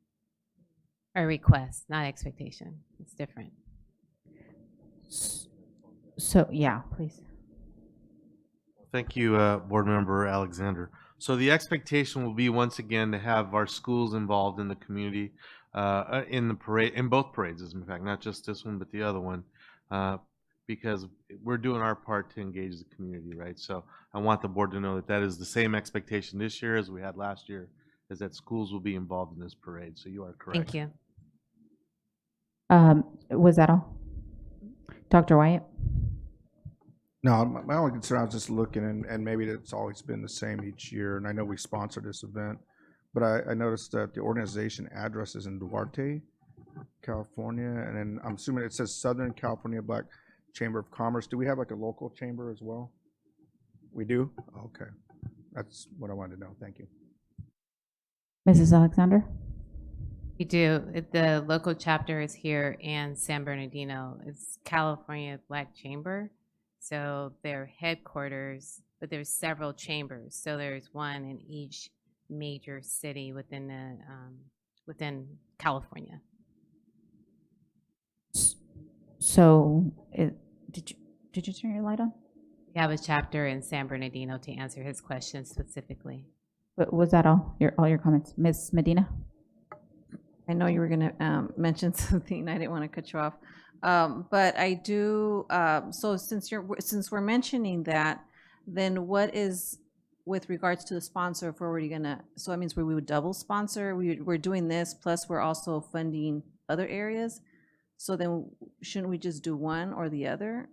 Or request, not expectation. It's different.
So, yeah, please.
Thank you, Board Member Alexander. So the expectation will be, once again, to have our schools involved in the community, in the parade, in both parades, as a matter of fact, not just this one, but the other one, because we're doing our part to engage the community, right? So I want the board to know that that is the same expectation this year as we had last year, is that schools will be involved in this parade. So you are correct.
Thank you.
Was that all? Dr. Wyatt?
No, my only concern, I was just looking, and maybe it's always been the same each year, and I know we sponsor this event, but I noticed that the organization address is in Duarte, California, and then I'm assuming it says Southern California Black Chamber of Commerce. Do we have like a local chamber as well? We do? Okay. That's what I wanted to know. Thank you.
Mrs. Alexander?
We do. The local chapter is here in San Bernardino. It's California Black Chamber. So their headquarters but there's several chambers. So there's one in each major city within the within California.
So, did you turn your light on?
We have a chapter in San Bernardino to answer his question specifically.
But was that all your comments, Ms. Medina?
I know you were going to mention something. I didn't want to cut you off, but I do. So since we're mentioning that, then what is with regards to the sponsor? If we're already gonna, so that means we would double sponsor. We're doing this plus we're also funding other areas. So then shouldn't we just do one or the other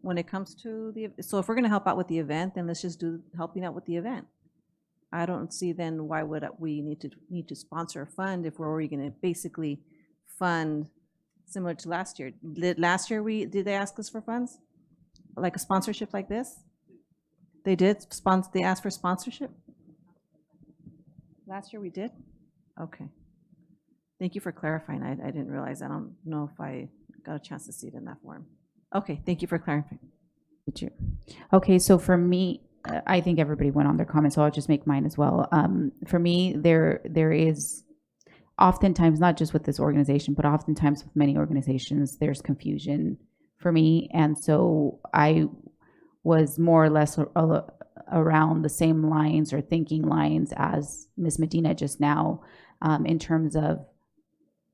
when it comes to the? So if we're going to help out with the event, then let's just do helping out with the event. I don't see then why would we need to sponsor a fund if we're already going to basically fund similar to last year. Last year did they ask us for funds, like a sponsorship like this? They did sponsor. They asked for sponsorship. Last year we did. Okay. Thank you for clarifying. I didn't realize. I don't know if I got a chance to see it in that form. Okay. Thank you for clarifying.
Did you? Okay. So for me, I think everybody went on their comments, so I'll just make mine as well. For me, there is oftentimes, not just with this organization, but oftentimes with many organizations, there's confusion for me. And so I was more or less around the same lines or thinking lines as Ms. Medina just now, in terms of,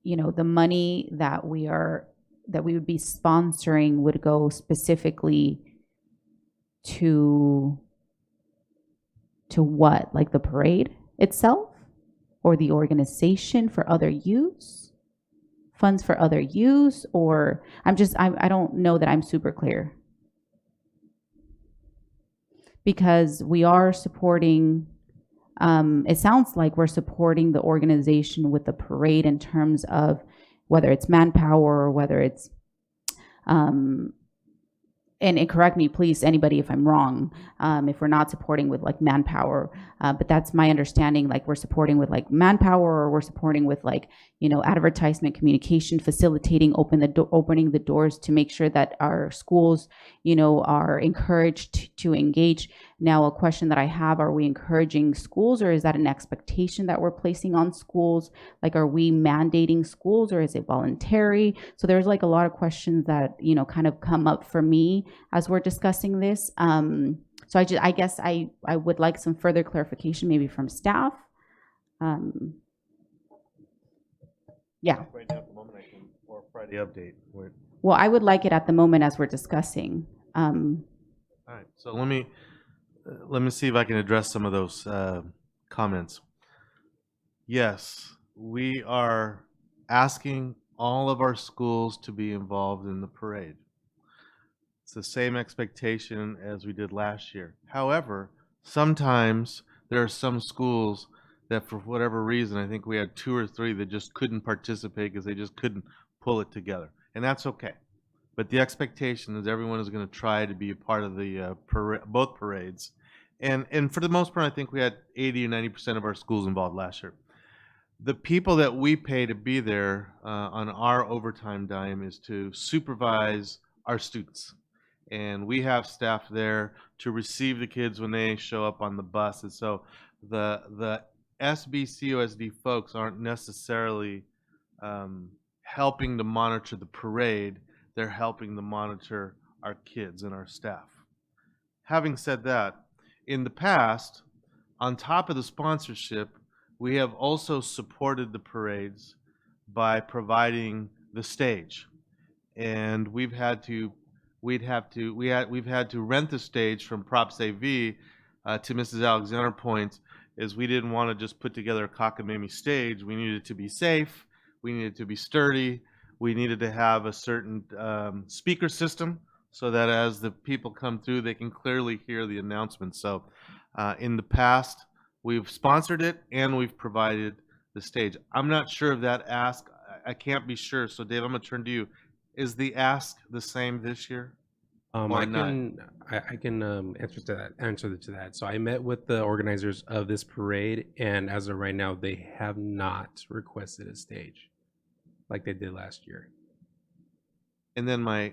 the money that we would be sponsoring would go specifically to what? Like the parade itself or the organization for other use? Funds for other use? Or I don't know that I'm super clear. Because we are supporting, it sounds like we're supporting the organization with the parade in terms of whether it's manpower or whether it's, and correct me, please, anybody, if I'm wrong, if we're not supporting with like manpower, but that's my understanding, like we're supporting with like manpower or we're supporting with like, advertisement, communication, facilitating, opening the doors to make sure that our schools, are encouraged to engage. Now, a question that I have, are we encouraging schools or is that an expectation that we're placing on schools? Like, are we mandating schools or is it voluntary? So there's like a lot of questions that, kind of come up for me as we're discussing this. So I guess I would like some further clarification maybe from staff. Yeah.
Right now at the moment, or Friday update.
Well, I would like it at the moment as we're discussing.
All right. So let me see if I can address some of those comments. Yes, we are asking all of our schools to be involved in the parade. It's the same expectation as we did last year. However, sometimes there are some schools that for whatever reason, I think we had 2 or 3 that just couldn't participate because they just couldn't pull it together. And that's okay. But the expectation is everyone is going to try to be a part of the both parades. And for the most part, I think we had 80 or 90% of our schools involved last year. The people that we pay to be there on our overtime dime is to supervise our students. And we have staff there to receive the kids when they show up on the bus. And so the SBCUSD folks aren't necessarily helping to monitor the parade. They're helping to monitor our kids and our staff. Having said that, in the past, on top of the sponsorship, we have also supported the parades by providing the stage. And we've had to rent the stage from Props AV to Mrs. Alexander's point, is we didn't want to just put together a cockamamie stage. We needed it to be safe. We needed it to be sturdy. We needed to have a certain speaker system so that as the people come through, they can clearly hear the announcement. So in the past, we've sponsored it and we've provided the stage. I'm not sure of that ask. I can't be sure. So Dave, I'm going to turn to you. Is the ask the same this year?
I can answer to that. So I met with the organizers of this parade, and as of right now, they have not requested a stage like they did last year.
And then my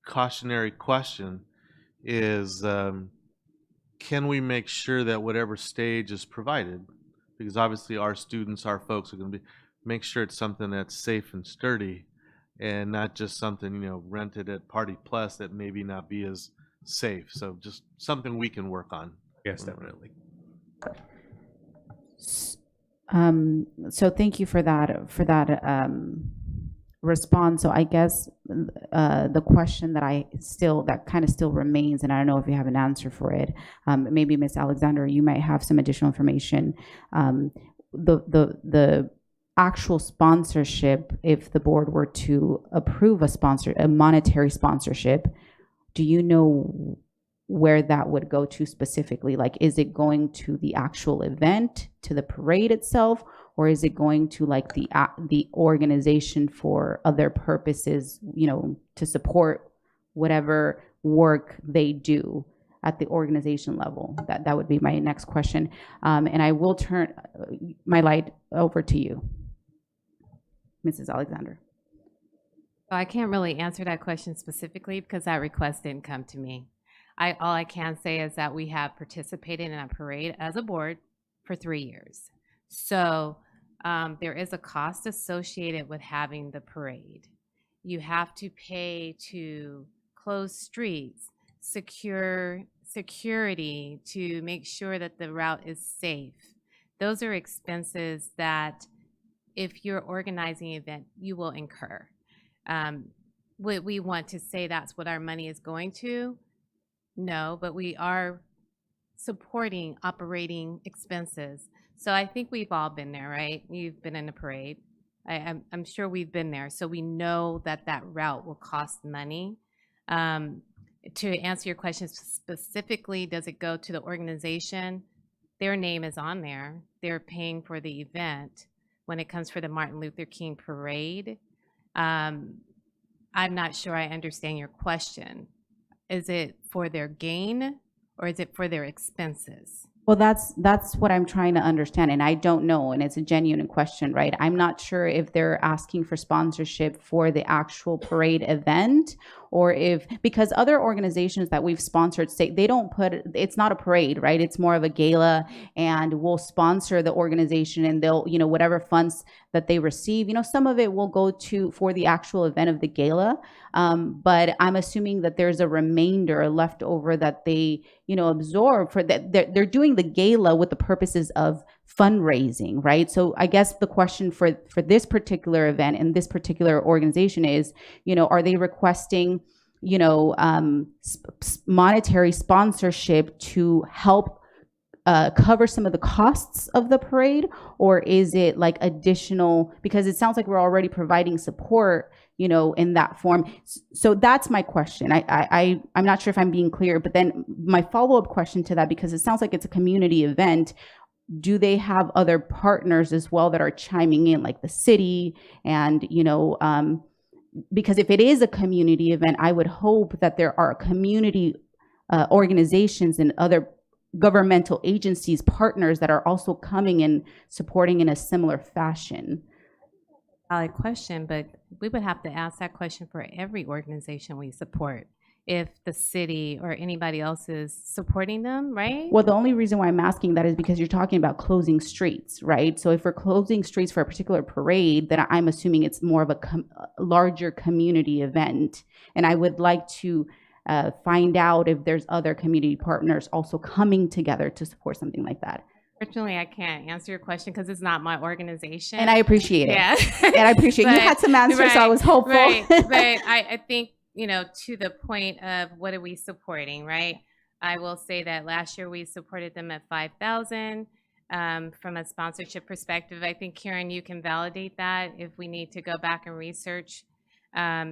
cautionary question is can we make sure that whatever stage is provided, because obviously our students, our folks are going to be, make sure it's something that's safe and sturdy and not just something, you know, rented at Party Plus that maybe not be as safe. So just something we can work on.
Yes, definitely.
So thank you for that response. So I guess the question that kind of still remains, and I don't know if you have an answer for it. Maybe Ms. Alexander, you might have some additional information. The actual sponsorship, if the board were to approve a monetary sponsorship, do you know where that would go to specifically? Like, is it going to the actual event, to the parade itself, or is it going to like the organization for other purposes, you know, to support whatever work they do at the organization level? That would be my next question. And I will turn my light over to you, Mrs. Alexander.
So I can't really answer that question specifically because that request didn't come to me. All I can say is that we have participated in a parade as a board for 3 years. So there is a cost associated with having the parade. You have to pay to close streets, security to make sure that the route is safe. Those are expenses that if you're organizing an event, you will incur. Would we want to say that's what our money is going to? No, but we are supporting operating expenses. So I think we've all been there, right? You've been in a parade. I'm sure we've been there. So we know that that route will cost money. To answer your question specifically, does it go to the organization? Their name is on there. They're paying for the event. When it comes for the Martin Luther King parade, I'm not sure I understand your question. Is it for their gain or is it for their expenses?
Well, that's what I'm trying to understand, and I don't know, and it's a genuine question, right? I'm not sure if they're asking for sponsorship for the actual parade event, or because other organizations that we've sponsored say they don't it's not a parade, right? It's more of a gala, and we'll sponsor the organization, and they'll, you know, whatever funds that they receive, you know, some of it will go for the actual event of the gala, but I'm assuming that there's a remainder left over that they, you know, absorb for that. They're doing the gala with the purposes of fundraising, right? So I guess the question for this particular event and this particular organization is, you know, are they requesting, you know, monetary sponsorship to help cover some of the costs of the parade, or is it like additional, because it sounds like we're already providing support, you know, in that form. So that's my question. I'm not sure if I'm being clear, but then my follow-up question to that, because it sounds like it's a community event, do they have other partners as well that are chiming in, like the city? And, you know, because if it is a community event, I would hope that there are community organizations and other governmental agencies, partners that are also coming and supporting in a similar fashion.
Valid question, but we would have to ask that question for every organization we support, if the city or anybody else is supporting them, right?
Well, the only reason why I'm asking that is because you're talking about closing streets, right? So if we're closing streets for a particular parade, then I'm assuming it's more of a larger community event. And I would like to find out if there's other community partners also coming together to support something like that.
Fortunately, I can't answer your question because it's not my organization.
And I appreciate it.
Yeah.
And I appreciate you had some answers,
right,
so I was hopeful.
Right. But I think, you know, to the point of what are we supporting, right? I will say that last year we supported them at $5,000 from a sponsorship perspective. I think, Karen, you can validate that if we need to go back and research.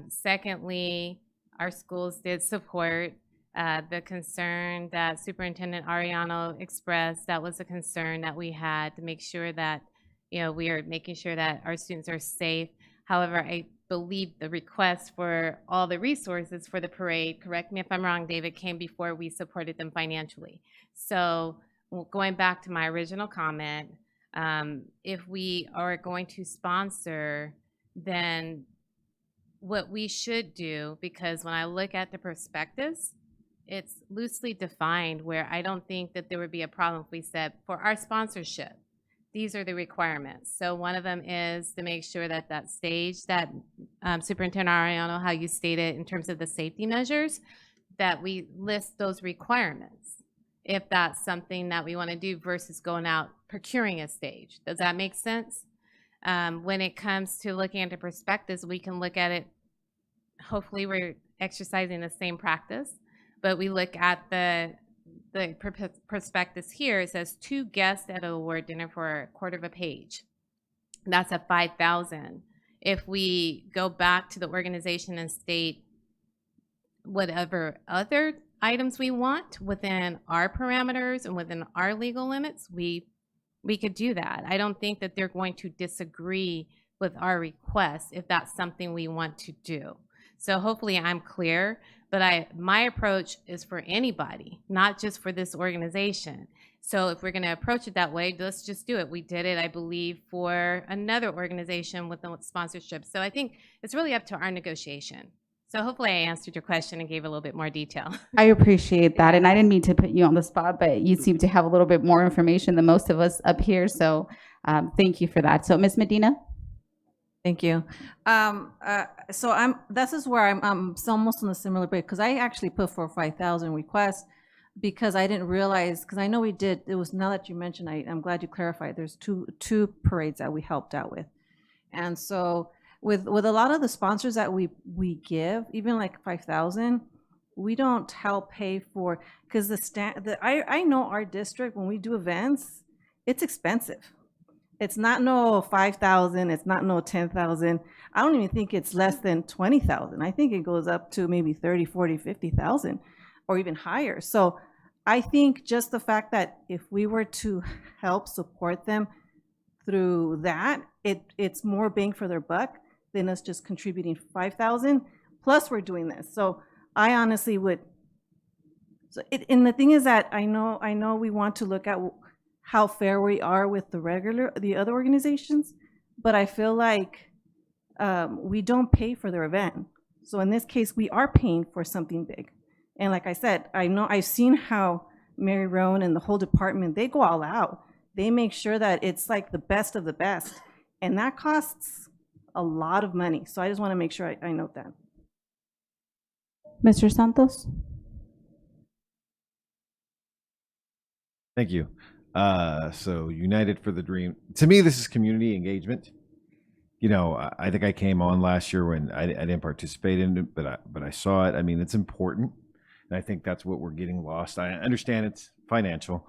Secondly, our schools did support the concern that Superintendent Ariano expressed. That was a concern that we had to make sure that, you know, we are making sure that our students are safe. However, I believe the request for all the resources for the parade, correct me if I'm wrong, David, came before we supported them financially. So going back to my original comment, if we are going to sponsor, then what we should do, because when I look at the prospectus it's loosely defined where I don't think that there would be a problem if we said, for our sponsorship, these are the requirements. So one of them is to make sure that that stage, that Superintendent Ariano, how you stated in terms of the safety measures, that we list those requirements, if that's something that we want to do versus going out procuring a stage. Does that make sense? When it comes to looking at the perspectives, we can look at it, hopefully we're exercising the same practice, but we look at the prospectus here. It says 2 guests at an award dinner for a quarter of a page. That's at $5,000. If we go back to the organization and state whatever other items we want within our parameters and within our legal limits, we could do that. I don't think that they're going to disagree with our request if that's something we want to do. So hopefully I'm clear, but my approach is for anybody, not just for this organization. So if we're going to approach it that way, let's just do it. We did it, I believe, for another organization with the sponsorship. So I think it's really up to our negotiation. So hopefully I answered your question and gave a little bit more detail.
I appreciate that. And I didn't mean to put you on the spot, but you seem to have a little bit more information than most of us up here. So thank you for that. So Ms. Medina?
Thank you. So this is where I'm almost on a similar break, because I actually put for 5,000 requests because I didn't realize, because I know we did, it was, now that you mentioned, I'm glad you clarified, there's two parades that we helped out with. And so with a lot of the sponsors that we give, even like 5,000, we don't help pay for, because I know our district, when we do events, it's expensive. It's not no 5,000, it's not no 10,000. I don't even think it's less than 20,000. I think it goes up to maybe 30, 40, 50,000 or even higher. So I think just the fact that if we were to help support them through that, it's more bang for their buck than us just contributing 5,000. Plus we're doing this. So I honestly would, and the thing is that I know we want to look at how fair we are with the other organizations, but I feel like we don't pay for their event. So in this case, we are paying for something big. And like I said, I've seen how Mary Roan and the whole department, they go all out. They make sure that it's like the best of the best. And that costs a lot of money. So I just want to make sure I note that.
Mr. Santos?
Thank you. So United for the Dream. To me, this is community engagement. You know, I think I came on last year when I didn't participate in it, but I saw it. I mean, it's important, and I think that's what we're getting lost. I understand it's financial,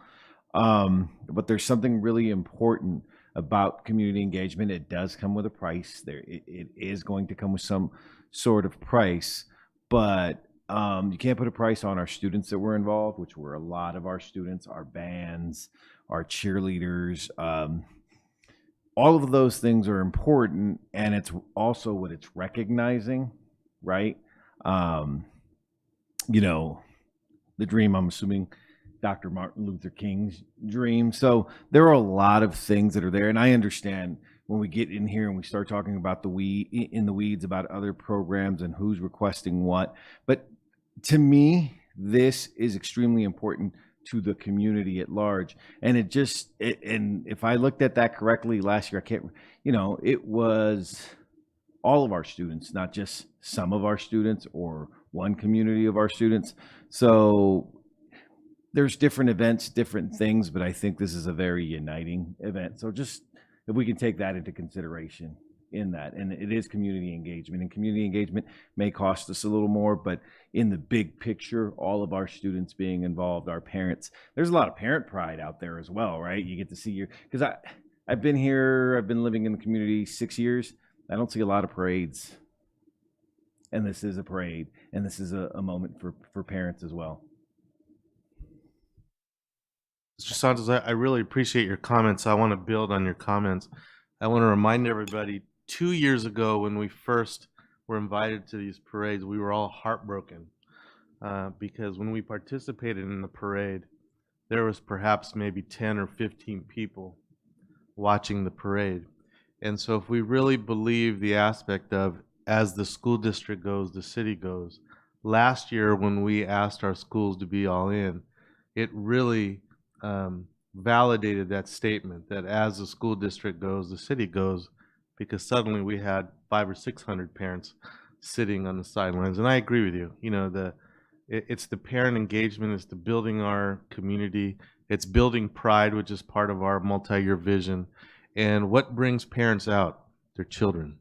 but there's something really important about community engagement. It does come with a price. It is going to come with some sort of price, but you can't put a price on our students that were involved, which were a lot of our students, our bands, our cheerleaders. All of those things are important, and it's also what it's recognizing, right? You know, the dream, I'm assuming Dr. Martin Luther King's dream. So there are a lot of things that are there, and I understand when we get in here and we start talking about the weeds about other programs and who's requesting what. But to me, this is extremely important to the community at large. And and if I looked at that correctly last year, it was all of our students, not just some of our students or one community of our students. So there's different events, different things, but I think this is a very uniting event. So just if we can take that into consideration in that, and it is community engagement, and community engagement may cost us a little more, but in the big picture, all of our students being involved, our parents, there's a lot of parent pride out there as well, right? You get to see because I've been here, I've been living in the community 6 years. I don't see a lot of parades, and this is a parade, and this is a moment for parents as well.
Mr. Santos, I really appreciate your comments. I want to build on your comments. I want to remind everybody, 2 years ago when we first were invited to these parades, we were all heartbroken because when we participated in the parade, there was perhaps maybe 10 or 15 people watching the parade. And so if we really believe the aspect of, as the school district goes, the city goes, last year when we asked our schools to be all in, it really validated that statement that as the school district goes, the city goes, because suddenly we had 500 or 600 parents sitting on the sidelines. And I agree with you. You know, it's the parent engagement, it's the building our community, it's building pride, which is part of our multi-year vision. And what brings parents out? Their children.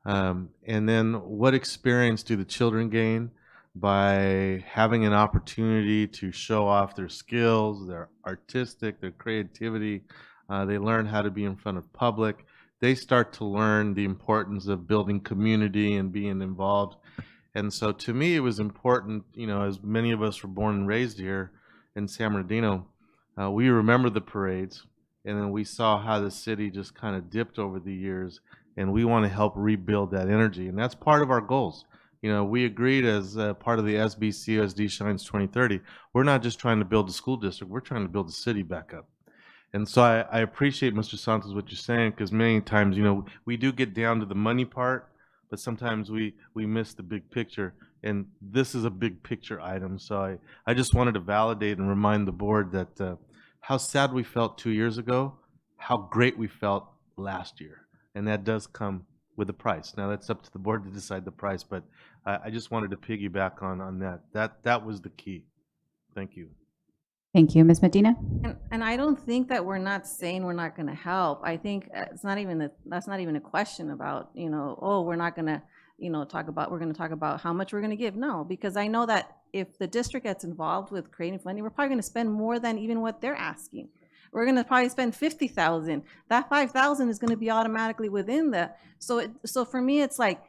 And then what experience do the children gain by having an opportunity to show off their skills, their artistic, their creativity? They learn how to be in front of public. They start to learn the importance of building community and being involved. And so to me, it was important, you know, as many of us were born and raised here in San Bernardino, we remember the parades, and then we saw how the city just kind of dipped over the years, and we want to help rebuild that energy. And that's part of our goals. You know, we agreed as part of the SBCUSD Shines 2030, we're not just trying to build the school district, we're trying to build the city back up. And so I appreciate, Mr. Santos, what you're saying, because many times, you know, we do get down to the money part, but sometimes we miss the big picture, and this is a big picture item. So I just wanted to validate and remind the board that how sad we felt 2 years ago, how great we felt last year, and that does come with a price. Now that's up to the board to decide the price, but I just wanted to piggyback on that. That was the key. Thank you.
Thank you, Ms. Medina.
And I don't think that we're not saying we're not going to help. I think it's not even that's not even a question about, you know, oh, we're not going to, you know, we're going to talk about how much we're going to give. No, because I know that if the district gets involved with creating funding, we're probably going to spend more than even what they're asking. We're going to probably spend $50,000. That $5,000 is going to be automatically within that. So for me, it's like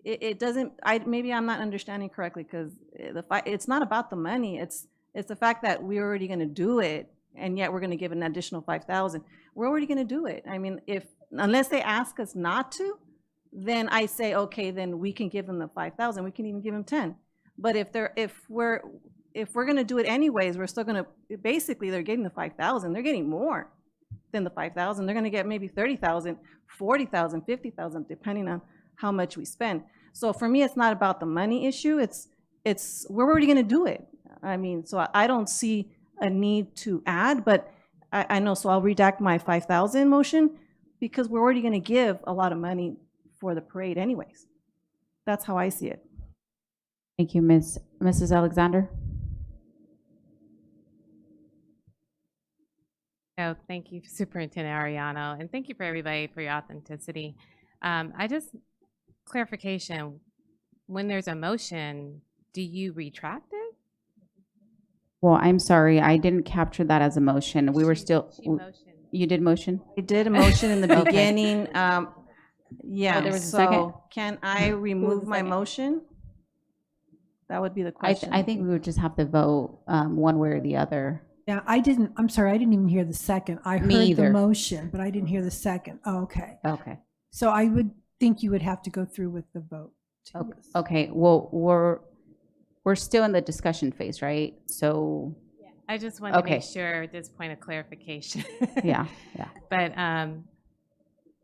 it doesn't. Maybe I'm not understanding correctly, because it's not about the money. It's the fact that we're already going to do it, and yet we're going to give an additional $5,000. We're already going to do it. I mean, unless they ask us not to, then I say, okay, then we can give them the $5,000. We can even give them 10. But if we're going to do it anyways, we're still going to, basically they're getting the $5,000. They're getting more than the $5,000. They're going to get maybe $30,000, $40,000, $50,000, depending on how much we spend. So for me, it's not about the money issue. It's we're already going to do it. I mean, so I don't see a need to add, but I know, so I'll redact my 5,000 motion, because we're already going to give a lot of money for the parade anyways. That's how I see it.
Thank you, Mrs. Alexander.
Oh, thank you, Superintendent Ariano, and thank you for everybody for your authenticity. Clarification, when there's a motion, do you retract it?
Well, I'm sorry, I didn't capture that as a motion. We were still. You did motion?
I did a motion in the
Okay.
beginning. Yeah.
Oh, there was a
so
second?
Can I remove my motion? That would be the
I
question.
think we would just have to vote one way or the other.
Yeah, I'm sorry, I didn't even hear the second. I
Me
heard
either.
the motion, but I didn't hear the second. Oh, okay.
Okay.
So I would think you would have to go through with the vote.
Okay. Well, we're still in the discussion phase, right? So.
I just wanted to
Okay.
make sure at this point of clarification.
Yeah.
But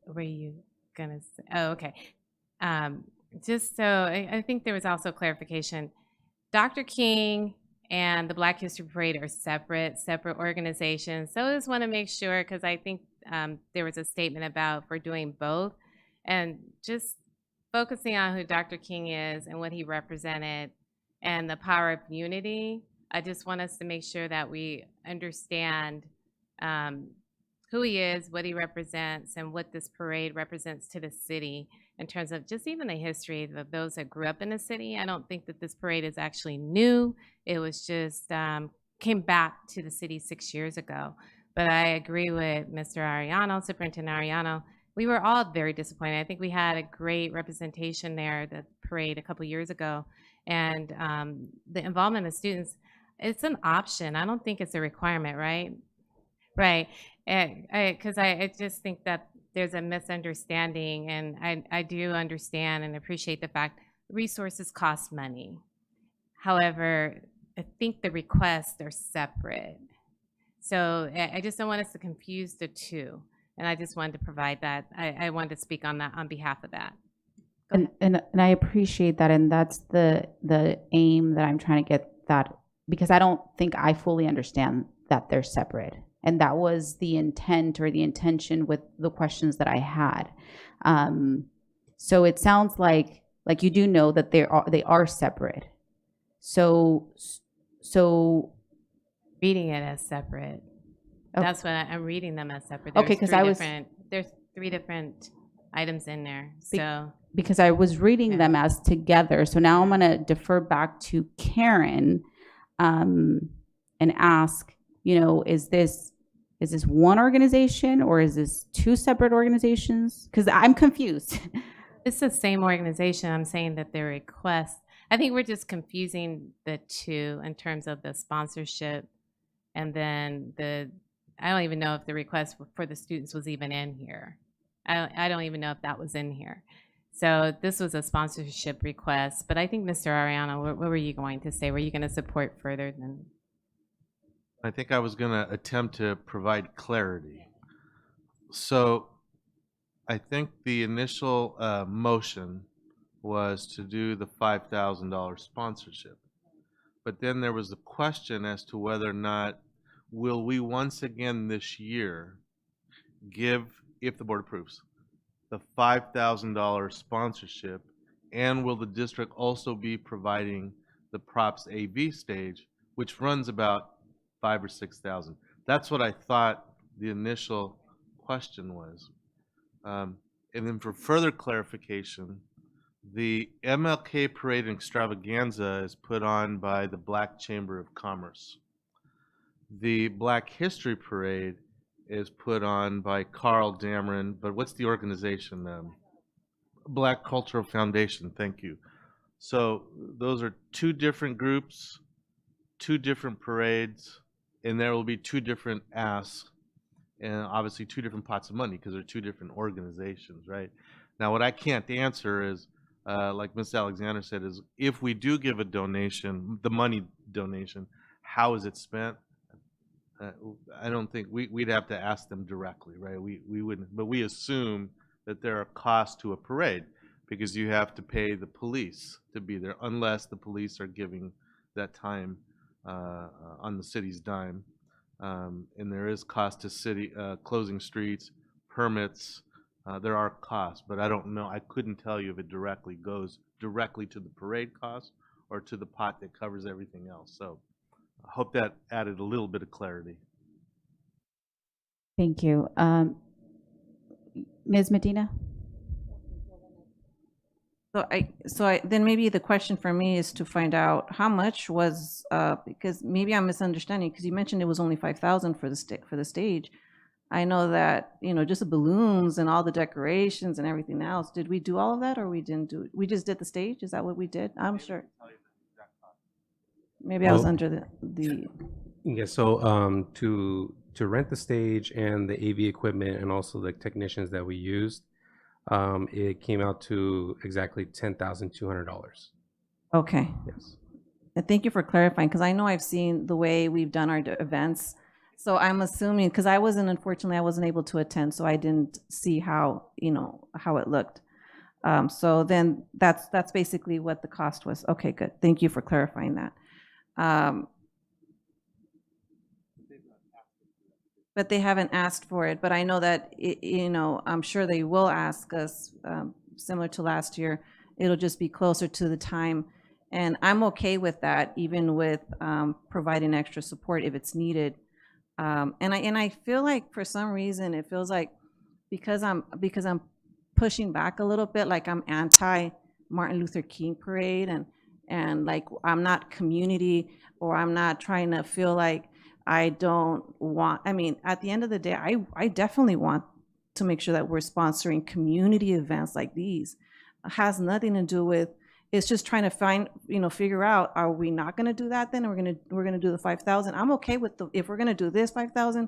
were you gonna say, oh, okay. Just so I think there was also clarification. Dr. King and the Black History Parade are separate organizations. So I just want to make sure, because I think there was a statement about we're doing both, and just focusing on who Dr. King is and what he represented and the power of unity. I just want us to make sure that we understand who he is, what he represents, and what this parade represents to the city in terms of just even the history of those that grew up in the city. I don't think that this parade is actually new. It was just came back to the city 6 years ago. But I agree with Mr. Ariano, Superintendent Ariano. We were all very disappointed. I think we had a great representation there, the parade a couple years ago. And the involvement of students, it's an option. I don't think it's a requirement, right? Right. Because I just think that there's a misunderstanding, and I do understand and appreciate the fact resources cost money. However, I think the requests are separate. So I just don't want us to confuse the two. And I just wanted to provide that. I wanted to speak on that on behalf of that.
And I appreciate that, and that's the aim that I'm trying to get that, because I don't think I fully understand that they're separate, and that was the intent or the intention with the questions that I had. So it sounds like you do know that they are separate. So
Reading it as separate.
Oh.
That's what I'm reading them as separate.
Okay, 'cause I was-
there's 3 different items in there.
Be-
So
because I was reading them as together. So now I'm going to defer back to Karen and ask, is this one organization or is this 2 separate organizations? Because I'm confused.
it's the same organization. I'm saying that their request, I think we're just confusing the 2 in terms of the sponsorship, and then I don't even know if the request for the students was even in here. I don't even know if that was in here. So this was a sponsorship request, but I think Mr. Ariano, what were you going to say? Were you going to support further than?
I think I was going to attempt to provide clarity. So I think the initial motion was to do the $5,000 sponsorship. But then there was a question as to whether or not will we once again this year give, if the board approves, the $5,000 sponsorship, and will the district also be providing the props AV stage, which runs about $5,000 or $6,000? That's what I thought the initial question was. And then for further clarification, the MLK Parade and Extravaganza is put on by the Black Chamber of Commerce. The Black History Parade is put on by Carl Dameron, but what's the organization? Black Cultural Foundation, thank you. So those are 2 different groups, 2 different parades, and there will be 2 different asks, and obviously 2 different pots of money because they're 2 different organizations, right? Now, what I can't answer is, like Ms. Alexander said, is if we do give a donation, the money donation, how is it spent? I don't think we'd have to ask them directly, right? We wouldn't, but we assume that there are costs to a parade because you have to pay the police to be there unless the police are giving that time on the city's dime. And there is cost to city closing streets, permits. There are costs, but I don't know. I couldn't tell you if it directly goes directly to the parade cost or to the pot that covers everything else. So I hope that added a little bit of clarity.
Thank you. Ms. Medina?
Then maybe the question for me is to find out how much was, because maybe I'm misunderstanding, because you mentioned it was only 5,000 for the stage. I know that, just the balloons and all the decorations and everything else. Did we do all of that, or we didn't do it? We just did the stage? Is that what we did? I'm sure. Maybe I was under the.
Yeah. So to rent the stage and the AV equipment and also the technicians that we used, it came out to exactly $10,200.
Okay.
Yes.
And thank you for clarifying, because I know I've seen the way we've done our events. So I'm assuming, because unfortunately, I wasn't able to attend, so I didn't see how it looked. So then that's basically what the cost was. Okay, good. Thank you for clarifying that. But they haven't asked for it. But I know that, I'm sure they will ask us, similar to last year. It'll just be closer to the time. And I'm okay with that, even with providing extra support if it's needed. And I feel like for some reason it feels like because I'm pushing back a little bit, like I'm anti Martin Luther King parade, and like I'm not community, or I'm not trying to feel like I don't want. I mean, at the end of the day, I definitely want to make sure that we're sponsoring community events like these. It has nothing to do with. It's just trying to figure out, are we not going to do that then? We're gonna do the 5,000. I'm okay with if we're gonna do this 5,000,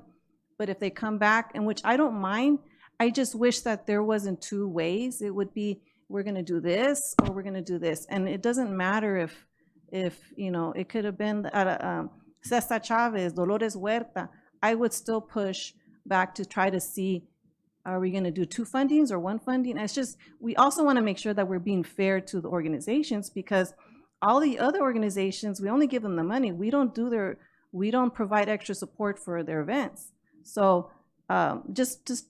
but if they come back, and which I don't mind, I just wish that there wasn't 2 ways. It would be, we're gonna do this or we're gonna do this, and it doesn't matter if it could have been Cesar Chavez, Dolores Huerta. I would still push back to try to see
Are we going to do 2 fundings or 1 funding? It's just, we also want to make sure that we're being fair to the organizations, because all the other organizations, we only give them the money. We don't provide extra support for their events. So just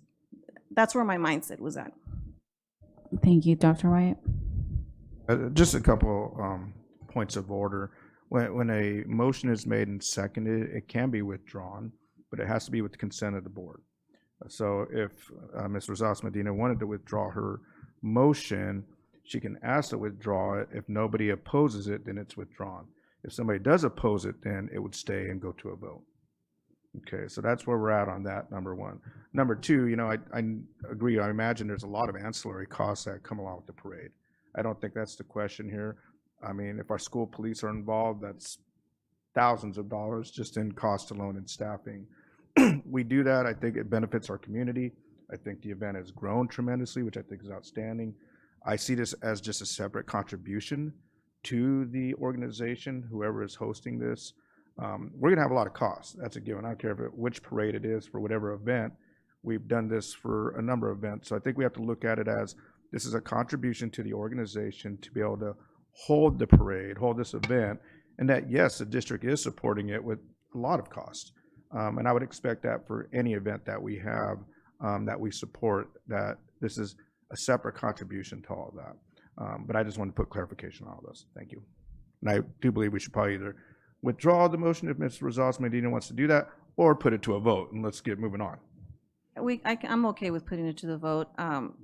that's where my mindset was at.
Thank you, Dr. Wyatt.
Just a couple points of order. When a motion is made and seconded, it can be withdrawn, but it has to be with the consent of the board. So if Ms. Rosas Medina wanted to withdraw her motion, she can ask to withdraw it. If nobody opposes it, then it's withdrawn. If somebody does oppose it, then it would stay and go to a vote. Okay, so that's where we're at on that, number one. Number two, I agree. I imagine there's a lot of ancillary costs that come along with the parade. I don't think that's the question here. I mean, if our school police are involved, that's thousands of dollars just in cost alone and staffing. We do that. I think it benefits our community. I think the event has grown tremendously, which I think is outstanding. I see this as just a separate contribution to the organization, whoever is hosting this. We're going to have a lot of costs. That's a given. I don't care which parade it is for whatever event. We've done this for a number of events. So I think we have to look at it as this is a contribution to the organization to be able to hold the parade, hold this event, and that, yes, the district is supporting it with a lot of cost. And I would expect that for any event that we have that we support, that this is a separate contribution to all of that. But I just want to put clarification on all this. Thank you. And I do believe we should probably either withdraw the motion if Ms. Rosas Medina wants to do that, or put it to a vote, and let's get moving on.
I'm okay with putting it to the vote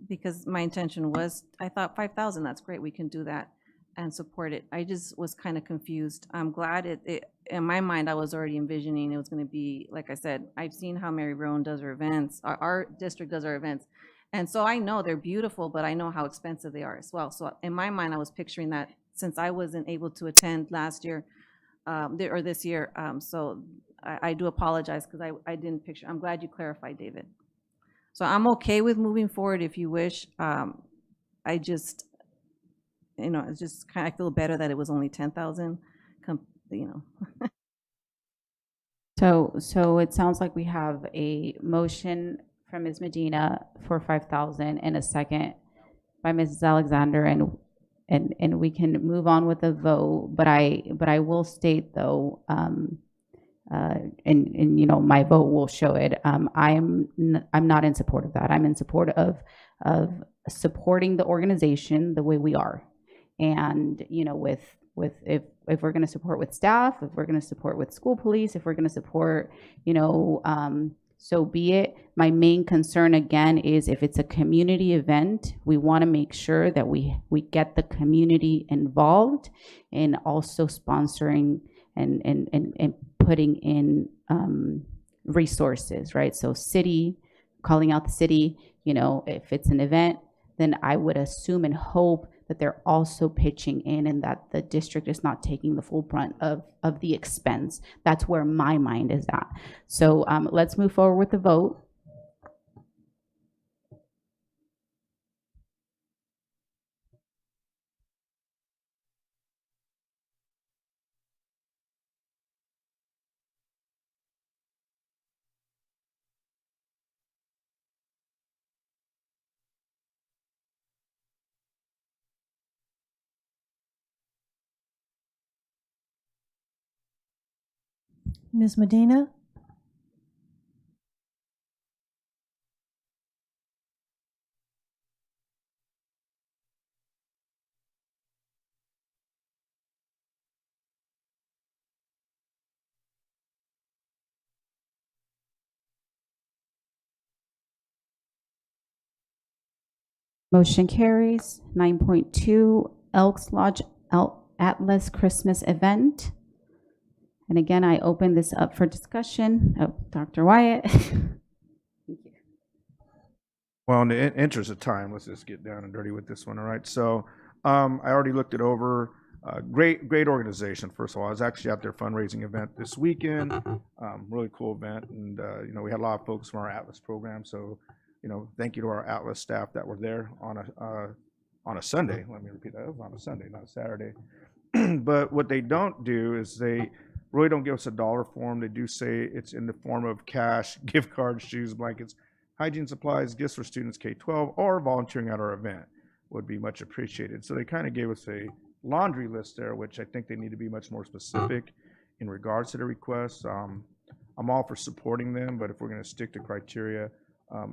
because my intention was, I thought 5,000, that's great, we can do that and support it. I just was kind of confused. I'm glad in my mind, I was already envisioning it was going to be, like I said, I've seen how Mary Rowan does her events, our district does our events. And so I know they're beautiful, but I know how expensive they are as well. So in my mind, I was picturing that since I wasn't able to attend last year or this year. So I do apologize because I didn't picture. I'm glad you clarified, David. So I'm okay with moving forward if you wish. I just, it's just kind of, I feel better that it was only 10,000,
So it sounds like we have a motion from Ms. Medina for 5,000 and a second by Mrs. Alexander, and we can move on with the vote. But I will state though, my vote will show it. I'm not in support of that. I'm in support of supporting the organization the way we are, and with if we're going to support with staff, if we're going to support with school police, if we're going to support, so be it. My main concern again is if it's a community event, we want to make sure that we get the community involved in also sponsoring and putting in resources, right? So city, calling out the city, if it's an event, then I would assume and hope that they're also pitching in and that the district is not taking the full brunt of the expense. That's where my mind is at. So let's move forward with the vote.
Ms. Medina?
Motion carries. 9.2, Elks Lodge Atlas Christmas event. And again, I open this up for discussion. Oh, Dr. Wyatt.
Well, in the interest of time, let's just get down and dirty with this one, all right? So I already looked it over. Great organization, first of all. I was actually at their fundraising event this weekend. Really cool event. And, we had a lot of folks from our Atlas program. So, thank you to our Atlas staff that were there on a Sunday. Let me repeat that. It was on a Sunday, not a Saturday. But what they don't do is they really don't give us a dollar form. They do say it's in the form of cash, gift cards, shoes, blankets, hygiene supplies, gifts for students K-12, or volunteering at our event would be much appreciated. So they kind of gave us a laundry list there, which I think they need to be much more specific in regards to the requests. I'm all for supporting them, but if we're going to stick to criteria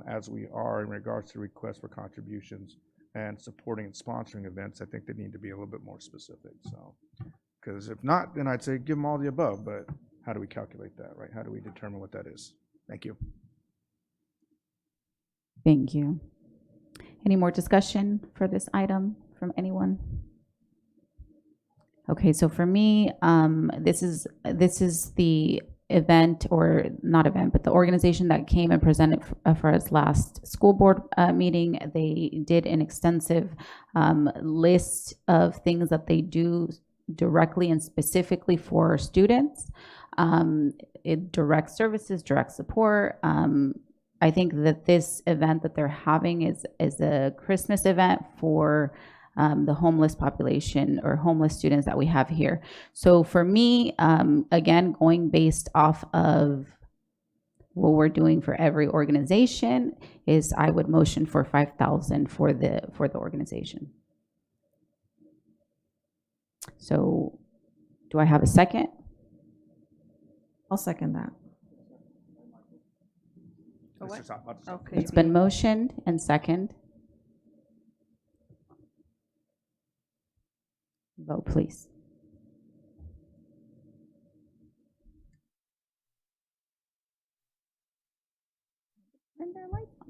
as we are in regards to requests for contributions and supporting and sponsoring events, I think they need to be a little bit more specific. So, because if not, then I'd say give them all the above, but how do we calculate that, right? How do we determine what that is? Thank you.
Thank you. Any more discussion for this item from anyone? Okay, so for me, this is the event, or not event, but the organization that came and presented for us last school board meeting. They did an extensive list of things that they do directly and specifically for students. Direct services, direct support. I think that this event that they're having is a Christmas event for the homeless population or homeless students that we have here. So for me, again, going based off of what we're doing for every organization, is I would motion for 5,000 for the organization. So do I have a second?
I'll second that.
Okay. It's been motioned and second. Vote, please. Turn their lights on.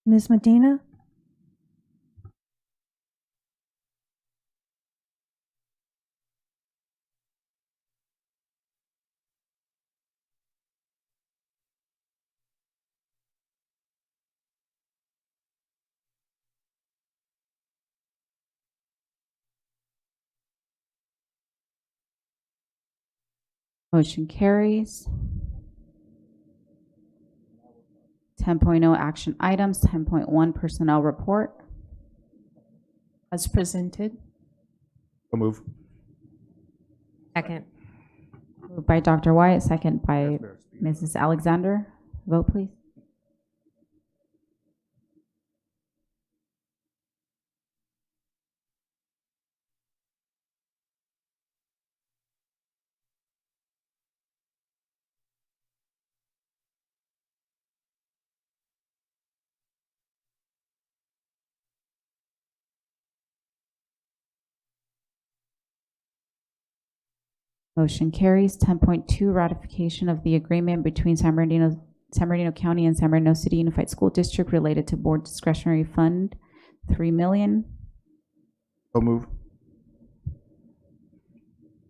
Ms. Medina?
Motion carries. 10.0 action items, 10.1 personnel report.
As presented.
So move.
Second.
Moved by Dr. Wyatt, second by Mrs. Alexander. Vote, please. Motion carries. 10.2 ratification of the agreement between San Bernardino County and San Bernardino City Unified School District related to board discretionary fund, $3 million.
So move.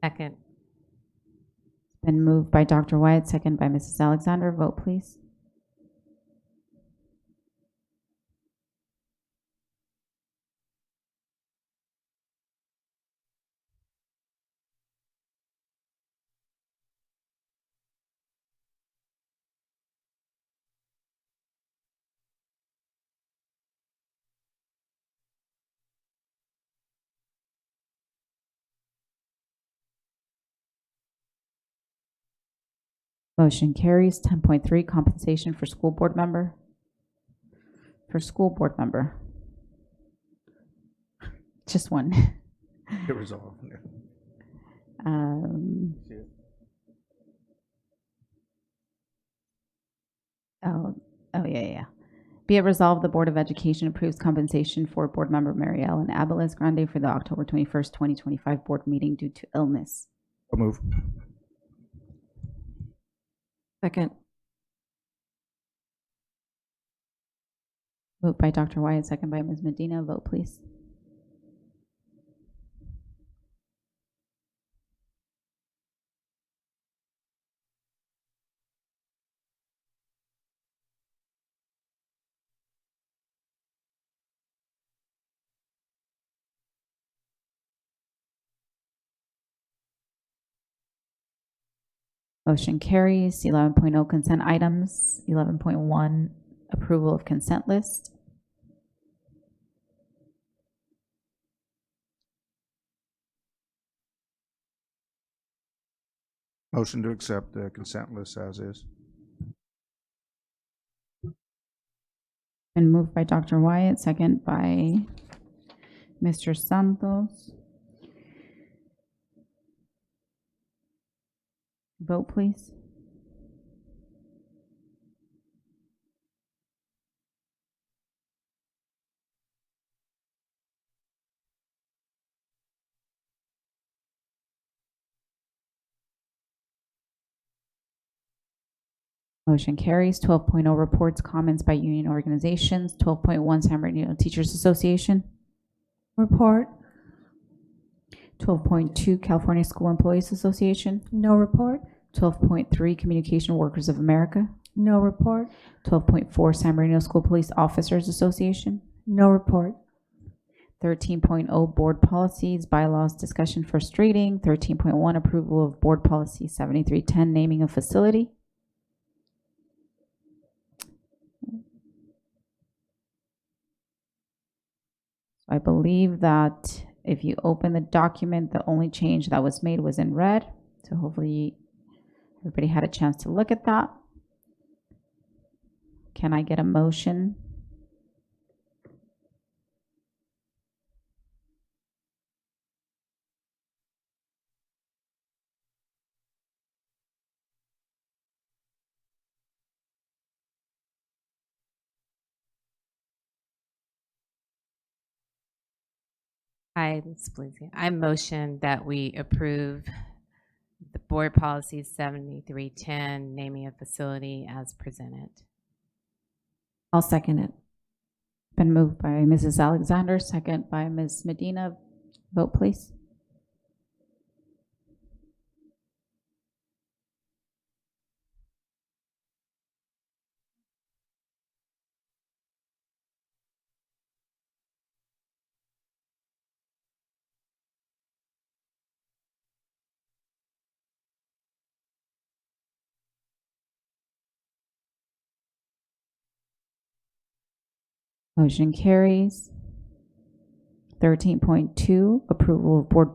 Second.
Been moved by Dr. Wyatt, second by Mrs. Alexander. Vote, please. Motion carries. 10.3 compensation for school board member. Just one.
Get resolved. Yeah.
Yeah. Be it resolved, the Board of Education approves compensation for board member Mary Ellen Abeles Grande for the October 21st, 2025 board meeting due to illness.
So move.
Second.
Moved by Dr. Wyatt, second by Ms. Medina. Vote, please. Motion carries. 11.0 consent items. 11.1 approval of consent list.
Motion to accept the consent list as is.
Been moved by Dr. Wyatt, second by Mr. Santos. Vote, please. Motion carries. 12.0 reports, comments by union organizations. 12.1 San Bernardino Teachers Association.
Report.
12.2 California School Employees Association.
No report.
12.3 Communication Workers of America.
No report.
12.4 San Bernardino School Police Officers Association.
No report.
13.0 Board Policies, Bylaws, Discussion, First Reading. 13.1 Approval of Board Policy 7310, Naming of Facility. I believe that if you open the document, the only change that was made was in red. So hopefully everybody had a chance to look at that. Can I get a motion?
Hi, this is Blizzia. I motion that we approve the board policy 7310, naming a facility as presented.
I'll second it. Been moved by Mrs. Alexander, second by Ms. Medina. Vote, please. Motion carries. 13.2, approval of board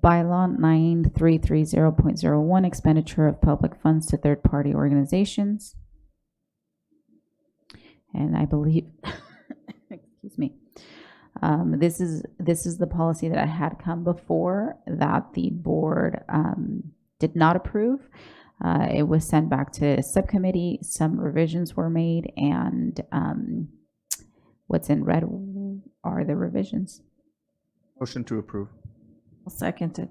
bylaw 9330.01, expenditure of public funds to third-party organizations. And I believe, excuse me, this is the policy that I had come before that the board did not approve. It was sent back to subcommittee. Some revisions were made, and what's in red are the revisions.
Motion to approve.
I'll second it.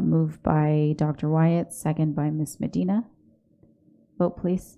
Moved by Dr. Wyatt, second by Ms. Medina. Vote, please.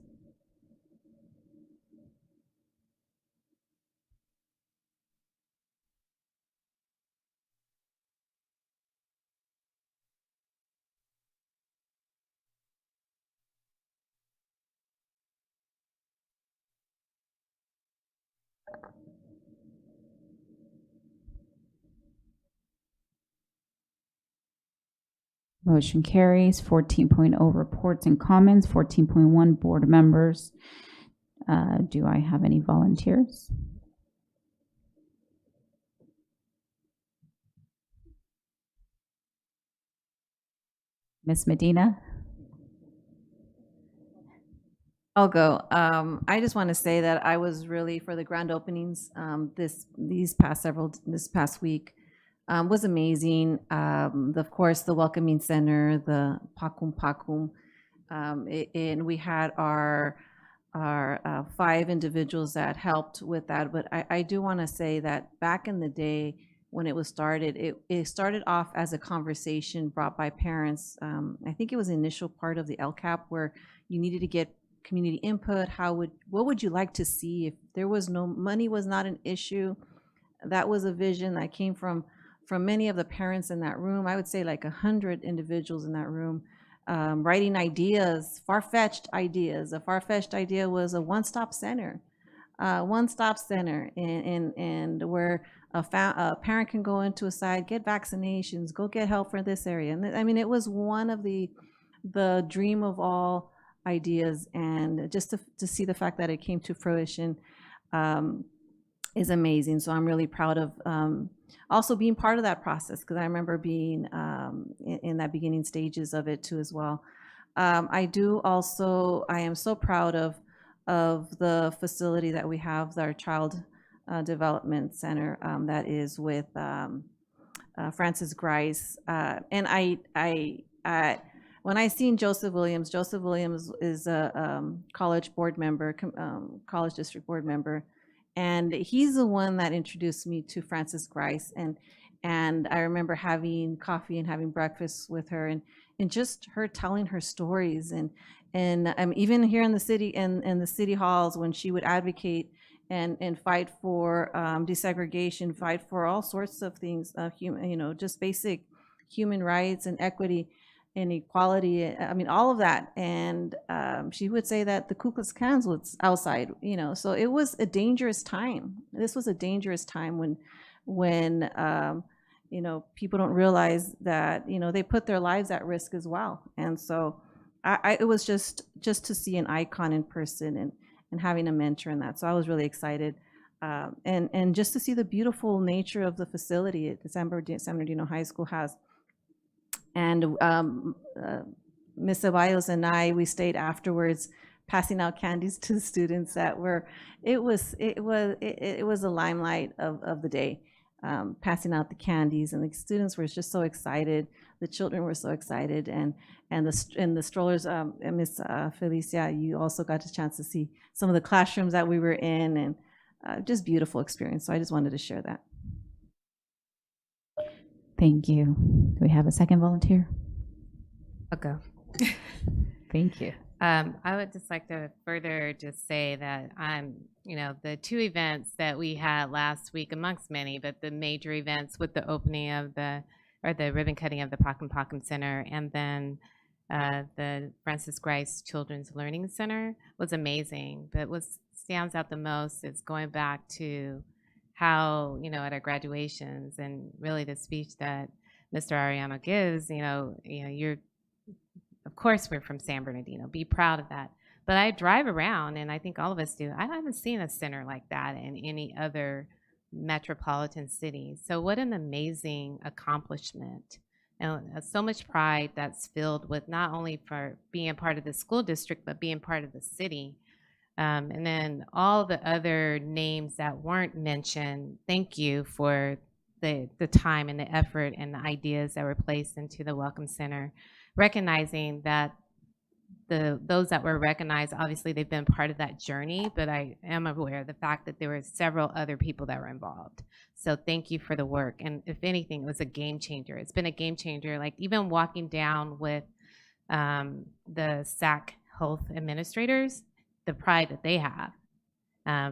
Motion carries. 14.0 reports and comments. 14.1 board members. Do I have any volunteers? Ms. Medina?
I'll go. I just want to say that I was really for the grand openings this past week was amazing. Of course, the welcoming center, the Pakum Pakum, and we had our 5 individuals that helped with that. But I do want to say that back in the day when it was started, it started off as a conversation brought by parents. I think it was the initial part of the LCAP where you needed to get community input. What would you like to see if there was no money was not an issue? That was a vision that came from many of the parents in that room. I would say like 100 individuals in that room, writing ideas, far-fetched ideas. A far-fetched idea was a one-stop center, and where a parent can go into a site, get vaccinations, go get help for this area. And I mean, it was one of the the dream of all ideas, and just to see the fact that it came to fruition is amazing. So I'm really proud of also being part of that process, because I remember being in that beginning stages of it too as well. I am so proud of the facility that we have, our Child Development Center that is with Francis Grice. And when I seen Joseph Williams is a college board member, college district board member, and he's the one that introduced me to Francis Grice. And I remember having coffee and having breakfast with her, and just her telling her stories, and even here in the city, in the city halls, when she would advocate and fight for desegregation, fight for all sorts of things, just basic human rights and equity and equality. I mean, all of that. And she would say that the Ku Klux Klan was outside, so it was a dangerous time. This was a dangerous time when people don't realize that, they put their lives at risk as well. And so it was just to see an icon in person and having a mentor in that. So I was really excited. And just to see the beautiful nature of the facility at San Bernardino High School has. And Ms. Ceballos and we stayed afterwards passing out candies to the students it was the limelight of the day. Passing out the candies, and the students were just so excited. The children were so excited, and the strollers. Miss Felicia, you also got a chance to see some of the classrooms that we were in, and just beautiful experience. So I just wanted to share that.
Thank you. Do we have a second volunteer?
I'll go.
Thank you.
I would just like to further just say that the two events that we had last week, amongst many, but the major events with the opening of the ribbon cutting of the Pockham Pockham Center, and then the Francis Grice Children's Learning Center was amazing. But what stands out the most is going back to how, at our graduations, and really the speech that Mr. Ariano gives, of course, we're from San Bernardino. Be proud of that. But I drive around, and I think all of us do. I haven't seen a center like that in any other metropolitan city. So what an amazing accomplishment. And so much pride that's filled with not only for being a part of the school district, but being part of the city. And then all the other names that weren't mentioned, thank you for the time and the effort and the ideas that were placed into the Welcome Center. Recognizing that those that were recognized, obviously they've been part of that journey, but I am aware of the fact that there were several other people that were involved. So thank you for the work. And if anything, it was a game changer. It's been a game changer. Like even walking down with the SAC health administrators, the pride that they have.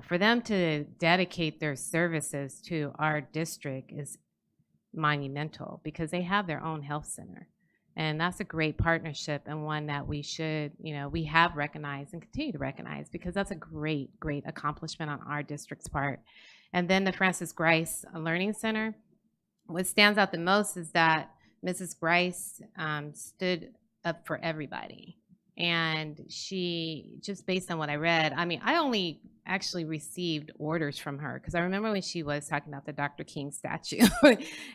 For them to dedicate their services to our district is monumental, because they have their own health center. And that's a great partnership, and one that we should, we have recognized and continue to recognize, because that's a great, great accomplishment on our district's part. And then the Francis Grice Learning Center, what stands out the most is that Mrs. Grice stood up for everybody. And she, just based on what I read, I only actually received orders from her, because I remember when she was talking about the Dr. King statue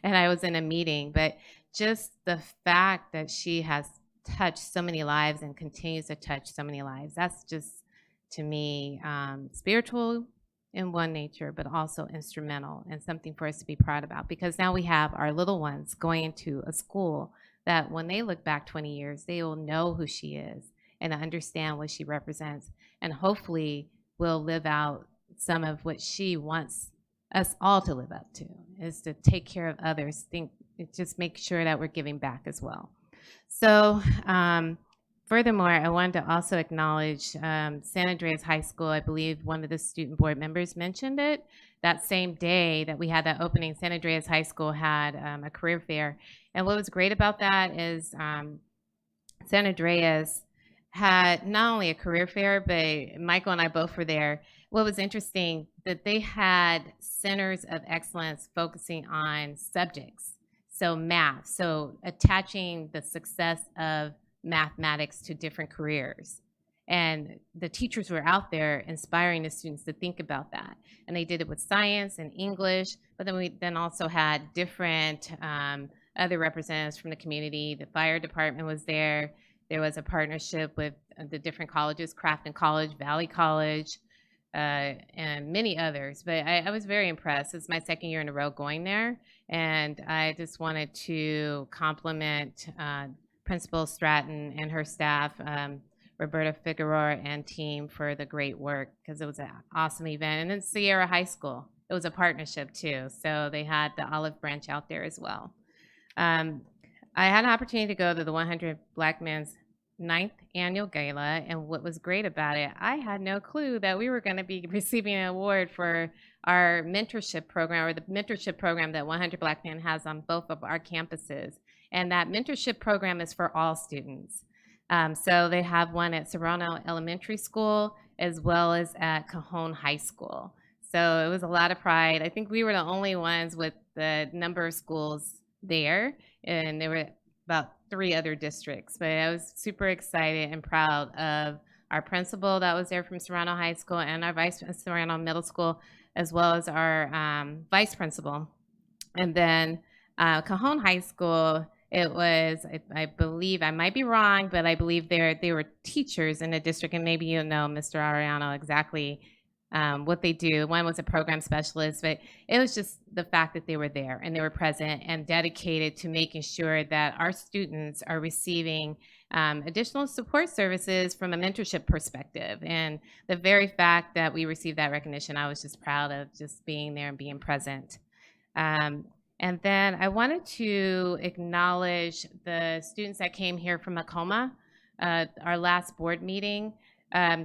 and I was in a meeting, but just the fact that she has touched so many lives and continues to touch so many lives, that's just, to me, spiritual in one nature, but also instrumental, and something for us to be proud about, because now we have our little ones going into a school that when they look back 20 years, they will know who she is and understand what she represents, and hopefully will live out some of what she wants us all to live up to, is to take care of others, just make sure that we're giving back as well. So furthermore, I wanted to also acknowledge San Andreas High School. I believe one of the student board members mentioned it. That same day that we had that opening, San Andreas High School had a career fair. And what was great about that is San Andreas had not only a career fair, but Michael and I both were there. What was interesting, that they had centers of excellence focusing on subjects. So math, so attaching the success of mathematics to different careers. And the teachers were out there inspiring the students to think about that. And they did it with science and English, but then we also had different other representatives from the community. The fire department was there. There was a partnership with the different colleges, Crafton College, Valley College, and many others. But I was very impressed. It's my second year in a row going there. And I just wanted to compliment Principal Stratton and her staff, Roberta Figueroa and team, for the great work, because it was an awesome event. And then Sierra High School, it was a partnership too. So they had the olive branch out there as well. I had an opportunity to go to the 100 Black Men's 9th annual gala, and what was great about it, I had no clue that we were going to be receiving an award for our mentorship program, or the mentorship program that 100 Black Men has on both of our campuses. And that mentorship program is for all students. So they have one at Serrano Elementary School as well as at Cajon High School. So it was a lot of pride. I think we were the only ones with the number of schools there, and there were about 3 other districts. But I was super excited and proud of our principal that was there from Serrano High School, and our vice Serrano Middle School, as well as our vice principal. And then Cajon High School, it was, I believe, I might be wrong, but I believe they were teachers in the district, and maybe you know, Mr. Ariano, exactly what they do. One was a program specialist, but it was just the fact that they were there and they were present and dedicated to making sure that our students are receiving additional support services from a mentorship perspective. And the very fact that we received that recognition, I was just proud of just being there and being present. And then I wanted to acknowledge the students that came here from Macoma, our last board meeting,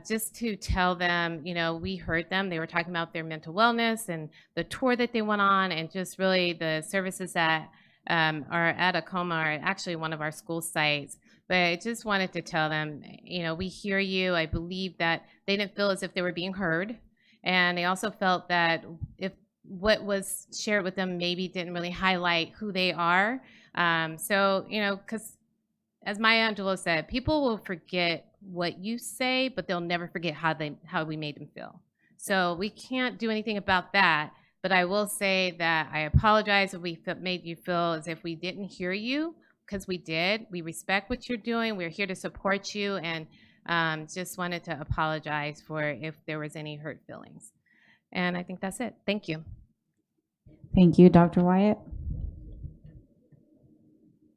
just to tell them, you know, we heard them. They were talking about their mental wellness and the tour that they went on, and just really the services that are at Acoma are actually one of our school sites. But I just wanted to tell them, you know, we hear you. I believe that they didn't feel as if they were being heard. And they also felt that if what was shared with them maybe didn't really highlight who they are. So, you know, because as Maya Angelou said, people will forget what you say, but they'll never forget how we made them feel. So we can't do anything about that. But I will say that I apologize if we made you feel as if we didn't hear you, because we did. We respect what you're doing. We're here to support you, and just wanted to apologize for if there was any hurt feelings. And I think that's it. Thank you.
Thank you, Dr. Wyatt.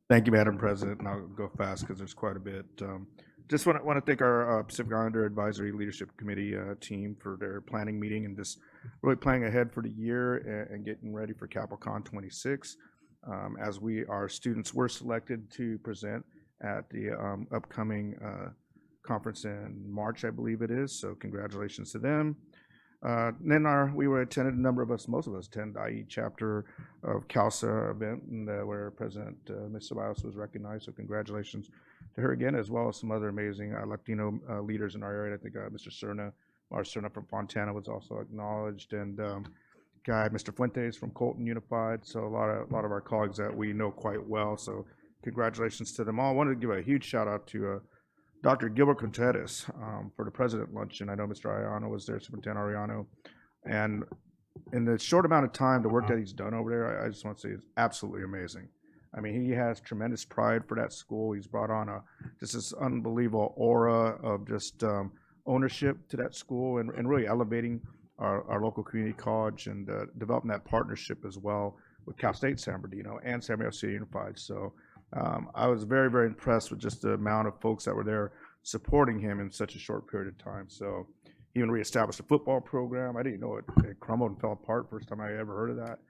Thank you, Madam President, and I'll go fast because there's quite a bit. Just want to thank our Pacific Islander Advisory Leadership Committee team for their planning meeting and just really planning ahead for the year and getting ready for CapelCon 26. As our students were selected to present at the upcoming conference in March, I believe it is. So congratulations to them. Then we were attended, most of us attended the IE chapter of CALSA event, and where President Ms. Ceballos was recognized. So congratulations to her again, as well as some other amazing Latino leaders in our area. I think Mr. Cerna, Mars Cerna from Fontana was also acknowledged, and Mr. Fuentes from Colton Unified. So a lot of our colleagues that we know quite well. So congratulations to them all. I wanted to give a huge shout out to Dr. Gilbert Contreras for the President Luncheon. I know Mr. Ariano was there, Superintendent Ariano. And in the short amount of time, the work that he's done over there, I just want to say is absolutely amazing. I mean, he has tremendous pride for that school. He's brought on just this unbelievable aura of just ownership to that school, and really elevating our local community college, and developing that partnership as well with Cal State San Bernardino and San Bernardino City Unified. So I was very, very impressed with just the amount of folks that were there supporting him in such a short period of time. So he even reestablished a football program. I didn't know it crumbled and fell apart. First time I ever heard of that.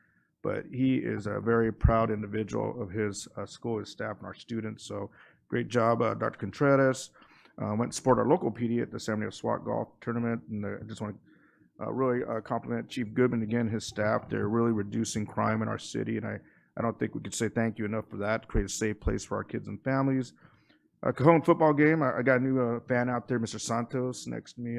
But he is a very proud individual of his school, his staff, and our students. So great job, Dr. Contreras. Went to support our local PD at the San Bernardino SWAT golf tournament. And I just want to really compliment Chief Goodman, again, his staff. They're really reducing crime in our city, and I don't think we could say thank you enough for that, to create a safe place for our kids and families. Cajon football game, I got a new fan out there, Mr. Santos, next to me.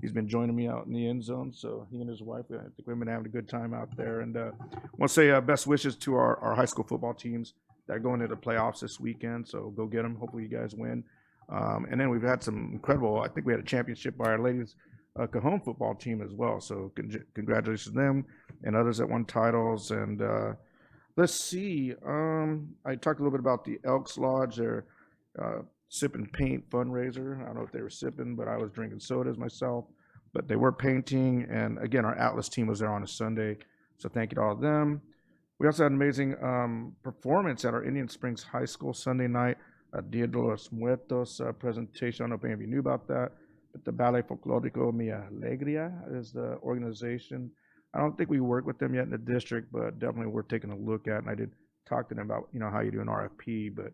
He's been joining me out in the end zone, so he and his wife, I think we've been having a good time out there. And I want to say best wishes to our high school football teams that are going into the playoffs this weekend. So go get them. Hopefully you guys win. And then we've had some incredible. I think we had a championship by our ladies Cajon football team as well. So congratulations to them and others that won titles. And let's see. I talked a little bit about the Elks Lodge. Their sip and paint fundraiser. I don't know if they were sipping, but I was drinking sodas myself. But they were painting. And again, our Atlas team was there on a Sunday. So thank you to all of them. We also had an amazing performance at our Indian Springs High School Sunday night. Dia de los Muertos presentation. I don't know if any of you knew about that, but the Ballet Folclórico Mi Alegría is the organization. I don't think we work with them yet in the district, but definitely we're taking a look at. And I did talk to them about how you do an RFP, but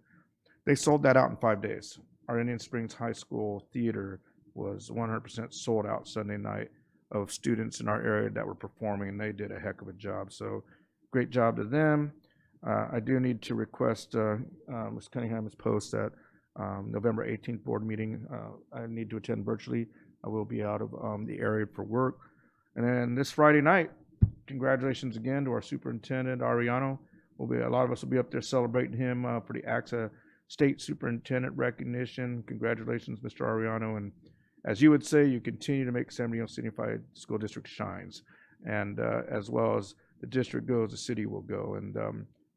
they sold that out in 5 days. Our Indian Springs High School theater was 100% sold out Sunday night of students in our area that were performing, and they did a heck of a job. So great job to them. I do need to request Ms. Cunningham's post that November 18th board meeting. I need to attend virtually. I will be out of the area for work. And then this Friday night, congratulations again to our superintendent, Ariano. A lot of us will be up there celebrating him for the AXA State Superintendent recognition. Congratulations, Mr. Ariano. And as you would say, you continue to make San Bernardino City Unified School District shines. And as well as the district goes, the city will go. And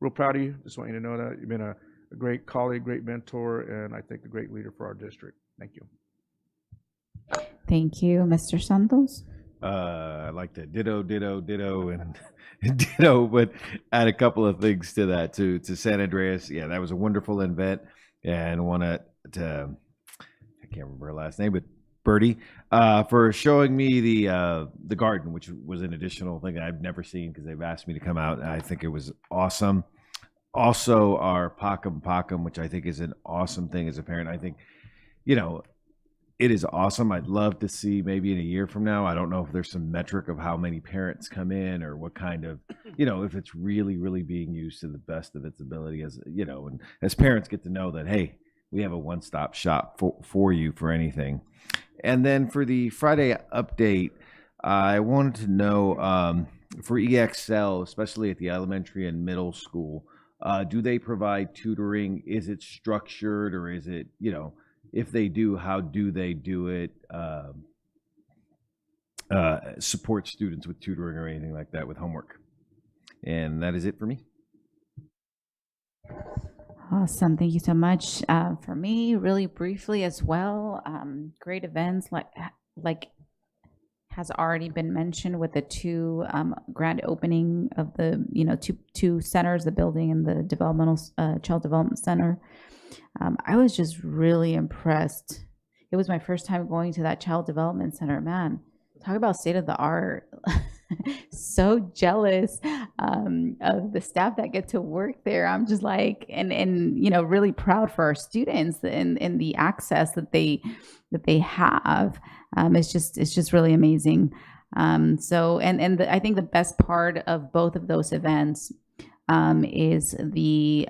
real proud of you. Just want you to know that you've been a great colleague, great mentor, and I think a great leader for our district. Thank you.
Thank you, Mr. Santos.
I like that. Ditto, and ditto, but add a couple of things to that to San Andreas. Yeah, that was a wonderful event, and want to I can't remember her last name, but Birdie, for showing me the garden, which was an additional thing that I've never seen because they've asked me to come out. I think it was awesome. Also, our Pacum, which I think is an awesome thing as a parent. I think, it is awesome. I'd love to see maybe in a year from now. I don't know if there's some metric of how many parents come in or what kind of, if it's really, really being used to the best of its ability and as parents get to know that, hey, we have a one-stop shop for you for anything. And then for the Friday update, I wanted to know for EXL, especially at the elementary and middle school, do they provide tutoring? Is it structured, or is it, if they do, how do they do it? Support students with tutoring or anything like that with homework? And that is it for me.
Awesome. Thank you so much. For me, really briefly as well, great events like has already been mentioned with the two grand opening of the, two centers, the building and the developmental child development center. I was just really impressed. It was my first time going to that child development center. Man, talk about state of the art. So jealous of the staff that get to work there. I'm just like, and really proud for our students and the access that they have. It's just really amazing. I think the best part of both of those events is the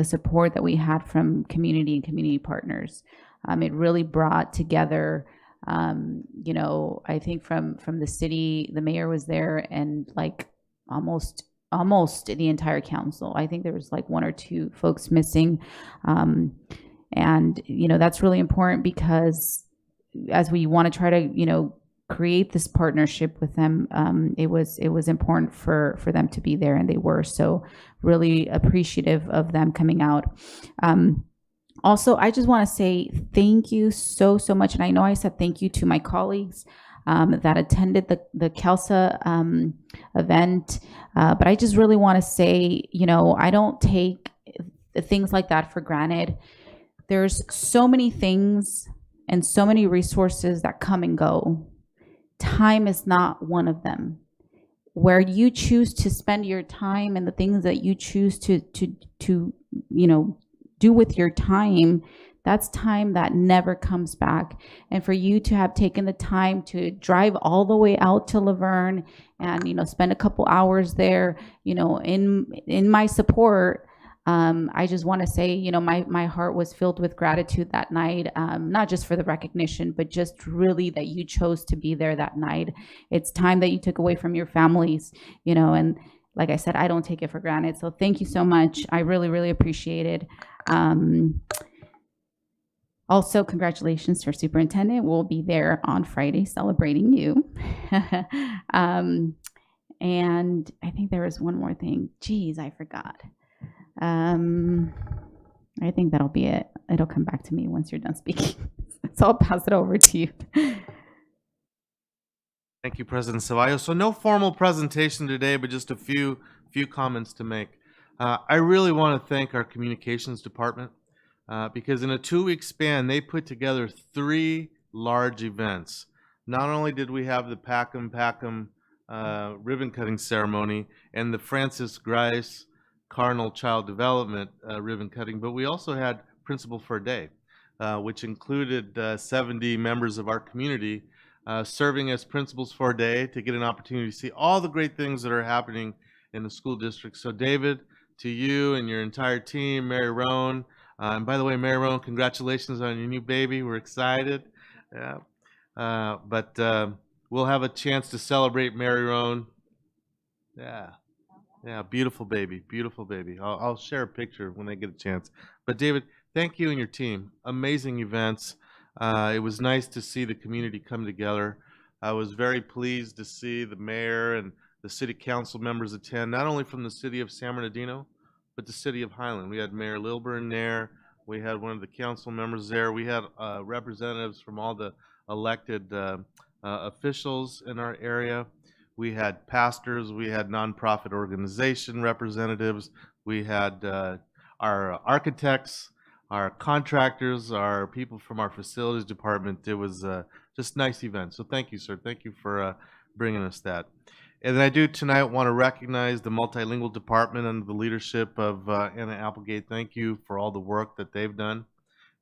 support that we had from community and community partners. It really brought together. I think from the city, the mayor was there, and like almost the entire council. I think there was like one or two folks missing. That's really important because as we want to try to, create this partnership with them, it was important for them to be there, and they were. So really appreciative of them coming out. Also, I just want to say thank you so much. And I know I said thank you to my colleagues that attended the CALSA event. But I just really want to say, I don't take things like that for granted. There's so many things and so many resources that come and go. Time is not one of them. Where you choose to spend your time and the things that you choose to do with your time, that's time that never comes back. And for you to have taken the time to drive all the way out to Laverne and spend a couple hours there, in my support, I just want to say, my heart was filled with gratitude that night, not just for the recognition, but just really that you chose to be there that night. It's time that you took away from your families, like I said, I don't take it for granted. So thank you so much. I really, really appreciate it. Also, congratulations to our superintendent. We'll be there on Friday celebrating you. And I think there was one more thing. Geez, I forgot. I think that'll be it. It'll come back to me once you're done speaking. So I'll pass it over to you.
Thank you, President Ceballos. So no formal presentation today, but just a few comments to make. I really want to thank our communications department because in a 2-week span, they put together 3 large events. Not only did we have the Packham ribbon cutting ceremony and the Francis Grice Cardinal Child Development ribbon cutting, but we also had Principal for a Day, which included 70 members of our community serving as principals for a day to get an opportunity to see all the great things that are happening in the school district. So David, to you and your entire team, Mary Roan, and by the way, Mary Roan, congratulations on your new baby. We're excited. Yeah. But we'll have a chance to celebrate Mary Roan. Yeah, beautiful baby, beautiful baby. I'll share a picture when I get a chance. But David, thank you and your team. Amazing events. It was nice to see the community come together. I was very pleased to see the mayor and the city council members attend, not only from the city of San Bernardino, but the city of Highland. We had Mayor Lilburn there. We had one of the council members there. We had representatives from all the elected officials in our area. We had pastors. We had nonprofit organization representatives. We had our architects, our contractors, our people from our facilities department. It was just a nice event. So thank you, sir. Thank you for bringing us that. And then I do tonight want to recognize the multilingual department under the leadership of Anna Applegate. Thank you for all the work that they've done.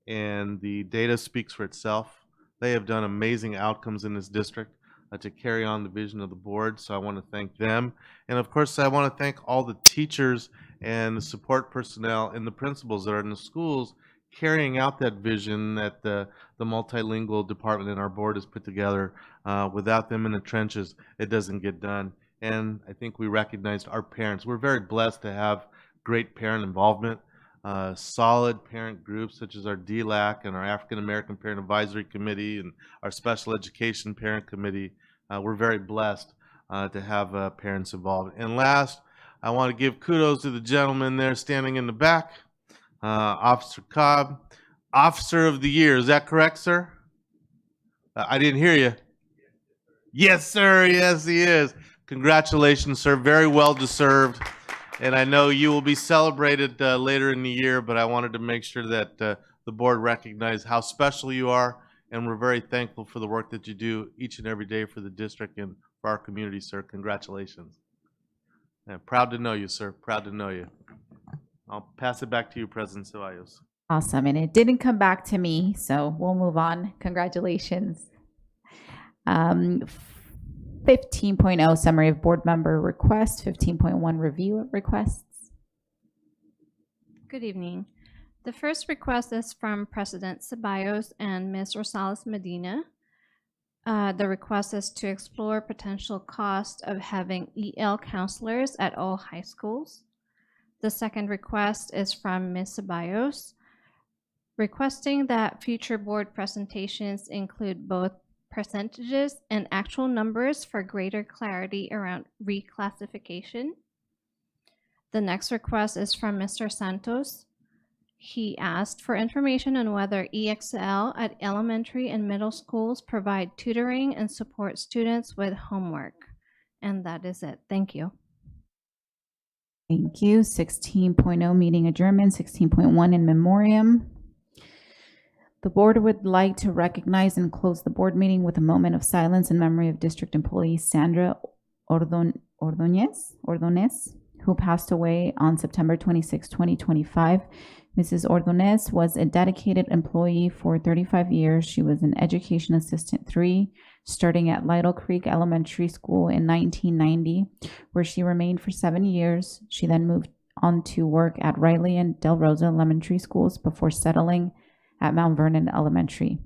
And the data speaks for itself. They have done amazing outcomes in this district to carry on the vision of the board. So I want to thank them. And of course, I want to thank all the teachers and the support personnel and the principals that are in the schools carrying out that vision that the multilingual department and our board has put together. Without them in the trenches, it doesn't get done. And I think we recognized our parents. We're very blessed to have great parent involvement, solid parent groups such as our DLAC and our African American Parent Advisory Committee and our Special Education Parent Committee. We're very blessed to have parents involved. And last, I want to give kudos to the gentleman there standing in the back, Officer Cobb, Officer of the Year. Is that correct, sir? I didn't hear you. Yes, sir. Yes, he is. Congratulations, sir. Very well deserved. And I know you will be celebrated later in the year, but I wanted to make sure that the board recognized how special you are, and we're very thankful for the work that you do each and every day for the district and for our community, sir. Congratulations. And proud to know you, sir. Proud to know you. I'll pass it back to you, President Ceballos.
Awesome. And it didn't come back to me, so we'll move on. Congratulations. 15.0 summary of board member requests, 15.1 review of requests.
Good evening. The first request is from President Ceballos and Ms. Rosales Medina. The request is to explore potential cost of having EL counselors at all high schools. The second request is from Ms. Ceballos, requesting that future board presentations include both percentages and actual numbers for greater clarity around reclassification. The next request is from Mr. Santos. He asked for information on whether EXL at elementary and middle schools provide tutoring and support students with homework. And that is it. Thank you.
Thank you. 16.0 meeting adjournment, 16.1 in memoriam. The board would like to recognize and close the board meeting with a moment of silence in memory of district employee Sandra Ordonez, who passed away on September 26, 2025. Mrs. Ordonez was a dedicated employee for 35 years. She was an education assistant 3, starting at Lytle Creek Elementary School in 1990, where she remained for 7 years. She then moved on to work at Riley and Del Rosa Elementary Schools before settling at Mount Vernon Elementary.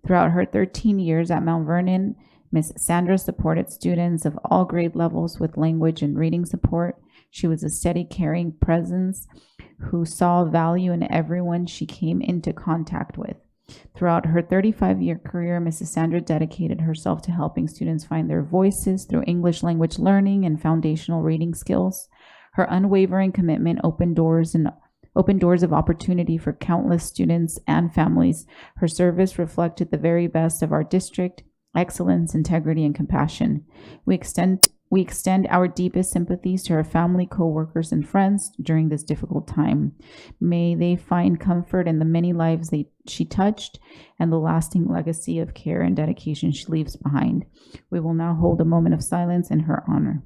Throughout her 13 years at Mount Vernon, Miss Sandra supported students of all grade levels with language and reading support. She was a steady, caring presence who saw value in everyone she came into contact with. Throughout her 35-year career, Mrs. Sandra dedicated herself to helping students find their voices through English language learning and foundational reading skills. Her unwavering commitment opened doors of opportunity for countless students and families. Her service reflected the very best of our district: excellence, integrity, and compassion. We extend our deepest sympathies to her family, co-workers, and friends during this difficult time. May they find comfort in the many lives she touched and the lasting legacy of care and dedication she leaves behind. We will now hold a moment of silence in her honor.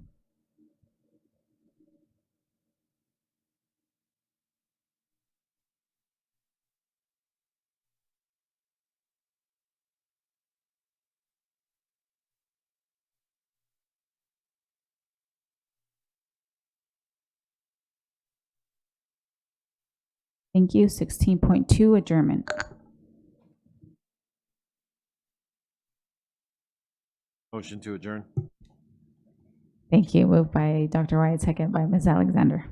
Thank you. 16.2, adjournment.
Motion to adjourn.
Thank you. Moved by Dr. Wyatt, second by Ms. Alexander.